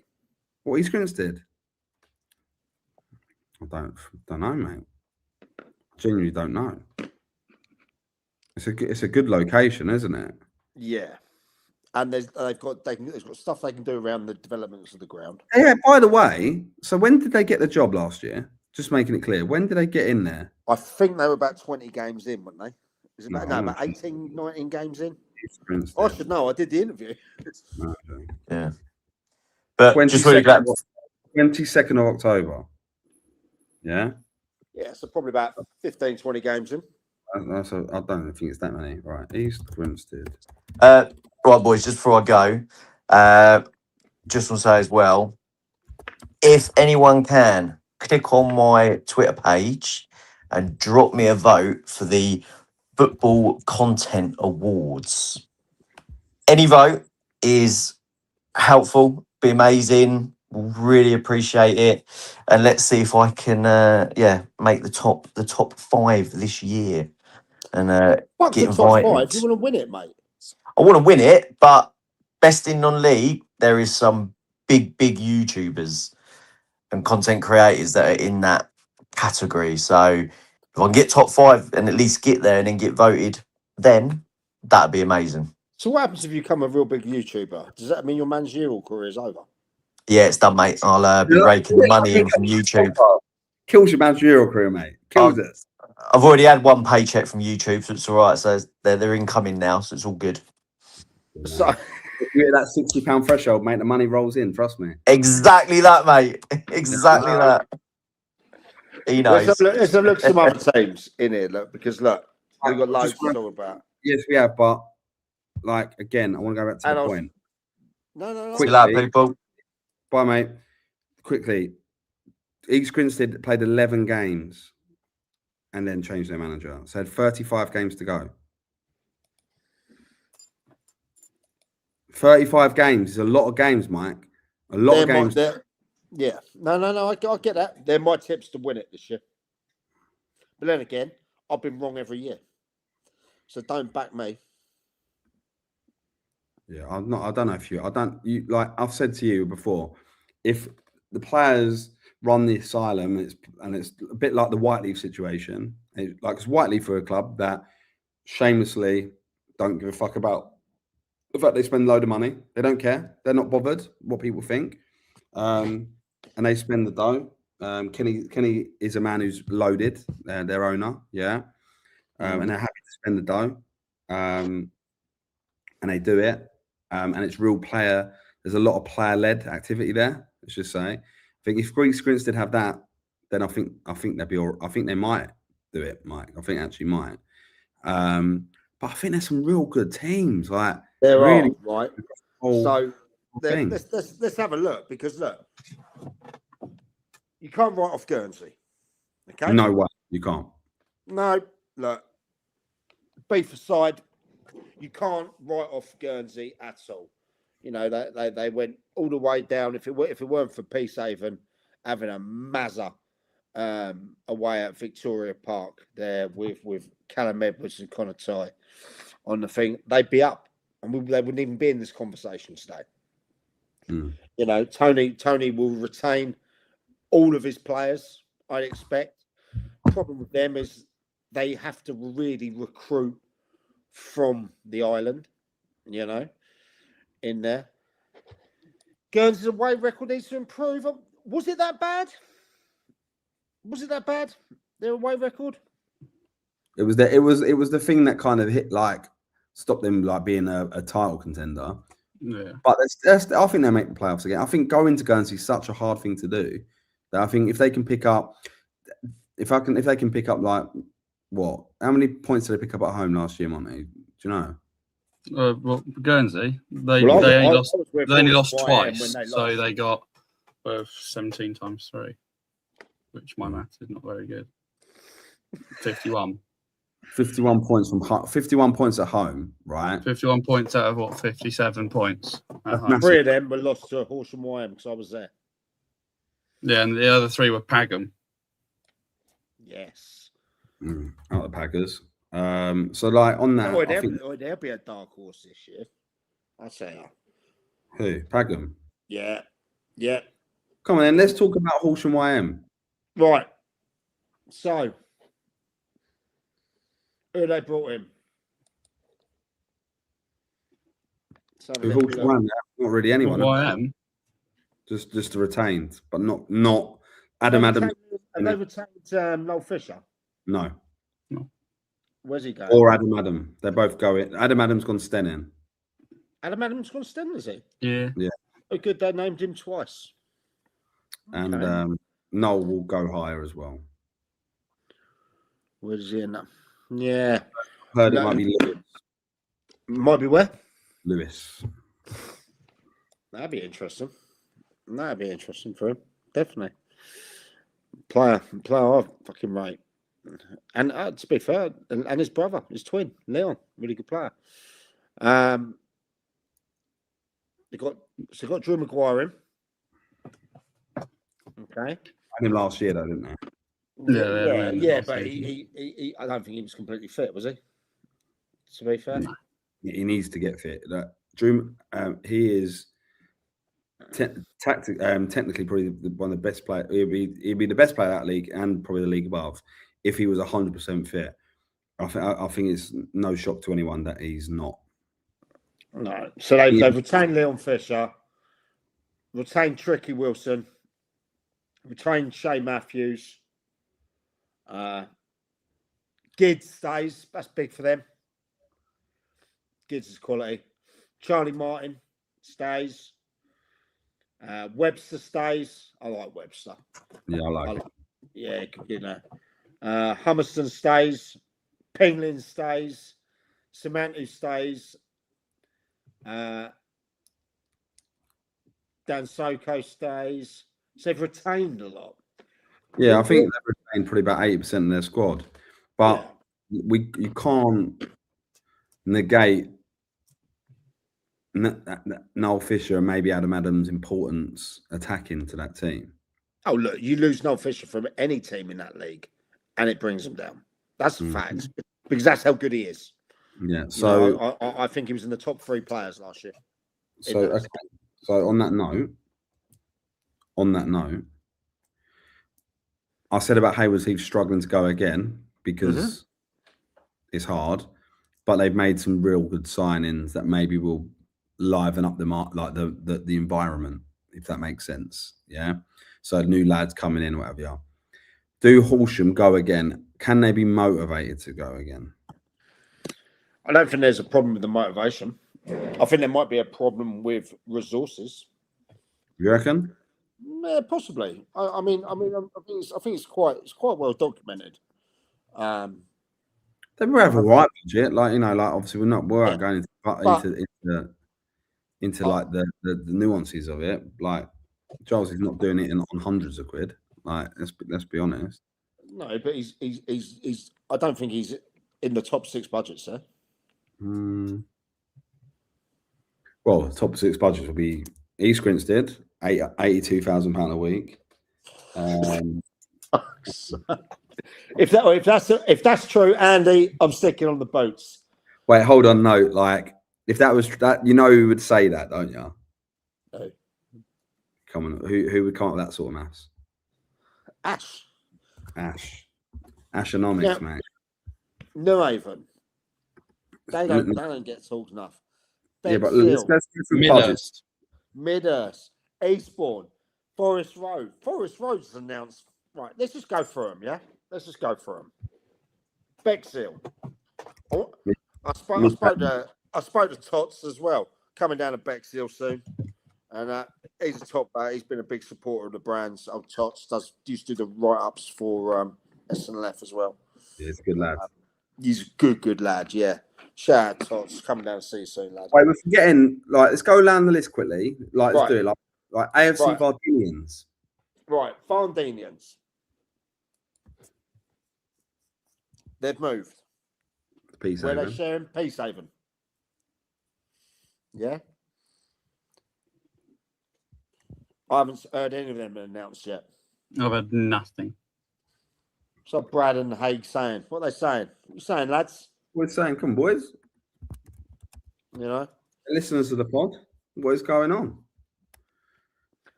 What East Grinstead? I don't know, mate. Genuinely don't know. It's a good location, isn't it? Yeah. And they've got stuff they can do around the developments of the ground. Yeah. By the way, so when did they get the job last year? Just making it clear. When did they get in there? I think they were about 20 games in, weren't they? Is it about 18, 19 games in? I should know. I did the interview. Okay. Yeah. But just really glad. 22nd of October. Yeah. Yeah, so probably about 15, 20 games in. I don't think it's that many. Right. East Grinstead. Right, boys, just before I go, just want to say as well, if anyone can, click on my Twitter page and drop me a vote for the Football Content Awards. Any vote is helpful, be amazing, really appreciate it. And let's see if I can make the top 5 this year. And get invited. Top 5? You want to win it, mate? I want to win it, but best in non-league, there is some big YouTubers and content creators that are in that category. So if I can get top 5 and at least get there and then get voted, then that'd be amazing. So what happens if you become a real big YouTuber? Does that mean your managerial career is over? Yeah, it's done, mate. I'll be raking the money in from YouTube. Kills your managerial career, mate. Kills it. I've already had one paycheck from YouTube, so it's all right. So they're incoming now, so it's all good. So you hit that £60 threshold, mate. The money rolls in. Trust me. Exactly that, mate. Exactly that. He knows. Let's have a look at some other teams in here, because we've got loads to talk about. Yes, we have, but again, I want to go back to the point. No. Quickly, people. Bye, mate. Quickly, East Grinstead played 11 games and then changed their manager. So had 35 games to go. 35 games is a lot of games, Mike. A lot of games. Yeah. No. I get that. They're my tips to win it this year. But then again, I've been wrong every year. So don't back me. Yeah, I'm not. I don't know if you. I don't. You like I've said to you before. If the players run the asylum, it's a bit like the Whiteleaf situation. Like it's Whiteleaf for a club that shamelessly don't give a fuck about the fact they spend a load of money. They don't care. They're not bothered what people think, and they spend the dough. Kenny is a man who's loaded. Their owner, yeah, and they're happy to spend the dough, and they do it. And it's real player. There's a lot of player-led activity there. Let's just say. I think if Greece did have that, then I think they'd be. I think they might do it, Mike. I think actually might. But I think there's some real good teams. Like There really, are, right? whole So thing. let's have a look, because look, you can't write off Guernsey. Okay? No way, you can't. No, look. Beef aside, you can't write off Guernsey at all. You know, they went all the way down. If it weren't for Peacehaven having a mazza away at Victoria Park there with Callum Edwards and Connor Ty on the thing, they'd be up, and they wouldn't even be in this conversation today. You know, Tony will retain all of his players, I'd expect. Problem with them is they have to really recruit from the island, you know, in there. Guernsey's away record needs to improve. Was it that bad? Their away record? It was the thing that kind of stopped them like being a title contender. Yeah. But I think they make the playoffs again. I think going to Guernsey is such a hard thing to do that I think if they can pick up, like what? How many points did they pick up at home last year, Monty? Do you know? Well, Guernsey, they only lost twice, so they got 17 times 3, which my math is not very good. 51. 51 points 51 points at home, right? 51 points out of what? 57 points. At home. 3 of them were lost to Horsham YM because I was there. Yeah, and the other 3 were Pagham. Yes. Out the Packers. So like on that, there'll be a dark horse this year. I'll say that. Who? Pagham. Yeah. Come on, then let's talk about Horsham YM. Right. So, who they brought in? Horsham YM, not really anyone. YM. Just the retained, but not Adam. Have they retained Noel Fisher? No. Where's he going? Or Adam. They're both going. Adam's gone Stenning. Adam's gone Stenning, is he? Yeah. Oh, good. They named him twice. And Noel will go higher as well. Where does he end up? Yeah. Heard it might be Lewis. Might be where? Lewis. That'd be interesting. For him. Definitely. Player I fucking rate. And to be fair, and his brother, his twin, Leon, really good player. They got Drew Maguire in. Okay. Had him last year though, didn't they? Yeah, but he I don't think he was completely fit, was he? To be fair. He needs to get fit. Drew, he is technically probably one of the best players. He'd be the best player of that league and probably the league above if he was 100% fit. I think it's no shock to anyone that he's not. No. So they've retained Leon Fisher, retained Tricky Wilson, retained Shay Matthews. Gids stays. That's big for them. Gids is quality. Charlie Martin stays. Webster stays. I like Webster. Yeah, I like it. Yeah, you know. Hummerston stays. Penglin stays. Semantu stays. Dan Soko stays. So they've retained a lot. Yeah, I think they've retained probably about 80% of their squad. But you can't negate Noel Fisher and maybe Adam Adams' importance attacking to that team. Oh, look, you lose Noel Fisher from any team in that league, and it brings them down. That's a fact, because that's how good he is. Yeah. So you know, I think he was in the top 3 players last year. So okay. So on that note, I said about Haywards Heath struggling to go again because it's hard, but they've made some real good signings that maybe will liven up the environment, if that makes sense. Yeah. So new lads coming in, whatever you are. Do Horsham go again? Can they be motivated to go again? I don't think there's a problem with the motivation. I think there might be a problem with resources. You reckon? Yeah, possibly. I think it's quite well documented. They were have a right budget, like obviously we're not going into like the nuances of it. Like Giles is not doing it on hundreds of quid. Like let's be honest. No, but he's. I don't think he's in the top 6 budgets, sir. Well, top 6 budgets will be East Grinstead, £82,000 a week. If that's true, Andy, I'm sticking on the boats. Wait, hold on. No, like if that was that, who would say that, don't you? No. Come on, who would come up with that sort of maths? Ashonomics, mate. No, even they don't get talked enough. Yeah, but let's go through budgets. Midhurst, Eastbourne, Forest Road. Forest Road's announced. Right, let's just go through them. Yeah, let's just go through them. Bexhill. I spoke to Tots as well, coming down to Bexhill soon, and he's a top. He's been a big supporter of the brands. Old Tots used to do the write-ups for SNLF as well. Yeah, he's a good lad. He's a good lad. Yeah. Shout out Tots, coming down to see you soon, lad. Wait, we're forgetting. Like, let's go down the list quickly. Like, let's do it. Like AFC Vardinians. Right, Vardinians. They've moved. Peacehaven. Where they sharing Peacehaven. Yeah. I haven't heard any of them announced yet. I've had nothing. So Brad and Haig saying, what are they saying? What are you saying, lads? We're saying, come boys. You know, listeners of the pod, what is going on?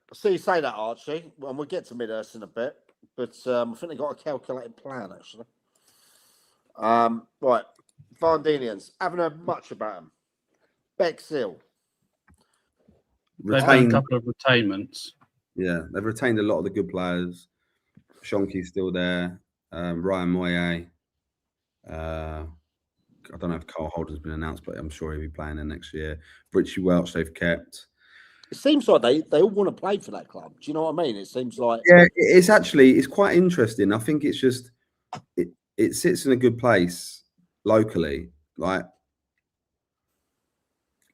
I see you say that, Archie, and we'll get to Midhurst in a bit, but I think they got a calculated plan actually. Right, Vardinians, haven't heard much about them. Bexhill. They've had a couple of retainments. Yeah, they've retained a lot of the good players. Shonky's still there. Ryan Moye. I don't know if Carl Holder's been announced, but I'm sure he'll be playing there next year. Richie Welch, they've kept. It seems like they all want to play for that club. Do you know what I mean? It seems like it's quite interesting. I think it's just it sits in a good place locally, like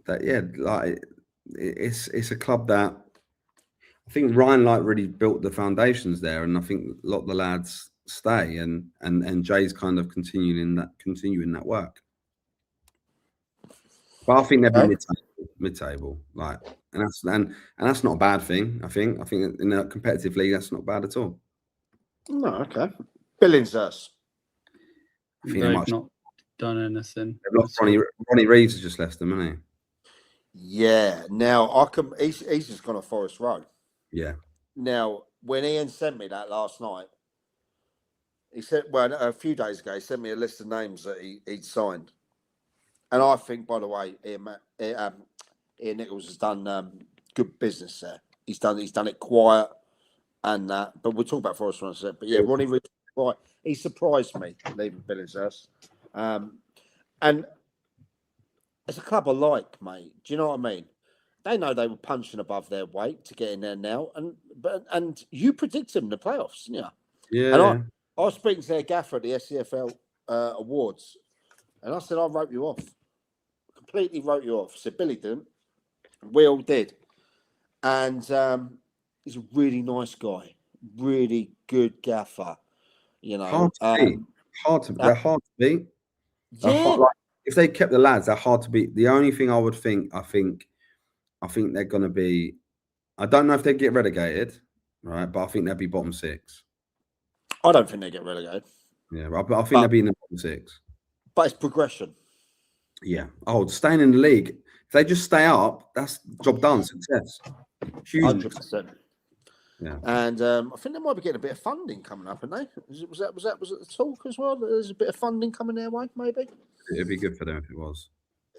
that. Yeah, like it's a club that I think Ryan really built the foundations there, and I think a lot of the lads stay, and Jay's kind of continuing that work. But I think they've been mid-table, like, and that's not a bad thing. I think in a competitive league, that's not bad at all. No, okay. Billingshurst. They've not done anything. Ronnie Reeves has just left them, hasn't he? Yeah. Now he's just gone to Forest Road. Yeah. Now, when Ian sent me that last night, he said, well, a few days ago, he sent me a list of names that he'd signed. And I think, by the way, Ian Nichols has done good business there. He's done it quiet and that. But we'll talk about Forest Road in a second. But yeah, Ronnie Reeves, right, he surprised me leaving Billingshurst. And it's a club I like, mate. Do you know what I mean? They know they were punching above their weight to get in there now, and you predicted them in the playoffs, didn't you? Yeah. And I was speaking to their gaffer at the SCFL Awards, and I said I wrote you off, completely wrote you off. So Billy didn't, we all did, and he's a really nice guy, really good gaffer. You know, they're hard to beat. Yeah. If they kept the lads, they're hard to beat. The only thing I think I think they're going to be. I don't know if they get relegated, right? But I think they'll be bottom 6. I don't think they get relegated. Yeah, but I think they'll be in the bottom 6. But it's progression. Yeah. Oh, staying in the league. If they just stay up, that's job done. Success. Huge. 100%. Yeah. And I think they might be getting a bit of funding coming up, aren't they? Was that the talk as well? There's a bit of funding coming their way, maybe. It'd be good for them if it was.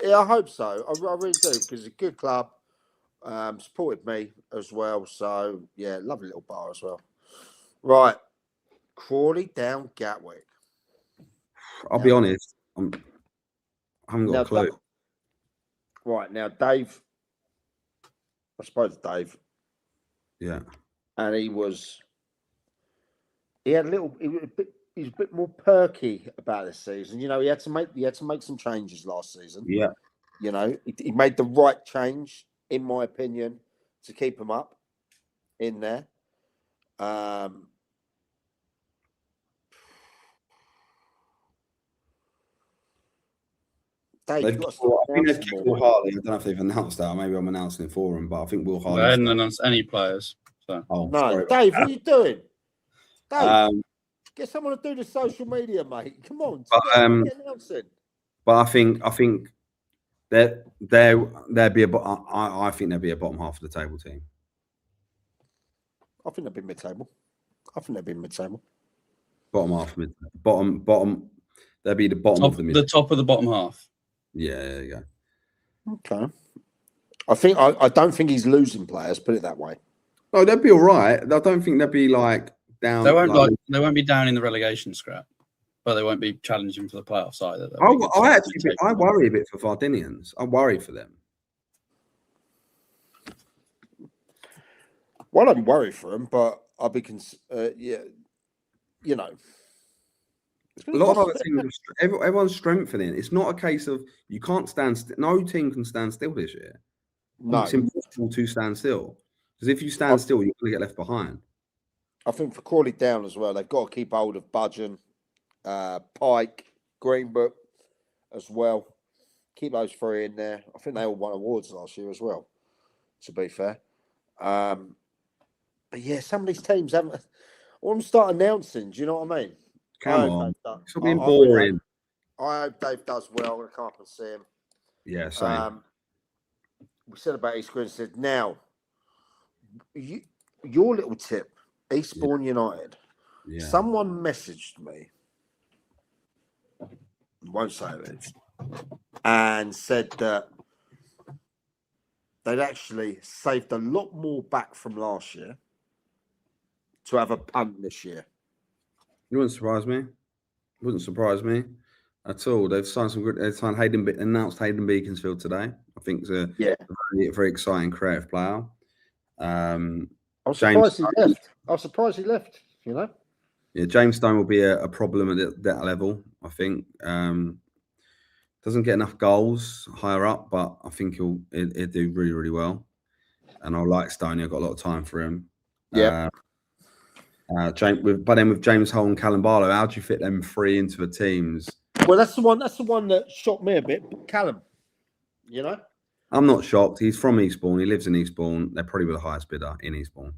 Yeah, I hope so. I really do, because it's a good club. Supported me as well. So yeah, lovely little bar as well. Right, Crawley down Gatwick. I'll be honest. I haven't got a clue. Right now, Dave. I suppose Dave. Yeah. And he was a bit more perky about this season. You know, he had to make some changes last season. Yeah. You know, he made the right change, in my opinion, to keep him up in there. Dave, I think they've kicked Will Hartley. I don't know if they've announced that. Maybe I'm announcing it for him, but I think Will Hartley. They hadn't announced any players. So. Oh, no, sorry. Dave, what are you doing? Dave, get someone to do the social media, mate. Come on, get announcing. But I think they'll be I think they'll be a bottom half of the table team. I think they'll be mid-table. Bottom half, bottom. They'll be the bottom of the mid. The top of the bottom half. Yeah, there you go. Okay. I don't think he's losing players. Put it that way. Oh, they'll be all right. I don't think they'll be like down. They won't be down in the relegation scrap, but they won't be challenging for the playoffs either. I worry a bit for Vardinians. I worry for them. Well, I don't worry for them, but I'll be you know. A lot of other teams, everyone's strengthening. It's not a case of you can't stand still. No team can stand still this year. No. It's impossible to stand still. Because if you stand still, you're going to get left behind. I think for Crawley down as well, they've got to keep hold of Budgeon, Pike, Greenbrook as well. Keep those 3 in there. I think they all won awards last year as well, to be fair. But yeah, some of these teams haven't. I want to start announcing. Do you know what I mean? Come on. It's being boring. I hope Dave does well. I'm going to come up and see him. Yeah, same. We said about Eastbourne. Said now, your little tip, Eastbourne United. Yeah. Someone messaged me. Won't say it. And said that they'd actually saved a lot more back from last year to have a punt this year. It wouldn't surprise me at all. They've signed some good. They've signed announced Hayden Beaconsfield today. I think it's a very exciting creative player. I was surprised he left. You know. Yeah, James Stone will be a problem at that level. I think doesn't get enough goals higher up, but I think he'll do really, really well. And I like Stone. I've got a lot of time for him. Yeah. But then with James Hull and Callum Barlow, how do you fit them 3 into the teams? Well, that's the one that shocked me a bit. Callum, you know, I'm not shocked. He's from Eastbourne. He lives in Eastbourne. They're probably the highest bidder in Eastbourne.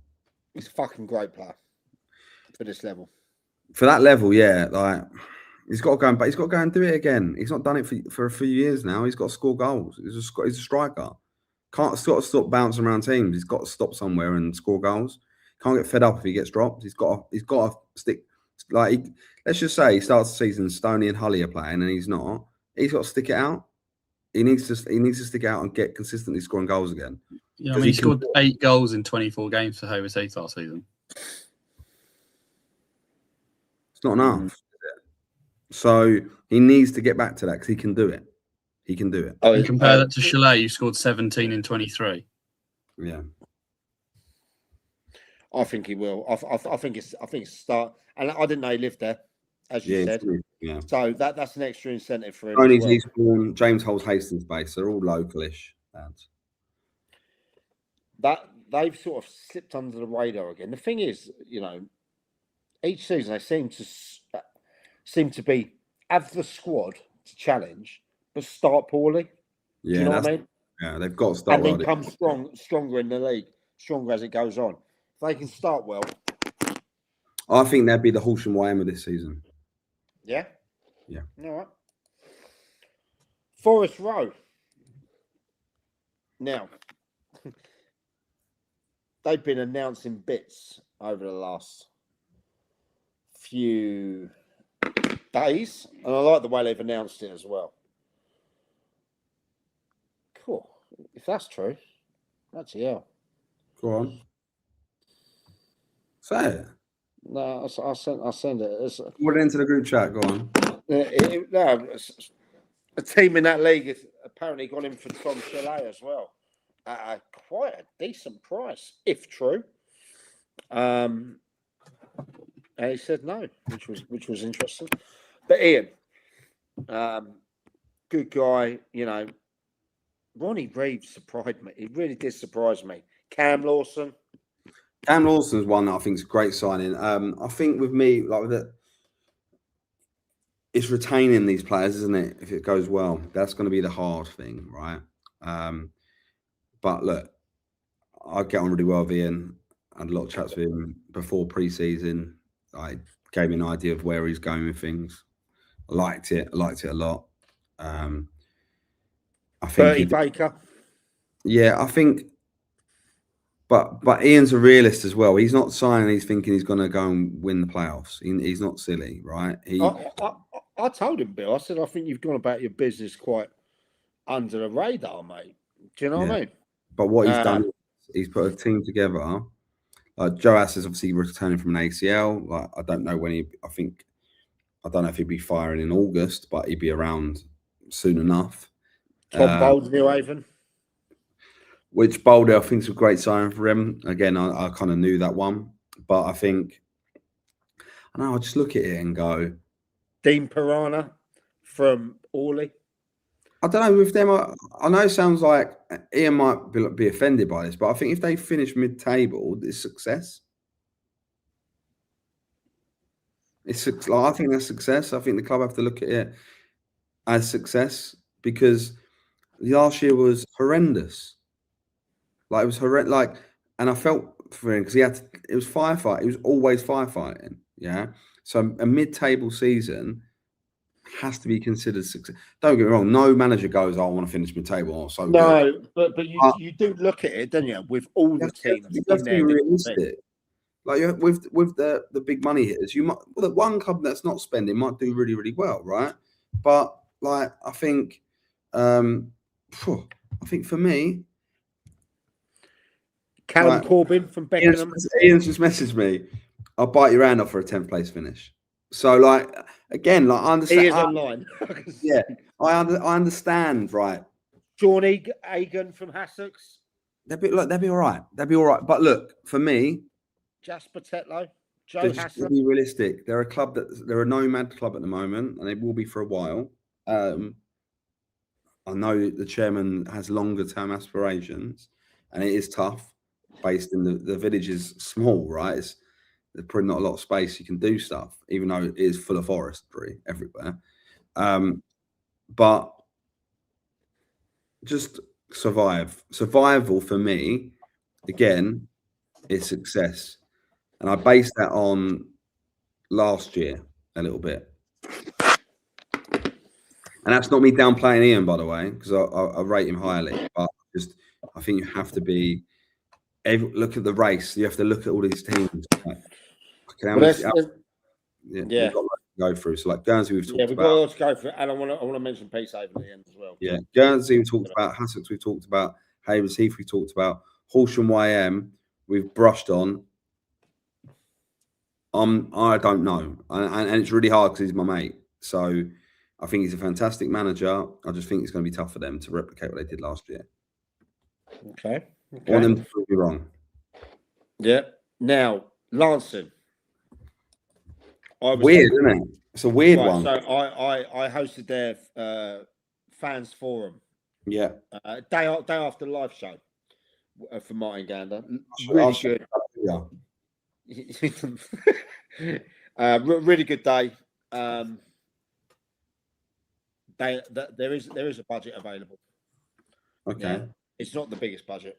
He's a fucking great player for this level. For that level, yeah. Like he's got to go but he's got to go and do it again. He's not done it for a few years now. He's got to score goals. He's a striker. Got to stop bouncing around teams. He's got to stop somewhere and score goals. Can't get fed up if he gets dropped. He's got to stick. Let's just say he starts the season, Stoney and Hully are playing, and he's not. He's got to stick it out. He needs to stick out and get consistently scoring goals again. Yeah, I mean, he scored 8 goals in 24 games for Hovis Heath last season. It's not enough. So he needs to get back to that because he can do it. He can do it. Oh, you compare that to Chalet, who scored 17 in 23. Yeah. I think he will. I think it's start. And I didn't know he lived there, as you said. Yeah. So that's an extra incentive for him. Tony's Eastbourne, James Hull's Hastings base. They're all localish lads. That they've sort of slipped under the radar again. The thing is, you know, each season they seem to be have the squad to challenge, but start poorly. Yeah, do you know what I mean? Yeah, they've got to start and then well. come stronger in the league, stronger as it goes on. If they can start well, I think they'd be the Horsham YM of this season. yeah, Yeah. All right. Forest Row. Now, they've been announcing bits over the last few days, and I like the way they've announced it as well. Cool. If that's true, that's yeah. Go on. Say it. No, I'll send it. Put it into the group chat. Go on. A team in that league has apparently gone in for Tom Chalet as well at quite a decent price, if true. And he said no, which was interesting. But Ian, good guy, you know. Ronnie Reeves surprised me. He really did surprise me. Cam Lawson's one that I think is a great signing. I think with me, like with it, it's retaining these players, isn't it? If it goes well, that's going to be the hard thing, right? But look, I get on really well with Ian. I had a lot of chats with him before pre-season. I gave me an idea of where he's going with things. I liked it a lot. I think Bertie Baker. Yeah, I think. But Ian's a realist as well. He's not signing. He's thinking he's going to go and win the playoffs. He's not silly, right? I told him, Bill. I said, I think you've gone about your business quite under the radar, mate. Do you know what I mean? But what he's done, he's put a team together. Joe Ass is obviously returning from an ACL. Like, I don't know when I don't know if he'd be firing in August, but he'd be around soon enough. Tom Bowles, New Haven. Which Boulder, I think, is a great sign for him. Again, I kind of knew that one. But I think, I know, I just look at it and go. Dean Piranha from Orley. I don't know with them. I know it sounds like Ian might be offended by this, but I think if they finish mid-table, it's success. I think that's success. I think the club have to look at it as success because last year was horrendous. Like it was horrendous. Like, and I felt for him because it was firefight. He was always firefighting. Yeah. So a mid-table season has to be considered success. Don't get me wrong. No manager goes, "I want to finish mid-table." So no, good. but you do look at it, don't you? With all the teams, you have to be realistic. Like with the big money hitters, you might one club that's not spending might do really, really well, right? But like I think for me, Callum Corbin from Beckenham. Ian's just messaged me. I'll bite your hand off for a 10th place finish. So like again, like I understand. He is online. Yeah, I understand, right? Sean Egan from Hassocks. They'll be all right. They'll be all right. But look, for me, Jasper Tetlow, Joe Hassan. Be realistic. They're a nomad club at the moment, and they will be for a while. I know the chairman has longer term aspirations, and it is tough. Based in the village is small, right? There's probably not a lot of space you can do stuff, even though it is full of forestry everywhere. But just survival for me, again, is success. And I base that on last year a little bit. And that's not me downplaying Ian, by the way, because I rate him highly. But I think you have to look at the race. You have to look at all these teams. Like, we've got to go through. So like Guernsey, we've talked about. Yeah, we've got to go through it. And I want to mention Peacehaven at the end as well. Yeah, Guernsey, we talked about. Hassocks, we've talked about. Havers Heath, we talked about. Horsham YM, we've brushed on. I don't know, and it's really hard because he's my mate. So I think he's a fantastic manager. I just think it's going to be tough for them to replicate what they did last year. Okay. I want them to prove me wrong. Yeah. Now, Lancing. Weird, isn't it? It's a weird one. So I hosted their fans forum. Yeah. Day after the live show for Martin Gander. Really good. Really good day. There is a budget available. Okay. Yeah. It's not the biggest budget,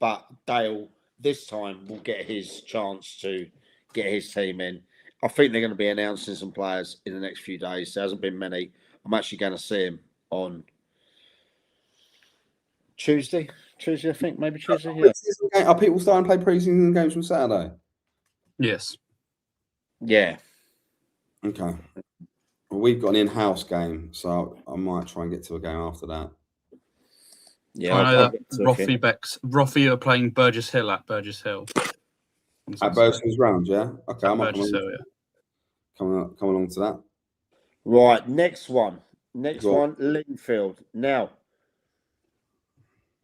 but Dale this time will get his chance to get his team in. I think they're going to be announcing some players in the next few days. There hasn't been many. I'm actually going to see him on Tuesday. Tuesday, I think, maybe Tuesday. Yeah. Are people starting to play pre-season games from Saturday? Yes. Yeah. Okay. Well, we've got an in-house game, so I might try and get to a game after that. Yeah. I know that Roffy are playing Burgess Hill at Burgess Hill. At Burgess Round, yeah? Okay, I might Burgess Hill, yeah. come along to that. Right, next one. Next Go one, Linfield. Now,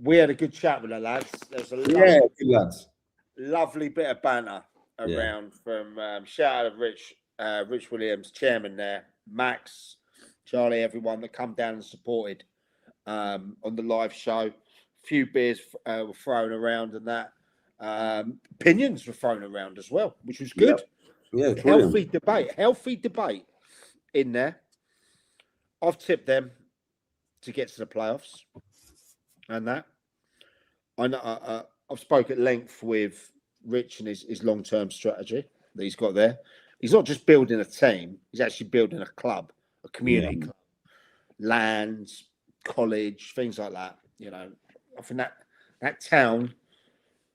we had a good chat with the lads. There's a Good lads. lovely bit of banter around from shout out of Rich Williams, chairman there, Max, Charlie, everyone that come down and supported on the live show. A few beers were thrown around and that. Opinions were thrown around as well, which was good. Yeah, Healthy debate in there. I've tipped them to get to the playoffs and that. I know I've spoke at length with Rich and his long-term strategy that he's got there. He's not just building a team, he's actually building a club, a community club, lands, college, things like that. You know, I think that town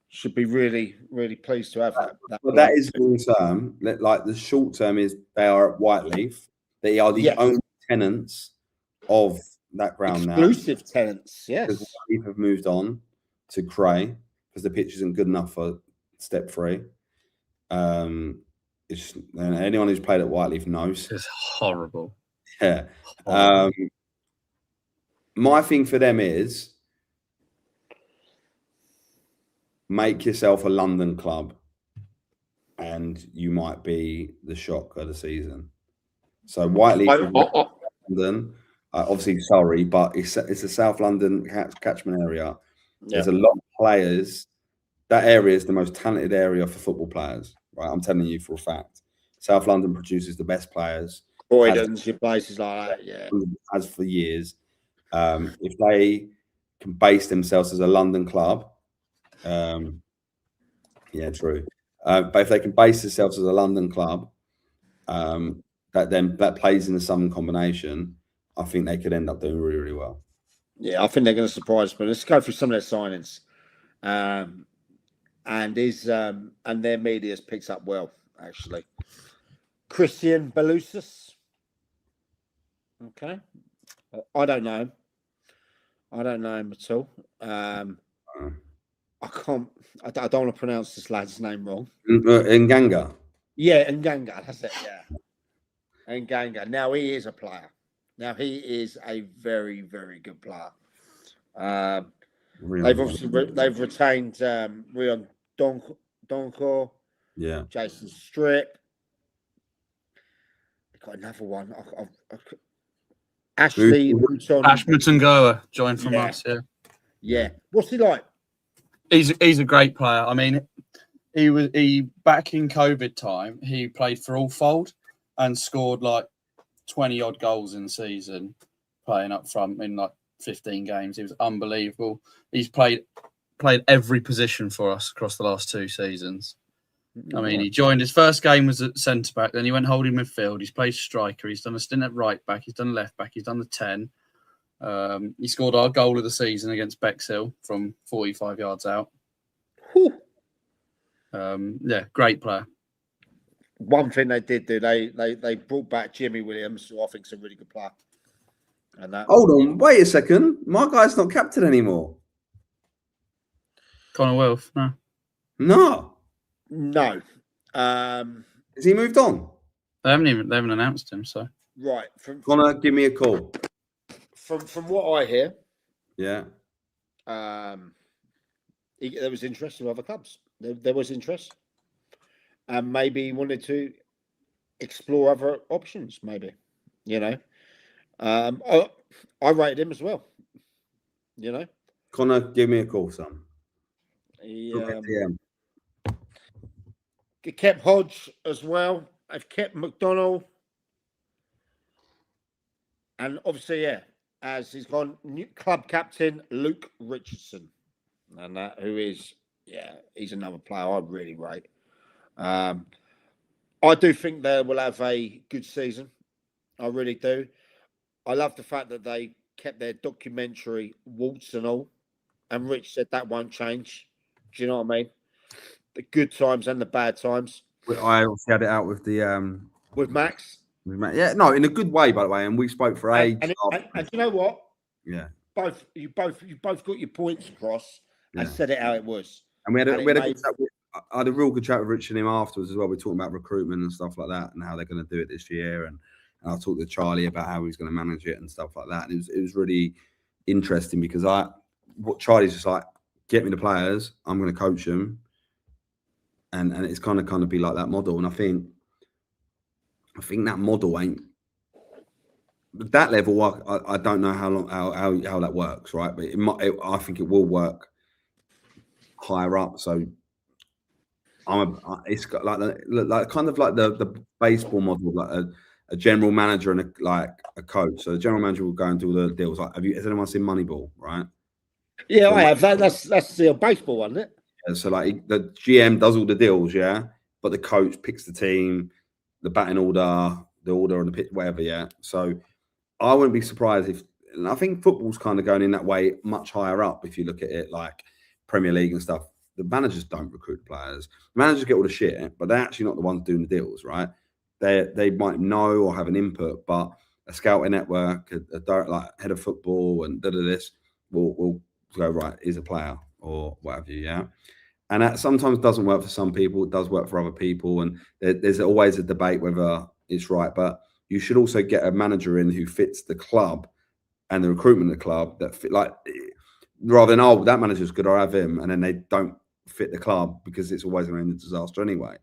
should be really, really pleased to have that. But that is long term. Like the short term is they are at Whiteleaf. They are the only tenants of that ground now. Exclusive tenants, yes. Because Whiteleaf have moved on to Cray because the pitch isn't good enough for step 3. And anyone who's played at Whiteleaf knows it's horrible. Yeah. My thing for them is make yourself a London club, and you might be the shock of the season. So Whiteleaf, London, obviously Surrey, but it's a South London catchment area. There's a lot of players. That area is the most talented area for football players, right? I'm telling you for a fact. South London produces the best players. Croydon's, your places like that, As for years. If they can base themselves as a London club, true. But if they can base themselves as a London club, that plays in the Southern combination, I think they could end up doing really, really well. Yeah, I think they're going to surprise. But let's go through some of their signings, and their media's picks up well actually. Christian Belusas. Okay, I don't know him at all. I don't want to pronounce this lad's name wrong. Nganga. Yeah, Nganga. That's it. Yeah, Nganga. Now he is a player. Now he is a very, very good player. They've retained Rion Donko. Yeah. Jason Strip. They've got another one. Ashley Mutangoa joined from us. Yeah. What's he like? He's a great player. I mean, he back in COVID time, he played for Allfold and scored like 20 odd goals in the season, playing up front in like 15 games. He was unbelievable. He's played every position for us across the last 2 seasons. I mean, he joined, his first game was at centre back, then he went holding midfield. He's played striker. He's done a stint at right back. He's done left back. He's done the 10. He scored our goal of the season against Bexhill from 45 yards out. Great player. One thing they did do, they brought back Jimmy Williams, who I think is a really good player. And that. Hold on, wait a second. My guy's not captain anymore. Connor Wilf, no. No. Has he moved on? They haven't announced him, so. Right. Connor, give me a call. From what I hear, there was interest in other clubs. There was interest, and maybe he wanted to explore other options. Maybe, I rated him as well. Connor, give me a call, son. He kept Hodge as well. I've kept McDonald, and obviously, as he's gone new club captain Luke Richardson, and who is he's another player I really rate. I do think they will have a good season. I really do. I love the fact that they kept their documentary warts and all, and Rich said that won't change. Do you know what I mean? The good times and the bad times. I also had it out with the with Max. Yeah, no, in a good way, by the way. And we spoke for ages. And you know what? Yeah. You both got your points across and said it how it was. And we had a good chat I had a real good chat with Rich and him afterwards as well. We're talking about recruitment and stuff like that and how they're going to do it this year. And I talked to Charlie about how he's going to manage it and stuff like that. And it was really interesting because what Charlie's just like, get me the players, I'm going to coach them. And it's kind of be like that model. And I think that model ain't at that level. I don't know how that works, right? But I think it will work higher up. So it's got like kind of like the baseball model, like a general manager and a coach. So the general manager will go and do the deals. Like, has anyone seen Moneyball? Right? Yeah, I have. That's the baseball one, isn't it? So like the GM does all the deals, yeah, but the coach picks the team, the batting order, the order on the pitch, whatever, yeah. So I wouldn't be surprised and I think football's kind of going in that way much higher up. If you look at it like Premier League and stuff, the managers don't recruit players. The managers get all the shit, but they're actually not the ones doing the deals, right? They might know or have an input, but a scouting network, a direct like head of football and this will go right. Here's a player or what have you, yeah. And that sometimes doesn't work for some people. It does work for other people. And there's always a debate whether it's right. But you should also get a manager in who fits the club and the recruitment of the club that fit, like, rather than, that manager's good, I'll have him. And then they don't fit the club because it's always going to end in disaster anyway.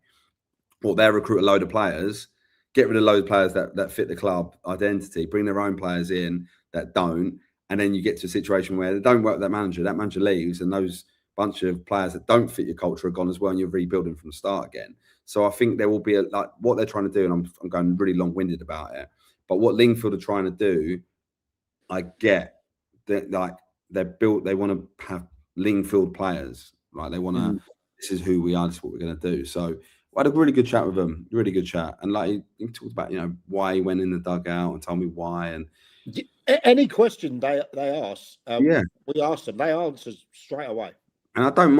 Or they'll recruit a load of players, get rid of a load of players that fit the club identity, bring their own players in that don't. And then you get to a situation where they don't work with that manager leaves, and those bunch of players that don't fit your culture are gone as well, and you're rebuilding from the start again. So I think there will be like what they're trying to do, and I'm going really long-winded about it, but what Lingfield are trying to do, I get that, like they want to have Lingfield players, like they want to. This is who we are. This is what we're going to do. So I had a really good chat with him, really good chat, and like he talked about why he went in the dugout and told me why. And any question they ask, we asked them, they answered straight away. And I don't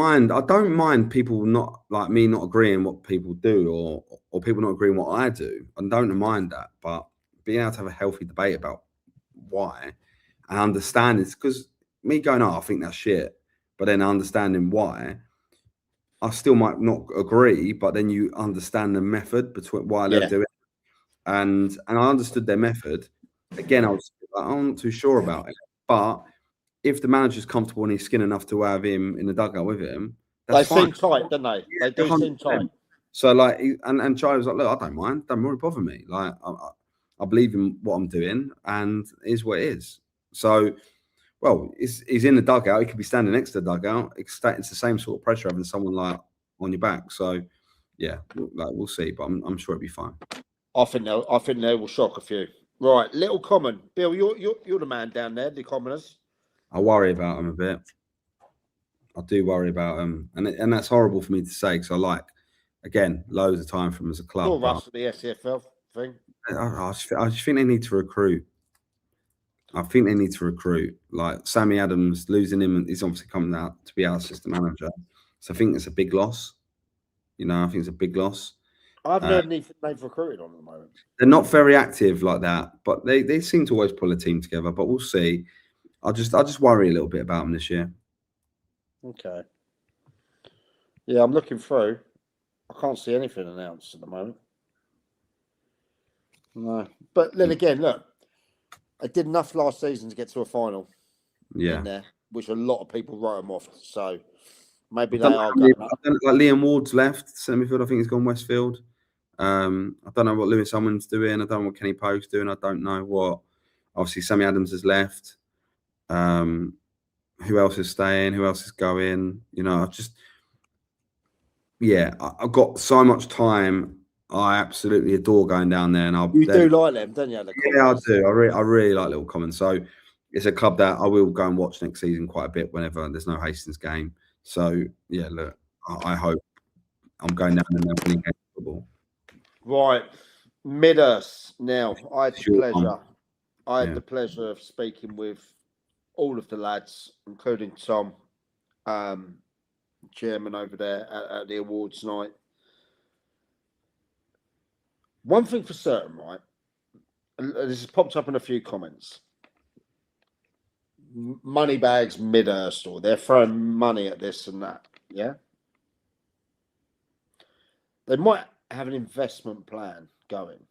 mind people not agreeing what people do or people not agreeing what I do. I don't mind that, but being able to have a healthy debate about why and understand it's because me going, I think that's shit, but then understanding why, I still might not agree, but then you understand the method between why they're doing it. And I understood their method. Again, I'm not too sure about it, but if the manager's comfortable and he's skin enough to have him in the dugout with him, that's fine. They seem tight, don't they? They do 100%. Seem tight. So like, and Charlie was like, look, I don't mind. Don't really bother me. Like, I believe in what I'm doing, and it is what it is. So, well, he's in the dugout. He could be standing next to the dugout. It's the same sort of pressure having someone like on your back. So, yeah, we'll see, but I'm sure it'll be fine. I think they will shock a few. Right, Little Common, Bill, you're the man down there, the Commoners. I worry about him a bit. I do worry about him, and that's horrible for me to say because I like, again, loads of time from him as a club. Or us at the SCFL thing. I just think they need to recruit. Like Sammy Adams, losing him, he's obviously coming out to be our assistant manager. So I think it's a big loss. I think it's a big loss. I haven't heard anything they've recruited on at the moment. They're not very active like that, but they seem to always pull a team together. But we'll see. I just worry a little bit about them this year. Okay. Yeah, I'm looking through. I can't see anything announced at the moment. No, but then again, look, I did enough last season to get to a final. Yeah, in there, which a lot of people wrote them off. So maybe they are going up. Like Liam Ward's left centre midfield. I think he's gone Westfield. I don't know what Lewis Summon's doing. I don't know what Kenny Pogue's doing. I don't know what. Obviously, Sammy Adams has left. Who else is staying? Who else is going? I've got so much time. I absolutely adore going down there, and you do like them, don't you? Yeah, I do. I really like Little Common. So it's a club that I will go and watch next season quite a bit whenever there's no Hastings game. So yeah, look, I hope I'm going down and winning game football. Right, Midhurst. Now, I had the Sure. pleasure. I had Yeah. the pleasure of speaking with all of the lads, including Tom, chairman over there at the awards night. One thing for certain, right? And this has popped up in a few comments. Moneybags, Midhurst, or they're throwing money at this and that. Yeah, they might have an investment plan going,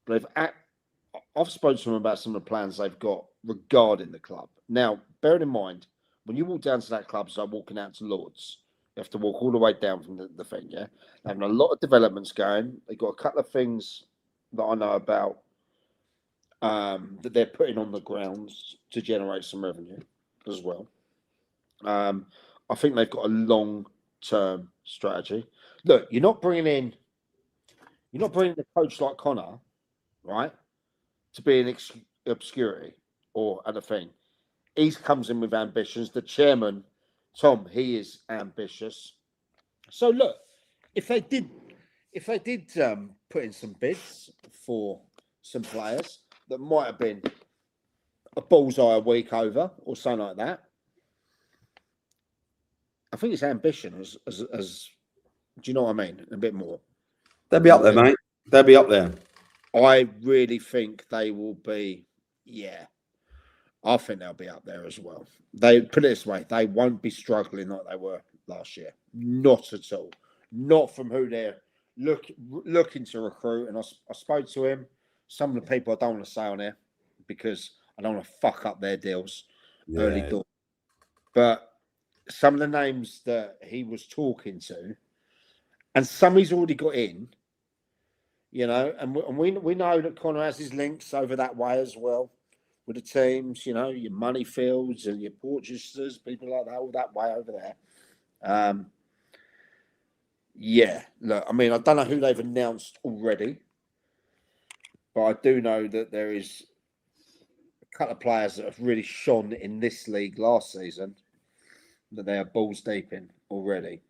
but I've spoken to them about some of the plans they've got regarding the club. Now, bearing in mind, when you walk down to that club, so walking out to Lords, you have to walk all the way down from the thing, yeah? They're having a lot of developments going. They've got a couple of things that I know about that they're putting on the grounds to generate some revenue as well. I think they've got a long-term strategy. Look, you're not bringing a coach like Connor, right, to be an obscurity or other thing. He comes in with ambitions. The chairman, Tom, he is ambitious. So look, if they did put in some bids for some players that might have been a bullseye a week over or something like that, I think it's ambition as do you know what I mean? A bit more. They'll be up there, mate. They'll be up there. I really think they will be. Yeah, I think they'll be up there as well. They put it this way: they won't be struggling like they were last year. Not at all. Not from who they're looking to recruit. And I spoke to him. Some of the people I don't want to say on there because I don't want to fuck up their deals early doors. But some of the names that he was talking to, and some he's already got in, you know, and we know that Connor has his links over that way as well with the teams, you know, your Moneyfields and your Portchesters, people like that, all that way over there. Yeah, look, I mean, I don't know who they've announced already, but I do know that there is a couple of players that have really shone in this league last season that they are balls deep in already.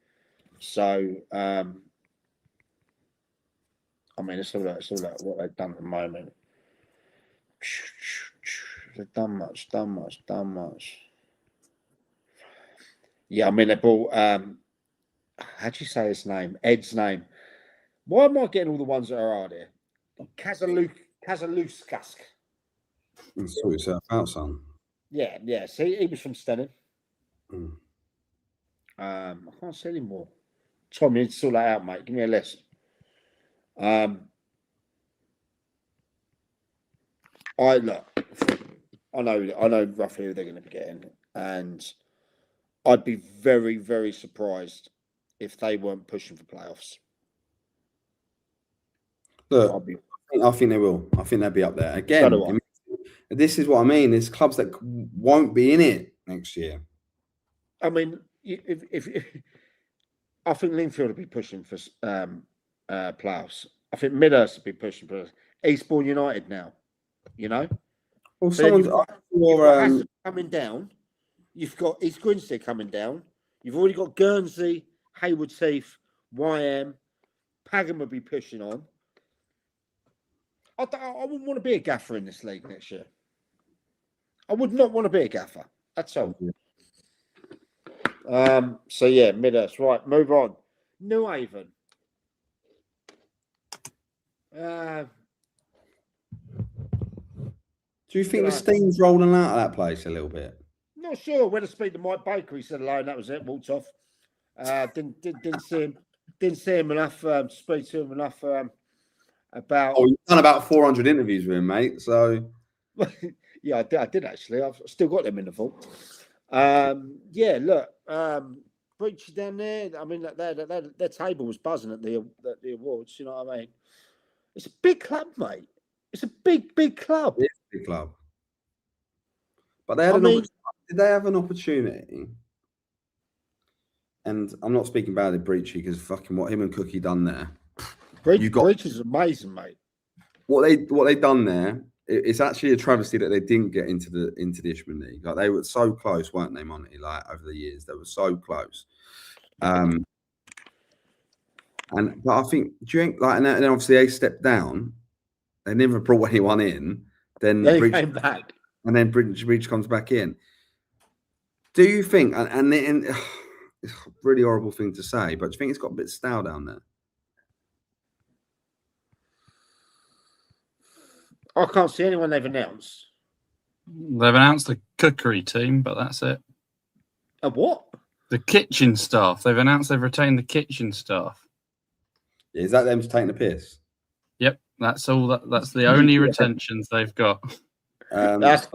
So, I mean, let's have a look what they've done at the moment. They've done much. Yeah, I mean, they brought, how do you say his name? Ed's name. Why am I getting all the ones that are out here? Kazaluskask. Sort yourself out, son. Yeah. See, he was from Stenning. Mm. I can't see anymore. Tom, you need to sort that out, mate. Give me a list. I know roughly who they're going to be getting, and I'd be very, very surprised if they weren't pushing for playoffs. Look, I think they will. I think they'll be up there again. So this is what I mean. There's clubs that won't be in it next year. I mean, if I think Linfield will be pushing for playoffs. I think Midhurst will be pushing for Eastbourne United now. You know, Well, but then someone's you've got Hassel coming down. You've got East Grinstead coming down. You've already got Guernsey, Hayward Heath, YM. Pagham will be pushing on. I wouldn't want to be a gaffer in this league next year. I would not want to be a gaffer. That's all. So yeah, Midhurst. Right, move on. New Haven. Do you think the steam's rolling out of that place a little bit? Not sure. Went to speak to Mike Baker. He said hello, and that was it. Walked off. Didn't see him. Didn't see him enough. Speak to him enough about. Oh, you've done about 400 interviews with him, mate. So yeah, I did actually. I've still got them in the vault. Yeah, look, Breachy down there. I mean, their table was buzzing at the awards. You know what I mean? It's a big club, mate. It's a big club. It's a big club. But they had did they have an opportunity? And I'm not speaking about it, Breachy, because fucking what him and Cookie done there. Breach is amazing, mate. What they done there it's actually a travesty that they didn't get into the Ishman League. Like, they were so close, weren't they, Monty? Like, over the years, they were so close. But I think, do you think, like, and then obviously they stepped down. They never brought anyone in. Then They Bridge came back. and then Bridge comes back in. Do you think? And it's a really horrible thing to say, but do you think it's got a bit stale down there? I can't see anyone they've announced. They've announced the cookery team, but that's it. A what? The kitchen staff. They've announced they've retained the kitchen staff. Is that them just taking the piss? Yep, that's all. That's the only retentions they've got. That's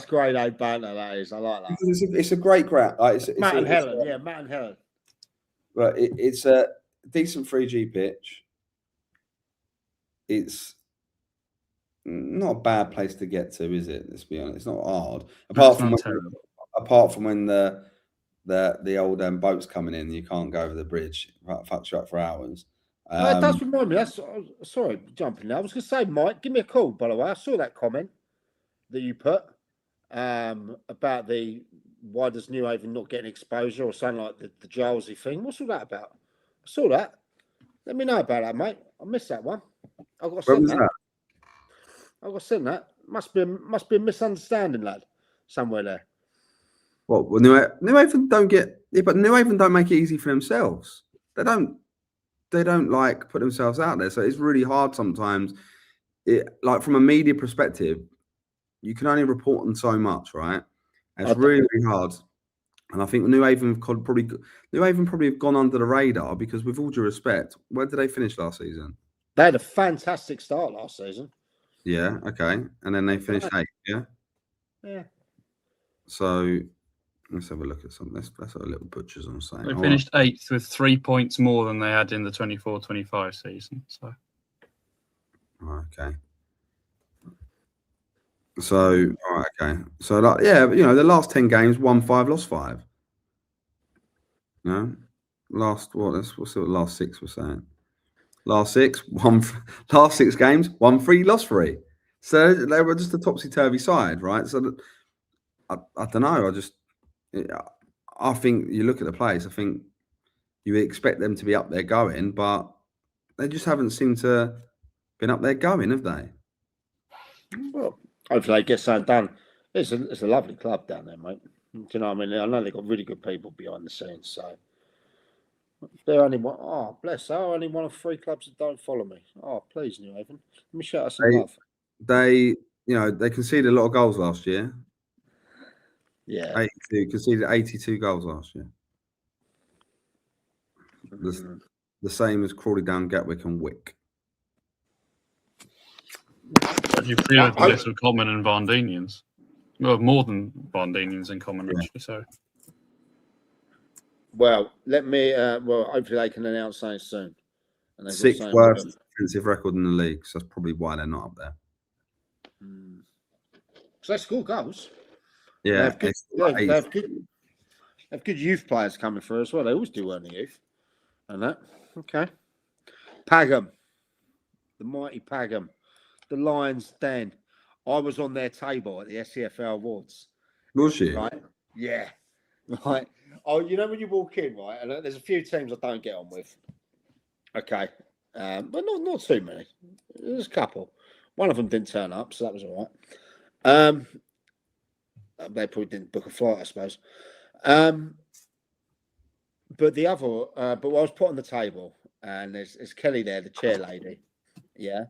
great, banter. That is. I like that. It's a great ground. Like, Matt and Helen. Matt and Helen. But it's a decent 3G pitch. It's not a bad place to get to, is it? Let's be honest. It's not hard. Apart from when the old boat's coming in, you can't go over the bridge. It fucks you up for hours. It does remind me. Sorry, jumping now. I was going to say, Mike, give me a call. By the way, I saw that comment that you put about why does New Haven not getting exposure or something like the Gilesy thing. What's all that about? I saw that. Let me know about that, mate. I missed that one. I got to send that. I got to send that. Must be a misunderstanding, lad, somewhere there. Well, New Haven don't get. Yeah, but New Haven don't make it easy for themselves. They don't like put themselves out there. So it's really hard sometimes. Like, from a media perspective, you can only report on so much, right? And it's really, really hard. And I think New Haven probably have gone under the radar because, with all due respect, where did they finish last season? They had a fantastic start last season. Yeah, okay. And then they finished 8th, yeah? Yeah. So let's have a look at some. Let's have a little butchers on saying. They finished 8th with 3 points more than they had in the 24-25 season. So. Okay. So, all right, okay. So, the last 10 games, won 5, lost 5. No? We'll see what the last 6 were saying. Last 6 games, won 3, lost 3. So they were just a topsy-turvy side, right? So I don't know. I think you look at the players, I think you expect them to be up there going, but they just haven't seemed to been up there going, have they? Well, hopefully they get something done. It's a lovely club down there, mate. Do you know what I mean? I know they've got really good people behind the scenes, so they're only one. Oh, bless! They're only one of 3 clubs that don't follow me. Oh, please, New Haven, let me shout us some love. They conceded a lot of goals last year. Yeah, conceded 82 goals last year. The same as Crawley Down, Gatwick, and Wick. You've cleared less of common and Vardinians. Well, more than Vardinians in common, actually. So. Well, hopefully they can announce something soon. And 6th worst defensive record in the league, so that's probably why they're not up there. So they score goals. Yeah, they have good youth players coming through as well. They always do, the youth. And that. Okay. Pagham. The mighty Pagham. The Lions Den. I was on their table at the SCFL Awards. Was you? Right? Yeah. Right. Oh, you know when you walk in, right? And there's a few teams I don't get on with. Okay. But not too many. There's a couple. One of them didn't turn up, so that was all right. They probably didn't book a flight, I suppose. But the other, but I was put on the table, and there's Kelly there, the chair lady. Yeah.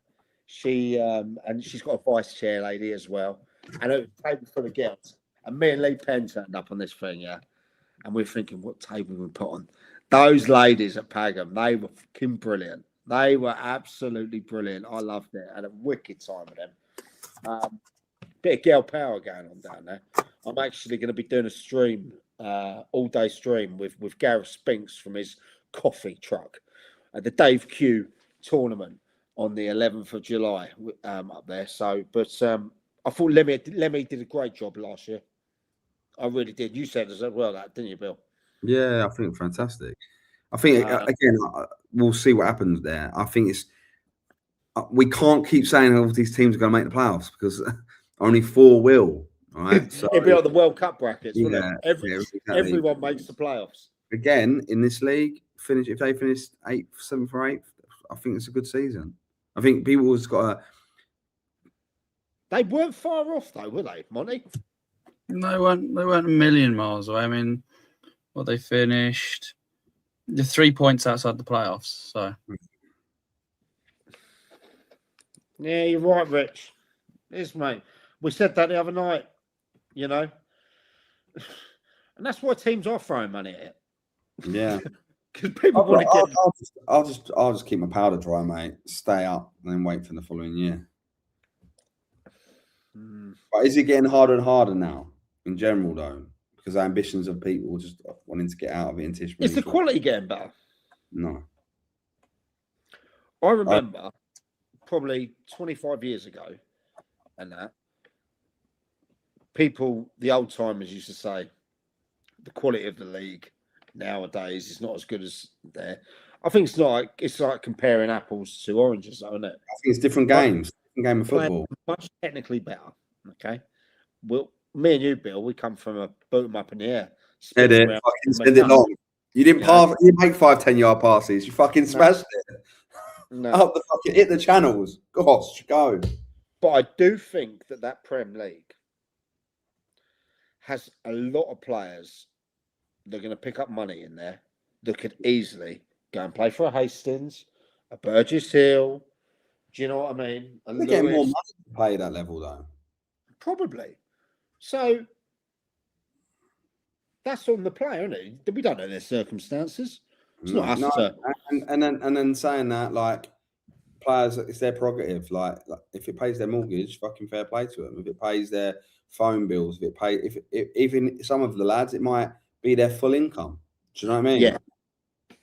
She and she's got a vice chair lady as well, and a table full of girls. And me and Lee Penn turned up on this thing, yeah. And we're thinking, what table we put on? Those ladies at Pagham, they were fucking brilliant. They were absolutely brilliant. I loved it. I had a wicked time with them. Bit of girl power going on down there. I'm actually going to be doing a stream, all day stream with Gareth Spinks from his coffee truck at the Dave Q tournament on the 11th of July up there. So, but I thought Lemmy did a great job last year. I really did. You said as well that, didn't you, Bill? Yeah, I think fantastic. I think again, we'll see what happens there. I think we can't keep saying all these teams are going to make the playoffs because only 4 will. All right, so It'd be like the World Cup brackets, wouldn't yeah, it? exactly. Everyone makes the playoffs. Again, in this league, if they finish 8th, 7th, or 8th, I think it's a good season. I think people has got to. They weren't far off though, were they, Monty? They weren't a million miles away. I mean, they finished the 3 points outside the playoffs. So yeah, you're right, Rich. Yes, mate. We said that the other night, you know, and that's why teams are throwing money at it. Yeah, because people want to get. I'll just keep my powder dry, mate. Stay up and then wait for the following year. But is it getting harder and harder now in general, though? Because the ambitions of people just wanting to get out of it into Is the quality getting better? No. I remember probably 25 years ago, and that people, the old timers, used to say the quality of the league nowadays is not as good as there. I think it's like comparing apples to oranges, isn't it? I think it's different games, different game of football. Much technically better. Okay. Well, me and you, Bill, we come from a boot 'em up in the air. Send it long. You didn't pass. You didn't make 5-10 yard passes. You fucking smashed it. No. Up the fucking hit the channels. Gosh, go. But I do think that Prem League has a lot of players that are going to pick up money in there that could easily go and play for a Hastings, a Burgess Hill. Do you know what I mean? They're getting more money to play at that level, though. Probably. So that's on the player, isn't it? We don't know their circumstances. It's not us to... and then saying that, like, players, it's their prerogative. Like if it pays their mortgage, fucking fair play to them. If it pays their phone bills, if even some of the lads, it might be their full income. Do you know what I mean? Yeah.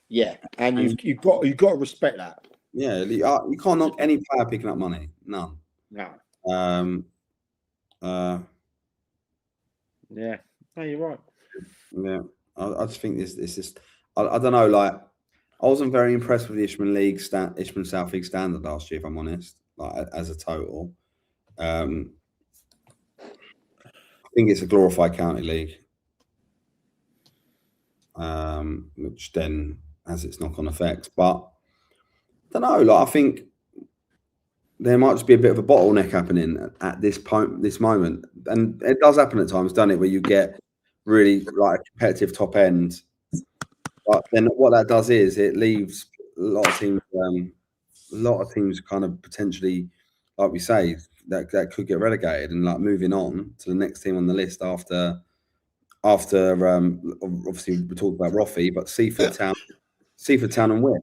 Yeah, and you've got to respect that. Yeah, you can't knock any player picking up money. None. No. Yeah. No, you're right. Yeah, I just think this is. I don't know. Like, I wasn't very impressed with the Ishman South League standard last year, if I'm honest. Like as a total, I think it's a glorified county league, which then has its knock-on effects. But I don't know. Like, I think there might just be a bit of a bottleneck happening at this moment, and it does happen at times, doesn't it? Where you get really like a competitive top end, but then what that does is it leaves a lot of teams kind of potentially, like we say, that could get relegated and like moving on to the next team on the list after obviously we talked about Roffey, but Seaford Town and Wick.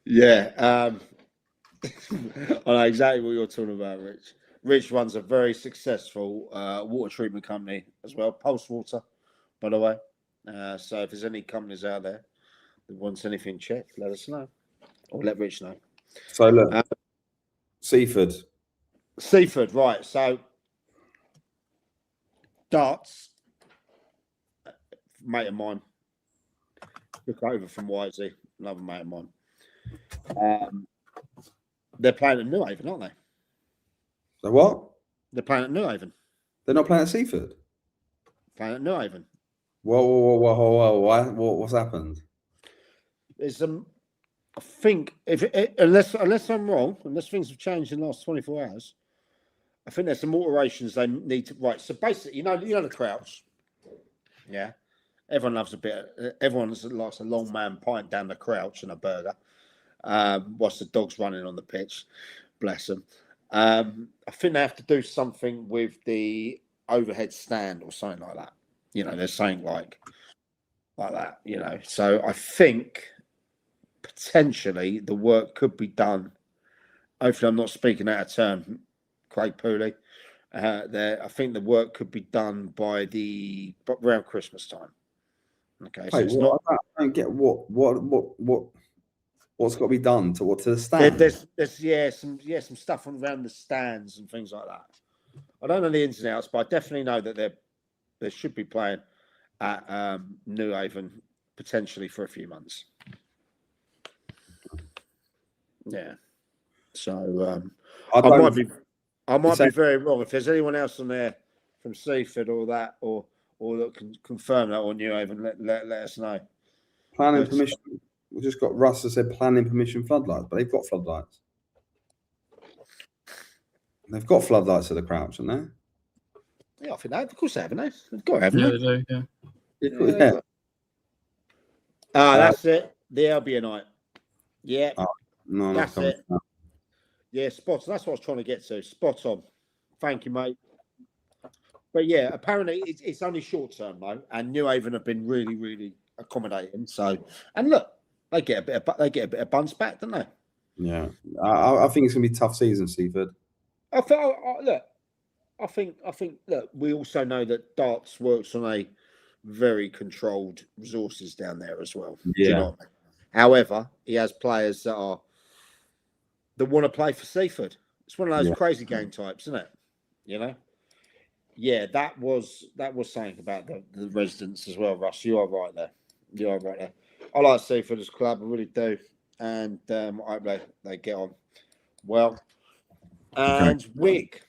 Yeah. I know exactly what you're talking about, Rich. Rich runs a very successful water treatment company as well, Pulse Water, by the way. So if there's any companies out there that wants anything checked, let us know, or let Rich know. So look, Seaford, right? So darts, mate of mine, took over from Whitesy, another mate of mine. They're playing at New Haven, aren't they? So what? They're playing at New Haven. They're not playing at Seaford? Playing at New Haven. Whoa. What's happened? There's I think unless I'm wrong, unless things have changed in the last 24 hours, I think there's some alterations they need to. Right. So basically, you know the crouch. Yeah. Everyone loves everyone likes a long man pint down the crouch and a burger. Whilst the dog's running on the pitch, bless them. I think they have to do something with the overhead stand or something like that. You know, they're saying like that. You know, so I think potentially the work could be done. Hopefully, I'm not speaking out of turn, Craig Pooley. I think the work could be done by around Christmas time. Okay, so it's not. I don't get what's got to be done to the stand. There's some stuff around the stands and things like that. I don't know the ins and outs, but I definitely know that they should be playing at New Haven potentially for a few months. Yeah. So I I might don't. be very wrong. If there's anyone else on there from Seaford or that, or that can confirm that on you, even let us know. Planning permission. We just got Russ that said planning permission floodlights, but they've got floodlights. They've got floodlights at the Crouch, haven't they? Yeah, I think that. Of course they haven't they? They've got, haven't Yeah, they? they do. Yeah. Yeah. That's it. The Albion night. Yeah, No, that's not it. Yeah, spot on. That's what I was trying to get to. Spot on. Thank you, mate. But yeah, apparently it's only short term though, and New Haven have been really, really accommodating. So, and look, they get a bit of buns back, don't they? Yeah, I think it's gonna be a tough season, Seaford. I think look, we also know that Darts works on a very controlled resources down there as well. Do you know what I mean? However, he has players that want to play for Seaford. It's one of those crazy game types, isn't it? You know? Yeah, that was saying about the residents as well, Russ. You are right there. I like Seaford as a club, I really do. And I hope they get on well. And Wick,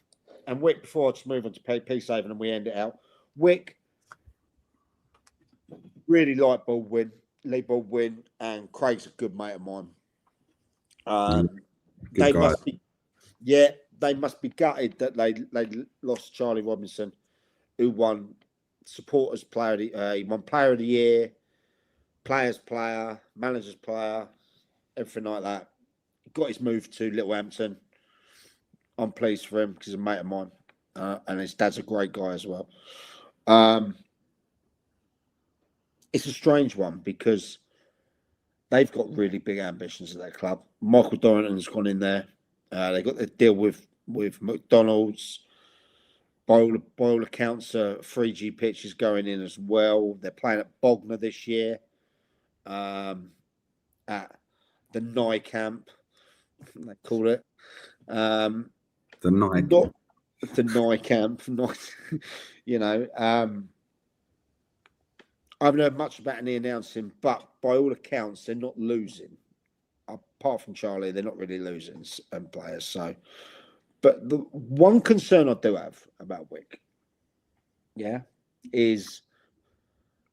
before I just move on to Peacehaven and we end it out, Wick, really like Baldwin, Lee Baldwin, and Craig's a good mate of mine. They must be gutted that they lost Charlie Robinson, who won supporters player, he won player of the year, players player, managers player, everything like that. Got his move to Littlehampton. I'm pleased for him because he's a mate of mine, and his dad's a great guy as well. It's a strange one because they've got really big ambitions at that club. Michael Dorrington's gone in there. They got the deal with McDonald's. By all accounts, 3G pitch is going in as well. They're playing at Bognor this year, at the Nye Camp, they call it. The Nye Camp, you know. I haven't heard much about any announcing, but by all accounts, they're not losing. Apart from Charlie, they're not really losing players. So, but the one concern I do have about Wick, is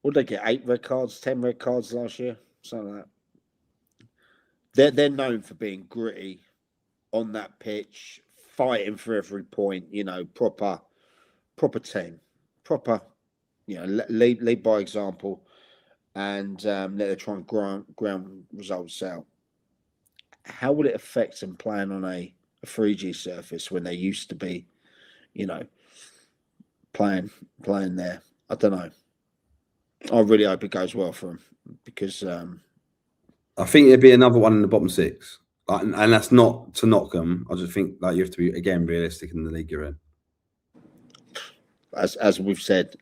what did they get? 8 red cards, 10 red cards last year, something like that. They're known for being gritty on that pitch, fighting for every point. You know, proper team, proper. You know, lead by example, and let them try and ground results out. How will it affect them playing on a 3G surface when they used to be, you know, playing there? I don't know. I really hope it goes well for them because I think it'd be another one in the bottom 6, and that's not to knock them. I just think you have to be again realistic in the league you're in. As we've said,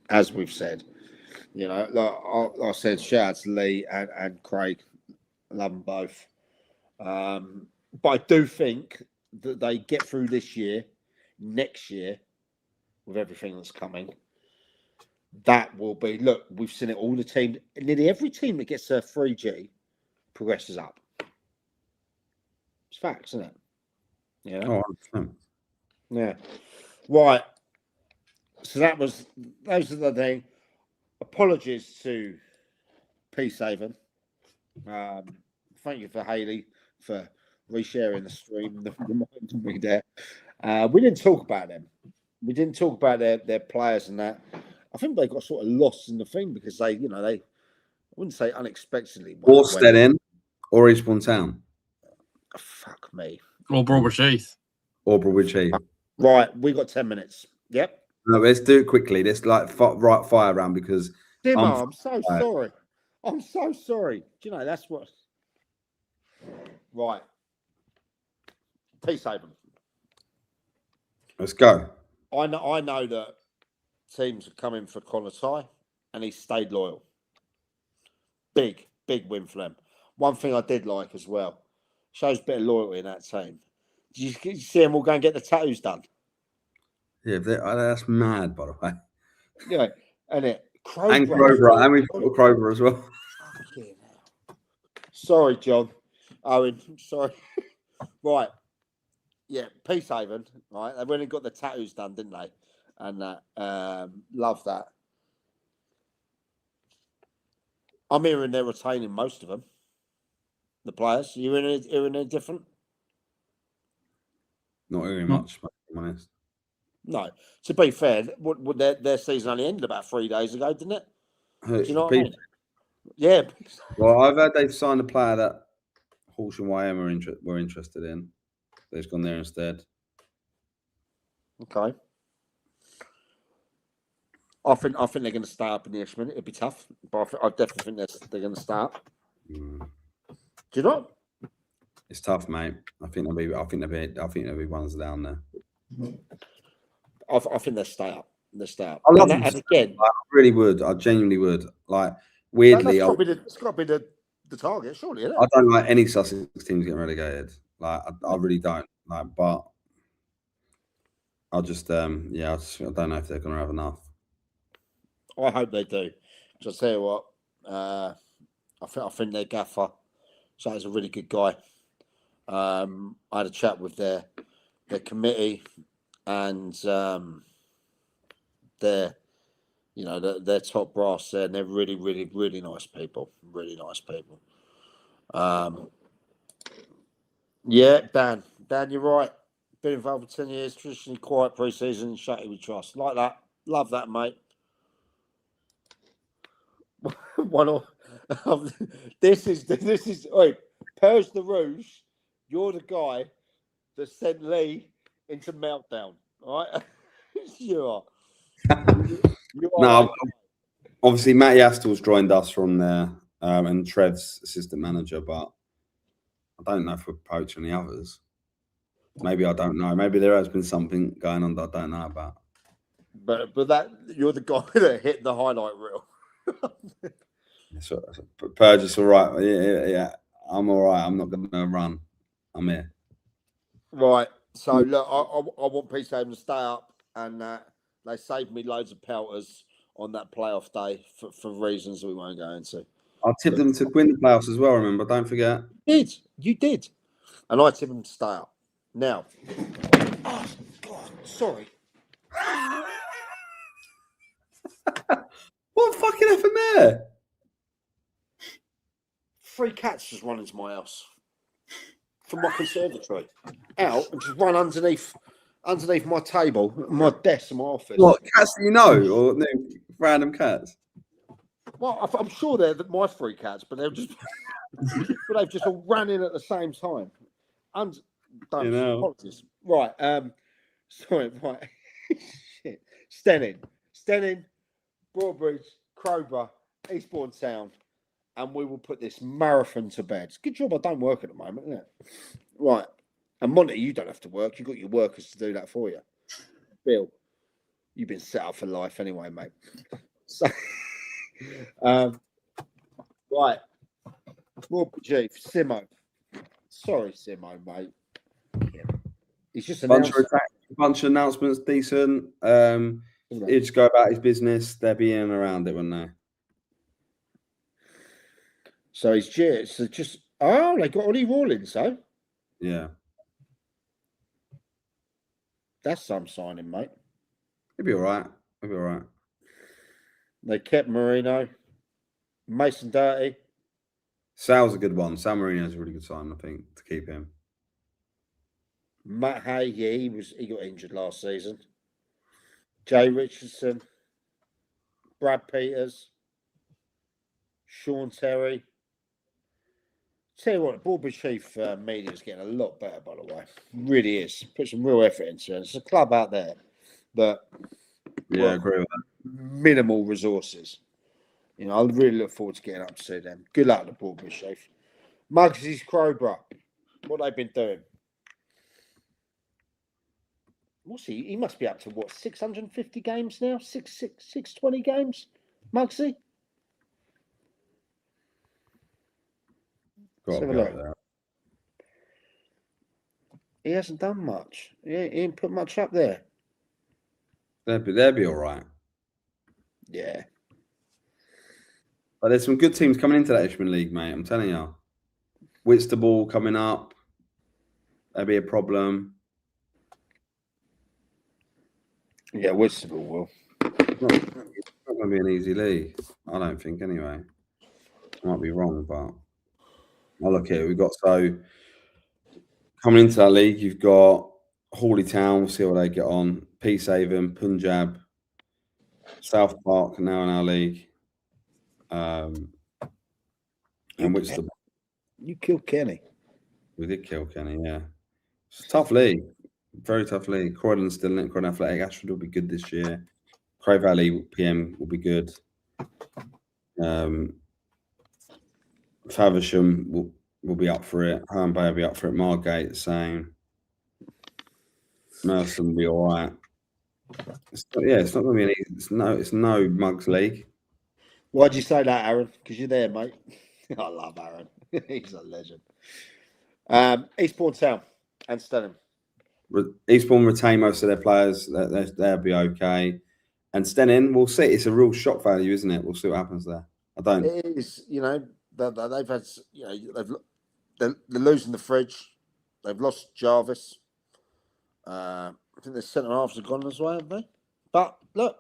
you know, like I said, shout out to Lee and Craig, love them both. But I do think that they get through this year, next year, with everything that's coming. That will be, look, we've seen it all the teams, nearly every team that gets a 3G progresses up. It's facts, isn't it? Yeah. Oh, 100%. Yeah. Right. So those are the thing. Apologies to Peacehaven. Thank you for Haley for resharing the stream, reminding me there. We didn't talk about them. We didn't talk about their players and that. I think they got sort of lost in the thing because they, you know, I wouldn't say unexpectedly. Or Steadin, or Eastbourne Town. Oh, fuck me. Or Broadwich Heath. Or Broadwich Heath. Right, we got 10 minutes. Yep. No, let's do it quickly. Let's fire round because I'm so sorry. I'm so sorry. Do you know that's what? Right. Peacehaven. Let's go. I know that teams are coming for Conatai, and he stayed loyal. Big win for them. One thing I did like as well, shows a bit of loyalty in that team. Did you see them all go and get the tattoos done? Yeah, that's mad, by the way. Yeah, and Kroger, and we've got Kroger as well. Sorry, John. Owen, sorry. Right. Yeah, Peacehaven, right? They went and got the tattoos done, didn't they? And love that. I'm hearing they're retaining most of them. The players. You hearing any different? Not hearing Not- much, if I'm honest. No. To be fair, their season only ended about 3 days ago, didn't it? Do you know what I mean? Yeah. Well, I've heard they've signed a player that Horsham YM were interested in. They've gone there instead. Okay. I think they're going to stay up in the Ishman. It'll be tough, but I definitely think they're going to start. Mm. Do you not? It's tough, mate. I think there'll be ones down there. I think they'll stay up. They'll stay up. I love and them. again, I really would. I genuinely would. Like weirdly, it's got to be the target, surely. Isn't it? I don't like any Sussex teams getting relegated. Like I really don't. Like, but I just I don't know if they're going to have enough. I hope they do. Because I tell you what, I think their gaffer, so he's a really good guy. I had a chat with their committee and their top brass there, and they're really, really, really nice people. Really nice people. Yeah, Dan, you're right. Been involved for 10 years, traditionally quiet pre-season, shutty we trust. Like that. Love that, mate. This is wait, Purge the Rouge, you're the guy that sent Lee into meltdown, all right? You are. You are. No, obviously Matty Astle's joined us from there, and Trev's assistant manager, but I don't know if we're poaching any others. Maybe I don't know. Maybe there has been something going on that I don't know about. But that you're the guy that hit the highlight reel. So, Purge is all right. Yeah, I'm all right. I'm not going to run. I'm here. Right. So look, I want Peacehaven to stay up, and they saved me loads of pelters on that playoff day for reasons we won't go into. I tipped them to win the playoffs as well. Remember, don't forget. You did, and I tipped them to stay up. Now, oh God, sorry. What fucking happened there? 3 cats just run into my house from my conservatory, out and just run underneath my table, my desk, in my office. What cats do you know, or no, random cats? Well, I'm sure they're my 3 cats, but they've just all ran in at the same time. Apologies. Right. Sorry. Right. Shit. Stenning, Broadbridge, Crowborough, Eastbourne Town, and we will put this marathon to bed. It's a good job I don't work at the moment, isn't it? Right. And Monty, you don't have to work. You've got your workers to do that for you. Bill, you've been set up for life anyway, mate. So, right. Broadbridge Chief, Simo. Sorry, Simo, mate. He's just announced. Bunch of announcements, decent. He'd just go about his business. They'll be in and around it, wouldn't they? So he's just they got Ollie Rawlins, so Yeah. that's some signing, mate. He'll be all right. He'll be all right. They kept Marino, Mason Dirty. Sal's a good one. Sal Marino's a really good sign, I think, to keep him. Matt Hay, yeah, he got injured last season. Jay Richardson, Brad Peters, Sean Terry. Tell you what, the Broadbridge Chief media is getting a lot better, by the way. Really is. Put some real effort into it. It's a club out there that I agree with that. Minimal resources. You know, I really look forward to getting up to see them. Good luck to the Broadbridge Chief. Muggsy's Crowborough. What they've been doing. What's he? He must be up to what, 650 games now? 620 games? Muggsy? Got to be up there. He hasn't done much. He ain't put much up there. They'll be all right. Yeah. But there's some good teams coming into that Ishman League, mate. I'm telling you. Whitstable coming up. That'll be a problem. Yeah, Whitstable will. It's not going to be an easy league. I don't think, anyway. I might be wrong, but I look at it. We've got coming into that league, you've got Hawley Town. We'll see how they get on. Peacehaven, Punjab, South Park now in our league. And Whitstable. You killed Kenny. We did kill Kenny, yeah. It's a tough league. Very tough league. Croydon's still in it. Croydon Athletic. Ashford will be good this year. Cray Valley PM will be good. Faversham will be up for it. Herne Bay will be up for it. Margate, the same. Merson will be all right. It's not going to be an easy. It's no mugs league. Why'd you say that, Aaron? Because you're there, mate. I love Aaron. He's a legend. Eastbourne Town and Stenham. Eastbourne retain most of their players. They'll be okay. And Stenham, we'll see. It's a real shock value, isn't it? We'll see what happens there. I don't. It is, they've had, they're losing the fridge. They've lost Jarvis. I think their centre halves have gone as well, haven't they? But look,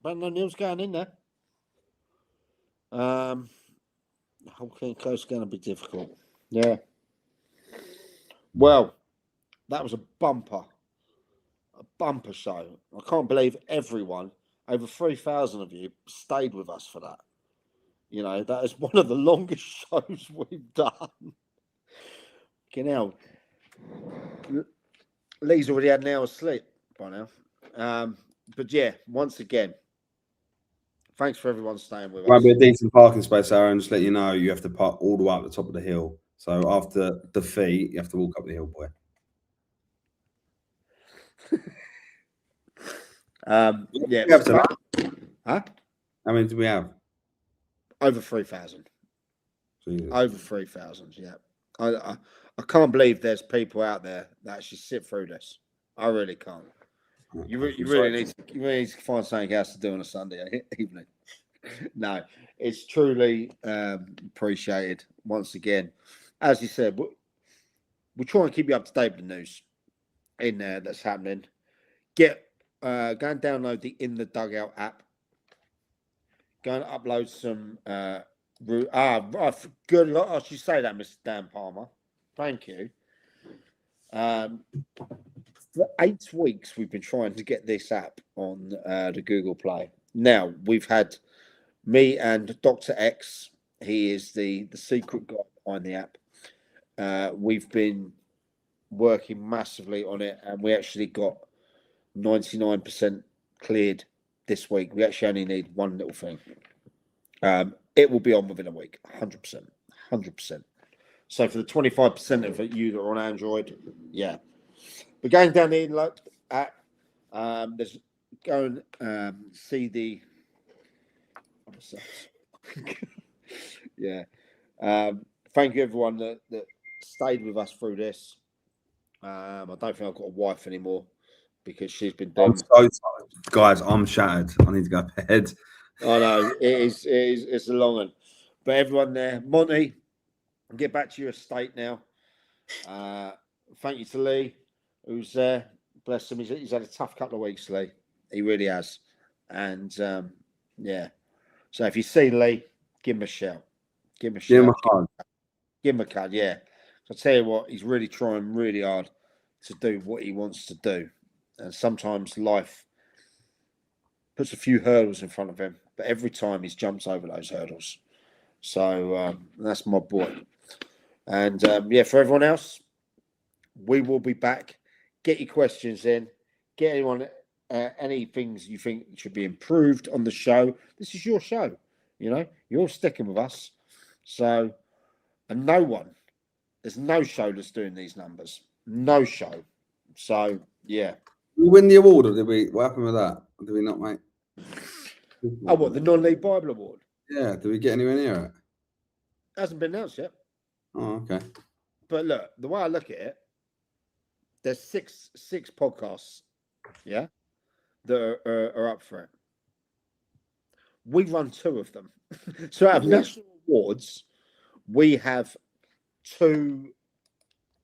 Brandon O'Neill's going in there. The whole Coast is going to be difficult. Yeah. Well, that was a bumper show. I can't believe everyone, over 3,000 of you, stayed with us for that. That is one of the longest shows we've done. Lee's already had an hour's sleep by now. But yeah, once again, thanks for everyone staying with us. Might be a decent parking space, Aaron. Just let you know, you have to park all the way up the top of the hill. So after defeat, you have to walk up the hill, boy. Yeah. We have to, huh? how many do we have? Over 3,000. Jesus. Over 3,000, yeah. I can't believe there's people out there that actually sit through this. I really can't. You really need to find something else to do on a Sunday evening. No, it's truly appreciated once again. As you said, we try and keep you up to date with the news in there that's happening. Go and download the In the Dugout app. Go and upload some. Good. I should say that, Mr. Dan Palmer. Thank you. For 8 weeks, we've been trying to get this app on the Google Play. Now, we've had me and Dr. X. He is the secret guy behind the app. We've been working massively on it, and we actually got 99% cleared this week. We actually only need one little thing. It will be on within a week, 100%. So for the 25% of you that are on Android, yeah. But going down the app, there's go and see the. Yeah. Thank you everyone that stayed with us through this. I don't think I've got a wife anymore because she's been doing. I'm so tired. Guys, I'm shattered. I need to go to bed. I know it's a long one. But everyone there, Monty, get back to your estate now. Thank you to Lee, who's there. Bless him. He's had a tough couple of weeks, Lee. He really has. And yeah. So if you see Lee, give him a shout. Give him a shout. Give him a hug. Give him a card, yeah. I'll tell you what, he's really trying really hard to do what he wants to do. And sometimes life puts a few hurdles in front of him, but every time he jumps over those hurdles. So that's my boy. And yeah, for everyone else, we will be back. Get your questions in. Get anyone any things you think should be improved on the show. This is your show. You're sticking with us. So, and there's no show that's doing these numbers. No show. So, yeah. We win the award, or did we? What happened with that? Or did we not, mate? Oh, what, the non-league Bible Award? Yeah, did we get anywhere near it? Hasn't been announced yet. Oh, okay. But look, the way I look at it, there's six podcasts, yeah, that are up for it. We run 2 of them. So out of national awards, we have 2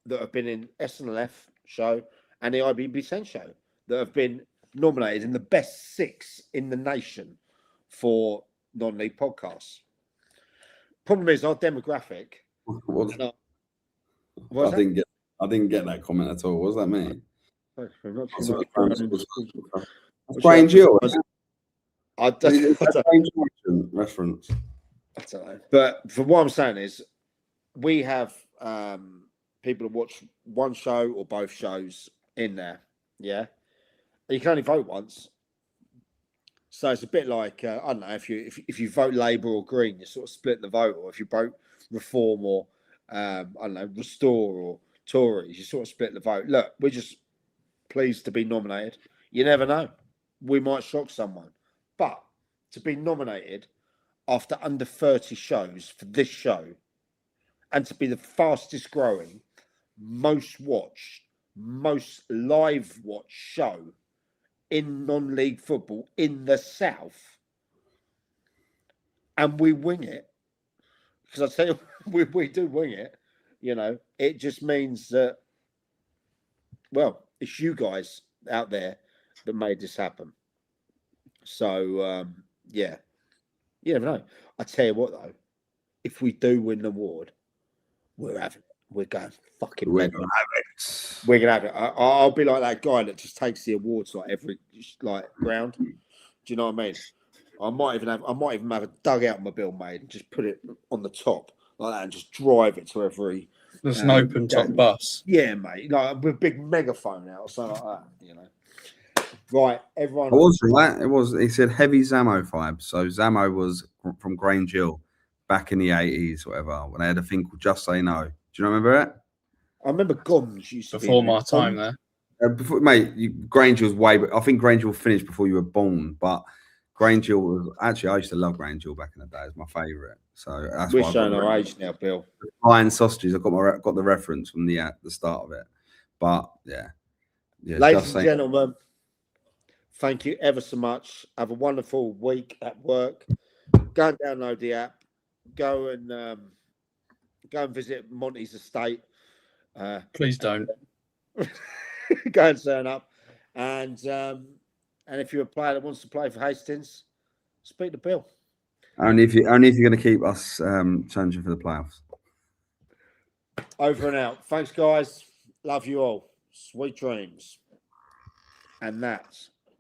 that have been in SNLF show and the IBB10 show that have been nominated in the best 6 in the nation for non-league podcasts. Problem is our demographic. What? and I didn't get that comment at all. What does that mean? That's Grange Hill. I don't Reference. I don't know. But for what I'm saying is, we have people who watch one show or both shows in there. Yeah, you can only vote once, so it's a bit like I don't know, if you vote Labour or Green, you sort of split the vote, or if you vote Reform or I don't know, Restore or Tories, you sort of split the vote. Look, we're just pleased to be nominated. You never know, we might shock someone, but to be nominated after under 30 shows for this show, and to be the fastest growing, most watched, most live watched show in non-league football in the South, and we wing it, because I tell you, we do wing it, you know, it just means that, well, it's you guys out there that made this happen. So, yeah, you never know. I tell you what, though, if we do win the award, we're going fucking We're mental. gonna have it. We're gonna have it. I'll be like that guy that just takes the awards like every round. Do you know what I mean? I might even have a dugout mobile made and just put it on the top like that and just drive it to every. There's an open top bus. Yeah, mate. Like with a big megaphone out or something like that. You know. Right, everyone. I was right. It was. He said heavy Zamo vibe. So Zamo was from Grange Hill back in the 80s, whatever. When they had a thing called Just Say No. Do you remember it? I rember Goms used to Before be my time there. Before, mate, Grange Hill was way. I think Grange Hill finished before you were born. But Grange Hill was actually. I used to love Grange Hill back in the day. It's my favourite. So that's We're why showing our age now, Bill. Flying sausages. I got the reference from the start of it. But yeah. Ladies and gentlemen, thank you ever so much. Have a wonderful week at work. Go and download the app. Go and visit Monty's estate. Please don't. Go and turn up. And if you're a player that wants to play for Hastings, speak to Bill. Only if you're going to keep us challenging for the playoffs. Over and out. Thanks, guys. Love you all. Sweet dreams. And that's